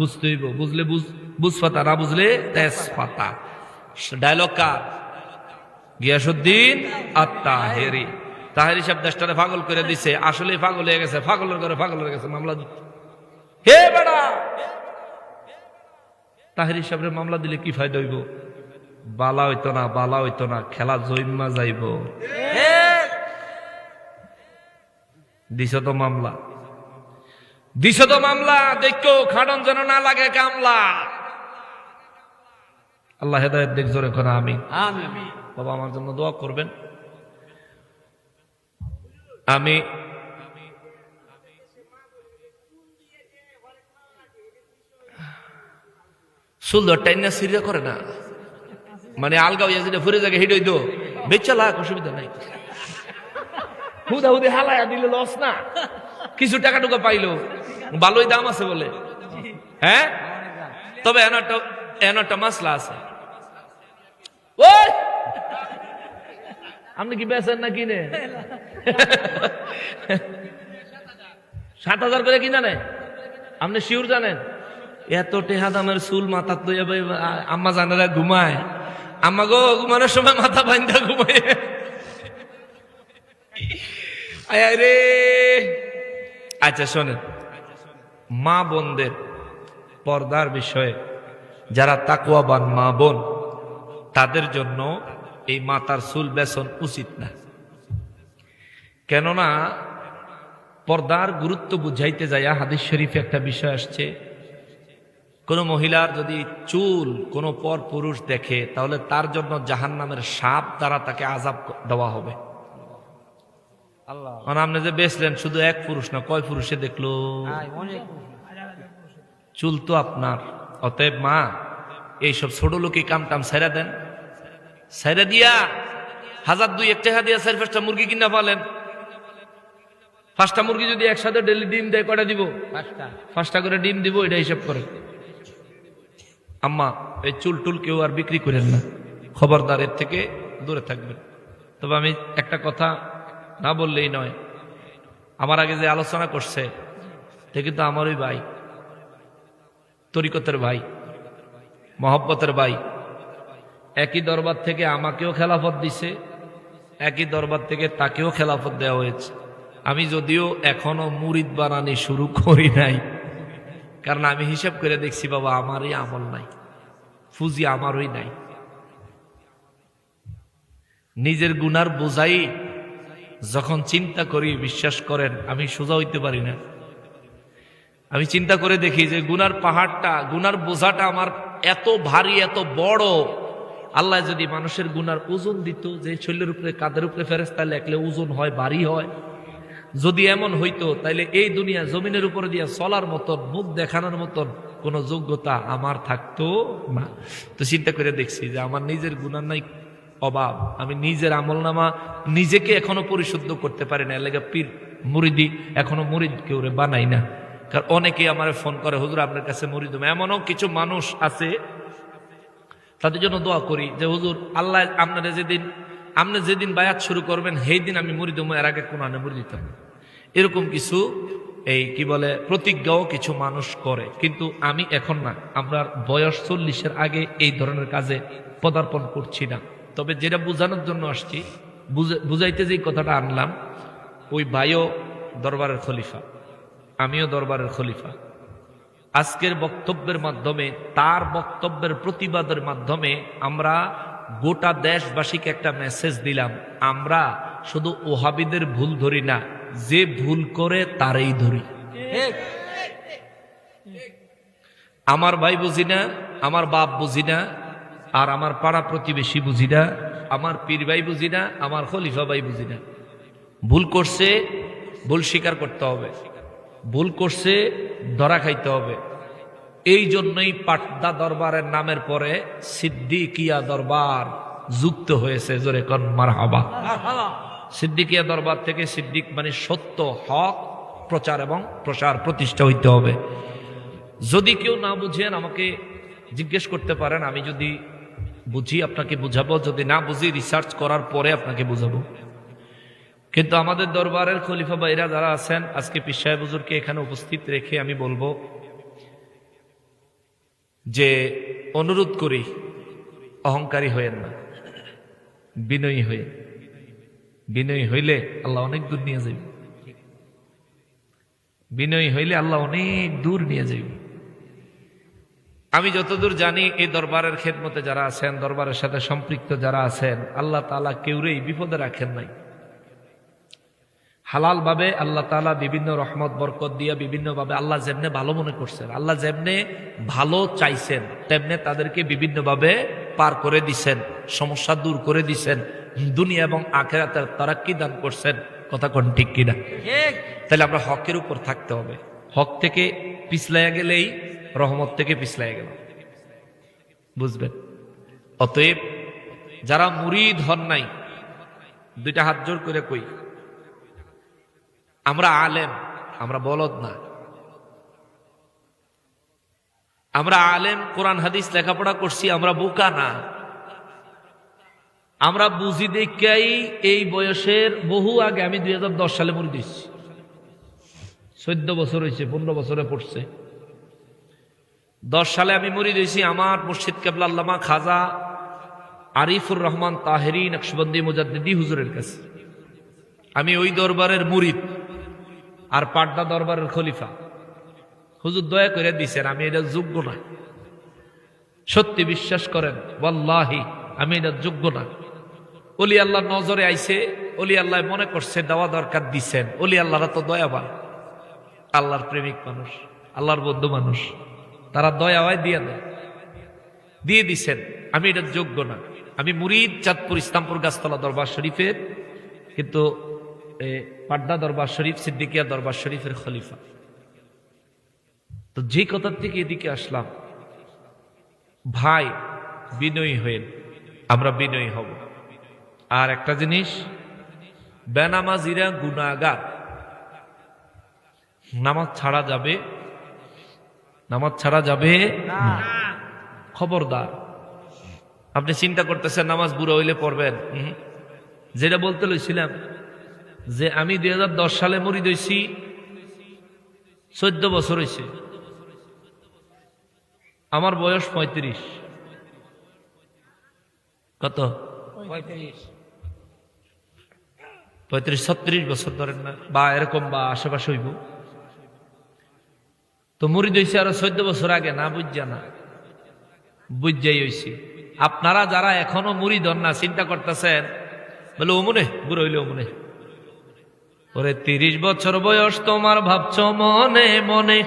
Speaker 1: বুঝতে হইব, বুঝলে বুঝ পাতা, না বুঝলে তেজ পাতা। ডায়লগ কার? গিয়াসউদ্দিন আত-তাহেরি। তাহেরি সাহেব দেশটারে পাগল করে দিছে, আসলে পাগল হয়ে গেছে, পাগলের ঘরে পাগল হয়ে গেছে। মামলা হে বেড়া, তাহেরি সাহেবের মামলা দিলে কি ফায়দা হইব? বালা হইতো না, বালা হইতো না, খেলা জৈমা যাইব। দিছ তো মামলা, দিছ তো মামলা, দেখো খাডন যেন না লাগে কামলা। আল্লাহ হেদায়েত দেখ। জোরে করে আমিন। বাবা আমার জন্য দোয়া করবেন। আমি সুন্দর টাইনা সিরিয়া করে না, মানে আলগা হইয়া যেটা ফুরে জায়গায় হিট হইতো, বেচা লাগ, অসুবিধা নাই। হুদা হুদে হালায়া দিলে লস না, কিছু টাকা টুকা পাইলো, ভালোই দাম আছে বলে। হ্যাঁ, তবে এন একটা মাসলা আছে। ওই আপনি কি বেচেন না কিনে? 7,000 করে কিনা নেয়? আপনি শিওর জানেন? এত টেহা দামের চুল মাথা লইয়া আম্মা জানারা ঘুমায়। আম্মা গো, ঘুমানোর সময় মাথা বান্ধা ঘুমায় রে। আচ্ছা শোনেন, মা বোনদের পর্দার বিষয়ে, যারা তাকওয়াবান মা বোন, তাদের জন্য এই মাথার চুল বেচন উচিত না। কেননা পর্দার গুরুত্ব বুঝাইতে যাইয়া হাদিস শরীফে একটা বিষয় আসছে, কোন মহিলার যদি চুল কোন পর পুরুষ দেখে, তাহলে তার জন্য জাহান্নামের সাপ দ্বারা তাকে আযাব দেওয়া হবে। আপনি যে বেচলেন, শুধু এক পুরুষ না, কয় পুরুষে দেখলো? চুল তো আপনার। অতএব মা, এইসব ছোট লোকই কাম টাম ছেড়া দেন। ছেড়ে দিয়া 1,000-2,1 টাকা দিয়া 4-5টা মুরগি কিনা পালেন। 5টা মুরগি যদি একসাথে ডেলি ডিম দেয়, কয়টা দিব? 5টা করে ডিম দিব, এটা হিসাব করে। আম্মা, এই চুল টুল কেউ আর বিক্রি করেন না, খবরদার, এর থেকে দূরে থাকবেন। তবে আমি একটা কথা না বললেই নয়, আমার আগে যে আলোচনা করছে সে কিন্তু আমারই ভাই, তরিকতের ভাই, মহব্বতের ভাই। একই দরবার থেকে আমাকেও খেলাফত দিছে, একই দরবার থেকে তাকেও খেলাফত দেওয়া হয়েছে। আমি যদিও এখনো মুরিদ বানানি শুরু করি নাই, কারণ আমি হিসাব করে দেখছি বাবা আমারই আমল নাই, ফুজি আমারই নাই। নিজের গুনার বোঝাই যখন চিন্তা করি, বিশ্বাস করেন আমি সোজা হইতে পারি না। আমি চিন্তা করে দেখি যে গুনার পাহাড়টা, গুনার বোঝাটা আমার এত ভারী, এত বড়। আল্লাহ যদি মানুষের গুনার ওজন দিত, যে শরীরের উপরে, কাঁধের উপরে ফেরেশতা লেখলে ওজন হয়, ভারী হয়, যদি এমন হইতো তাইলে এই দুনিয়া জমিনের উপরে দিয়া চলার মতন, মুখ দেখানোর মতন কোন যোগ্যতা আমার থাকতো না। তো চিন্তা করে দেখছি যে আমার নিজের গুনার নাই অভাব, আমি নিজের আমলনামা নিজেকে এখনো পরিশুদ্ধ করতে পারি না। এলাকা পীর মুরিদি এখনো মুরিদ কেউ বানাই না। কারণ অনেকেই আমার ফোন করে, হুজুর আপনার কাছে মুরিদ। এমনও কিছু মানুষ আছে, তাদের জন্য দোয়া করি যে হুজুর আল্লাহ আপনি যেদিন বায়াত শুরু করবেন সেই দিন আমি মুরিদ হবো, এর আগে কোন আনে মুরিদ দিতাম। এরকম কিছু এই কি বলে প্রতিজ্ঞাও কিছু মানুষ করে, কিন্তু আমি এখন না। আমরা বয়স 40-এর আগে এই ধরনের কাজে পদার্পণ করছি না। তবে যেটা বোঝানোর জন্য আসছি, বুঝাইতে যে কথাটা আনলাম, ওই ভাইও দরবারের খলিফা, আমিও দরবারের খলিফা। আজকের বক্তব্যের মাধ্যমে, তার বক্তব্যের প্রতিবাদের মাধ্যমে আমরা গোটা দেশবাসীকে একটা মেসেজ দিলাম, আমরা শুধু ওহাবিদের ভুল ধরি না, যে ভুল করে তারই ধরি। আমার ভাই বুঝি না, আমার বাপ বুঝি না, আর আমার পাড়া প্রতিবেশী বুঝি না, আমার পীর ভাই বুঝি না, আমার খলিফা ভাই বুঝি না। ভুল করছে, ভুল স্বীকার করতে হবে, ভুল করছে ধরা খাইতে হবে। এই জন্যই পাটদা দরবারের নামের পরে সিদ্দিকিয়া দরবার যুক্ত হয়েছে। জোরে কোন মারহাবা। সিদ্দিকিয়া দরবার থেকে সিদ্দিক মানে সত্য, হক প্রচার এবং প্রসার প্রতিষ্ঠা হইতে হবে। যদি কেউ না বুঝেন আমাকে জিজ্ঞেস করতে পারেন, আমি যদি বুঝি আপনাকে বুঝাবো, যদি না বুঝি রিসার্চ করার পরে আপনাকে বুঝাবো। কিন্তু আমাদের দরবারের খলিফা ভাইরা যারা আছেন, আজকে পীর সাহেব হুজুরকে এখানে উপস্থিত রেখে আমি বলবো যে অনুরোধ করি, অহংকারী হয়েন না, বিনয়ী হয়ে। বিনয়ী হইলে আল্লাহ অনেক দূর নিয়ে যাবে। বিনয়ী হইলে আল্লাহ অনেক দূর নিয়ে যাবে। আমি যতদূর জানি এই দরবারের খেদমতে যারা আছেন, দরবারের সাথে সম্পৃক্ত যারা আছেন, আল্লাহ তাআলা কেউরেই বিপদে রাখেন নাই। হালাল ভাবে আল্লাহ তাআলা বিভিন্ন রহমত বরকত দিয়া বিভিন্ন ভাবে আল্লাহ যেমনে ভালো মনে করছেন, আল্লাহ যেমনে ভালো চাইছেন, তেমনে তাদেরকে বিভিন্ন ভাবে পার করে দিছেন, সমস্যা দূর করে দিছেন, দুনিয়া এবং আখিরাতের তারাক্কি দান করছেন। কথা কোন ঠিক কিনা? তাহলে আমরা হকের উপর থাকতে হবে। হক থেকে পিছলাইয়া গেলেই রহমত থেকে পিছলাইয়া গেল, বুঝবেন? অতএব যারা মুরিদ হন নাই, দুইটা হাত জোর করে কই, আমরা আলেম, আমরা বলদ না। আমরা আলেম, কোরআন হাদিস লেখাপড়া করছি, আমরা বোকা না। আমরা বুঝি দেখাই এই বয়সের বহু আগে, আমি 2010 সালে মুরিদ হইছি, 14 বছর হয়েছে, 15 বছরে পড়ছে। 10 সালে আমি মুরিদ হয়েছি আমার মুর্শিদ কেবলা আল্লামা খাজা আরিফুর রহমান তাহেরি নকশবন্দি মুজাদ্দিদি হুজুরের কাছে। আমি ওই দরবারের মুরিদ আর পাটদা দরবারের খলিফা। হুজুর দয়া করে দিছেন, আমি এটা যোগ্য না। সত্যি বিশ্বাস করেন, ওয়াল্লাহি আমি এটা যোগ্য না। অলি আল্লাহ নজরে আইছে, অলি আল্লাহ মনে করছে দেওয়া দরকার, দিছেন। অলি আল্লাহরা তো দয়াবান, আল্লাহর প্রেমিক মানুষ, আল্লাহর বন্ধু মানুষ, তারা দয়া হয় দিয়ে দেয়, দিয়ে দিছেন। আমি এটা যোগ্য না। আমি মুরিদ চাঁদপুর ইসলামপুর গাছতলা দরবার শরীফের, কিন্তু পাটদা দরবার শরীফ, সিদ্দিকিয়া দরবার শরীফের খলিফা। তো যে কথার থেকে এদিকে আসলাম, ভাই বিনয়ী হয়েন, আমরা বিনয়ী হব। আর একটা জিনিস, বেনামাজিরা গুনাহগার, নামাজ ছাড়া যাবে, নামাজ ছাড়া যাবে না। খবরদার। আপনি চিন্তা করতেছেন নামাজ বুড়ো হইলে পড়বেন, যেটা বলতে লইছিলাম যে আমি 2010 সালে মুরিদ হইছি, 14 বছর হয়েছে, আমার বয়স 35। কত? 35-36 বছর ধরেন না, বা এরকম, বা আশেপাশে হইব। তো মুরিদ হইছে আরো 14 বছর আগে, না বুঝছা না, বুঝাই হইছি। আপনারা যারা এখনো মুরিদ হন না, চিন্তা করতেছেন বলে ওমনে বুড়ো হইলে ওমনে, ওরে 30 বছর বয়স তোমার ভাবছ মনে মনে,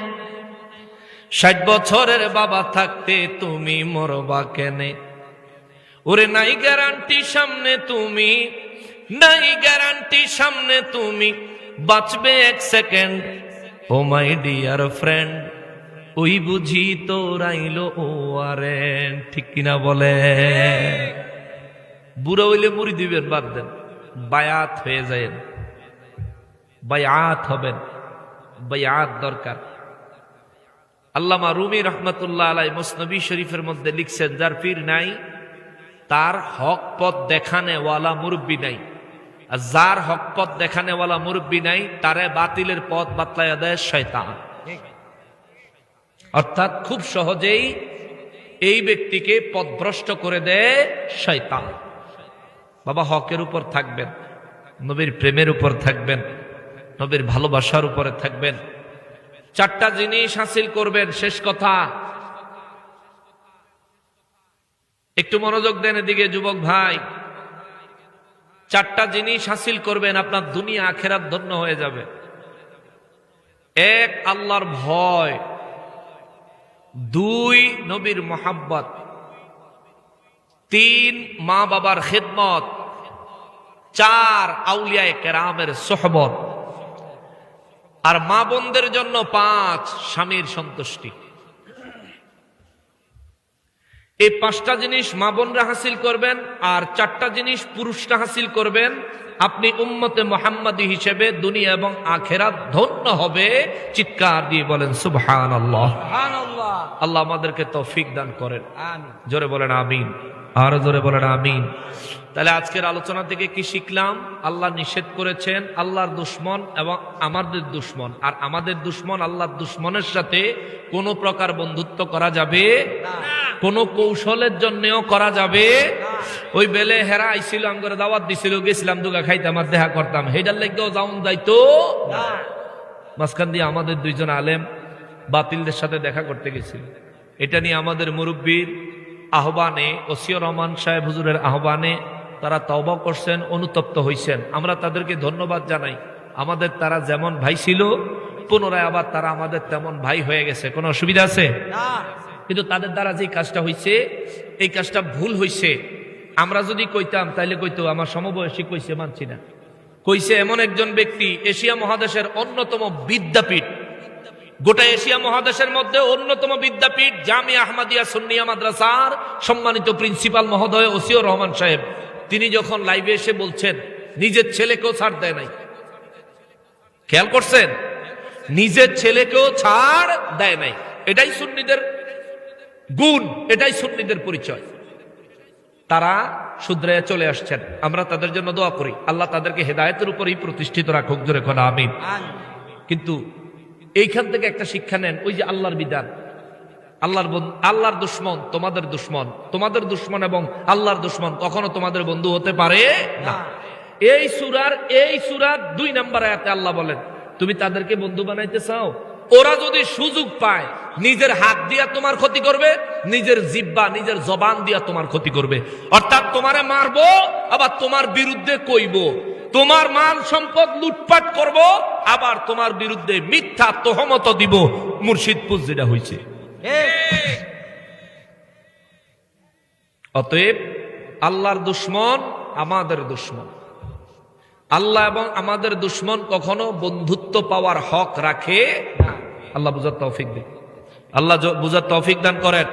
Speaker 1: 60 বছরের বাবা থাকতে তুমি মরবা কেনে, ওরে নাই গ্যারান্টি সামনে তুমি, নাই গ্যারান্টি সামনে তুমি বাঁচবে 1 second. Oh my dear friend, ওই বুঝি তো রাইলো ও আরে, ঠিক কিনা বলে? বুড়ো হইলে মুড়ি দিবেন, বাদ দেন, বায়াত হয়ে যায়, বায়াত হবেন, বায়াত দরকার। আল্লামা রুমি রহমতুল্লাহ আলাই মসনবী শরীফের মধ্যে লিখছেন, যার পীর নাই তার হক পথ দেখানে ওয়ালা মুরব্বী নাই, আর যার হক পথ দেখানে ওয়ালা মুরব্বী নাই তারে বাতিলের পথ বাতলাইয়া দেয় শয়তান। অর্থাৎ খুব সহজেই এই ব্যক্তিকে পথভ্রষ্ট করে দেয় শয়তান। বাবা হকের উপর থাকবেন, নবীর প্রেমের উপর থাকবেন, নবীর ভালোবাসার উপরে থাকবেন। 4টা জিনিস হাসিল করবেন, শেষ কথা। একটু মনোযোগ দেন এদিকে যুবক ভাই। 4টা জিনিস হাসিল করবেন, আপনার দুনিয়া আখেরাত ধন্য হয়ে যাবে। 1 আল্লাহর ভয়, 2 নবীর মোহাব্বত, 3 মা বাবার খিদমত, 4 আউলিয়ায়ে কেরামের সোহবত, আর মা বোনদের জন্য 5 স্বামীর সন্তুষ্টি। এই 5টা জিনিস মা বোনরা হাসিল করবেন, আর 4টা জিনিস পুরুষরা হাসিল করবেন। আপনি উম্মতে মুহাম্মাদী হিসেবে দুনিয়া এবং আখেরাত ধন্য হবে। চিৎকার দিয়ে বলেন সুবহানাল্লাহ।
Speaker 2: সুবহানাল্লাহ।
Speaker 1: আল্লাহ আমাদেরকে তৌফিক দান করেন,
Speaker 2: আমিন।
Speaker 1: জোরে বলেন আমিন, আরো জোরে বলেন আমিন। তাহলে আজকের আলোচনা থেকে কি শিখলাম? আল্লাহ নিষেধ করেছেন আল্লাহর দুশ্মন এবং আমাদের দুশ্মন, আর আমাদের দুশ্মন আল্লাহর দুশ্মনের সাথে কোনো প্রকার বন্ধুত্ব করা যাবে না, কোনো কৌশলের জন্যও করা যাবে। ওই বেলে হেরা আইছিল, আমগরে দাওয়াত দিছিল, গেছিলাম দুগা খাইতাম আর দেখা করতাম, হেডার লেগেও যাওন যাইতো না। মাঝখান দিয়ে আমাদের 2 জন আলেম বাতিলদের সাথে দেখা করতে গেছিল। এটা নিয়ে আমাদের মুরব্বীর আহ্বানে, ওসিয়র রহমান সাহেব হুজুরের আহ্বানে তারা তওবা করছেন, অনুতপ্ত হইছেন। আমরা তাদেরকে ধন্যবাদ জানাই। আমাদের তারা যেমন ভাই ছিল, পুনরায় আবার তারা আমাদের তেমন ভাই হয়ে গেছে। কোনো অসুবিধা আছে? কিন্তু তাদের দ্বারা যে কাজটা হইছে, এই কাজটা ভুল হইছে। আমরা যদি কইতাম তাইলে কইতো আমার সমবয়সী কইছে, মানছি না। কইছে এমন একজন ব্যক্তি, এশিয়া মহাদেশের অন্যতম বিদ্যাপীঠ, গোটা এশিয়া মহাদেশের মধ্যে অন্যতম বিদ্যাপীঠ জামিয়া আহমদিয়া সুন্নিয়া মাদ্রাসার সম্মানিত প্রিন্সিপাল মহোদয় ওসিয়র রহমান সাহেব, তিনি যখন লাইভে এসে বলছেন নিজের ছেলেকেও ছাড় দেয় নাই। খেয়াল করছেন? নিজের ছেলেকেও ছাড় দেয় নাই। এটাই সুন্নিদের গুণ, এটাই সুন্নিদের পরিচয়। তারা শুধরে চলে আসছেন, আমরা তাদের জন্য দোয়া করি, আল্লাহ তাদেরকে হেদায়েতের উপরেই প্রতিষ্ঠিত রাখুক, জোরে কোন আমিন। কিন্তু এইখান থেকে একটা শিক্ষা নেন, ওই যে আল্লাহর বিধান, আল্লাহর দুশ্মন তোমাদের দুশ্মন, তোমাদের দুশ্মন এবং আল্লাহর দুশ্মন কখনো তোমাদের বন্ধু হতে পারে না। এই সূরার 2 নম্বর আয়াতে আল্লাহ বলেন, তুমি তাদেরকে বন্ধু বানাইতে চাও, ওরা যদি সুযোগ পায় নিজের হাত দিয়া তোমার ক্ষতি করবে, নিজের জিহ্বা নিজের জবান দিয়া তোমার ক্ষতি করবে। অর্থাৎ তোমারে মারবো, আবার তোমার বিরুদ্ধে কইব, তোমার মাল সম্পদ লুটপাট করব, আবার তোমার বিরুদ্ধে মিথ্যা তোহমত দিব। মুর্শিদপুর যেটা হয়েছে। অতএব আল্লাহর দুশ্মন আমাদের দুশ্মন। আল্লাহ এবং আমাদের দুশ্মন কখনো বন্ধুত্ব পাওয়ার হক রাখে না। আল্লাহ বুঝার তৌফিক দেন, আল্লাহ বুঝার তৌফিক দান করেন।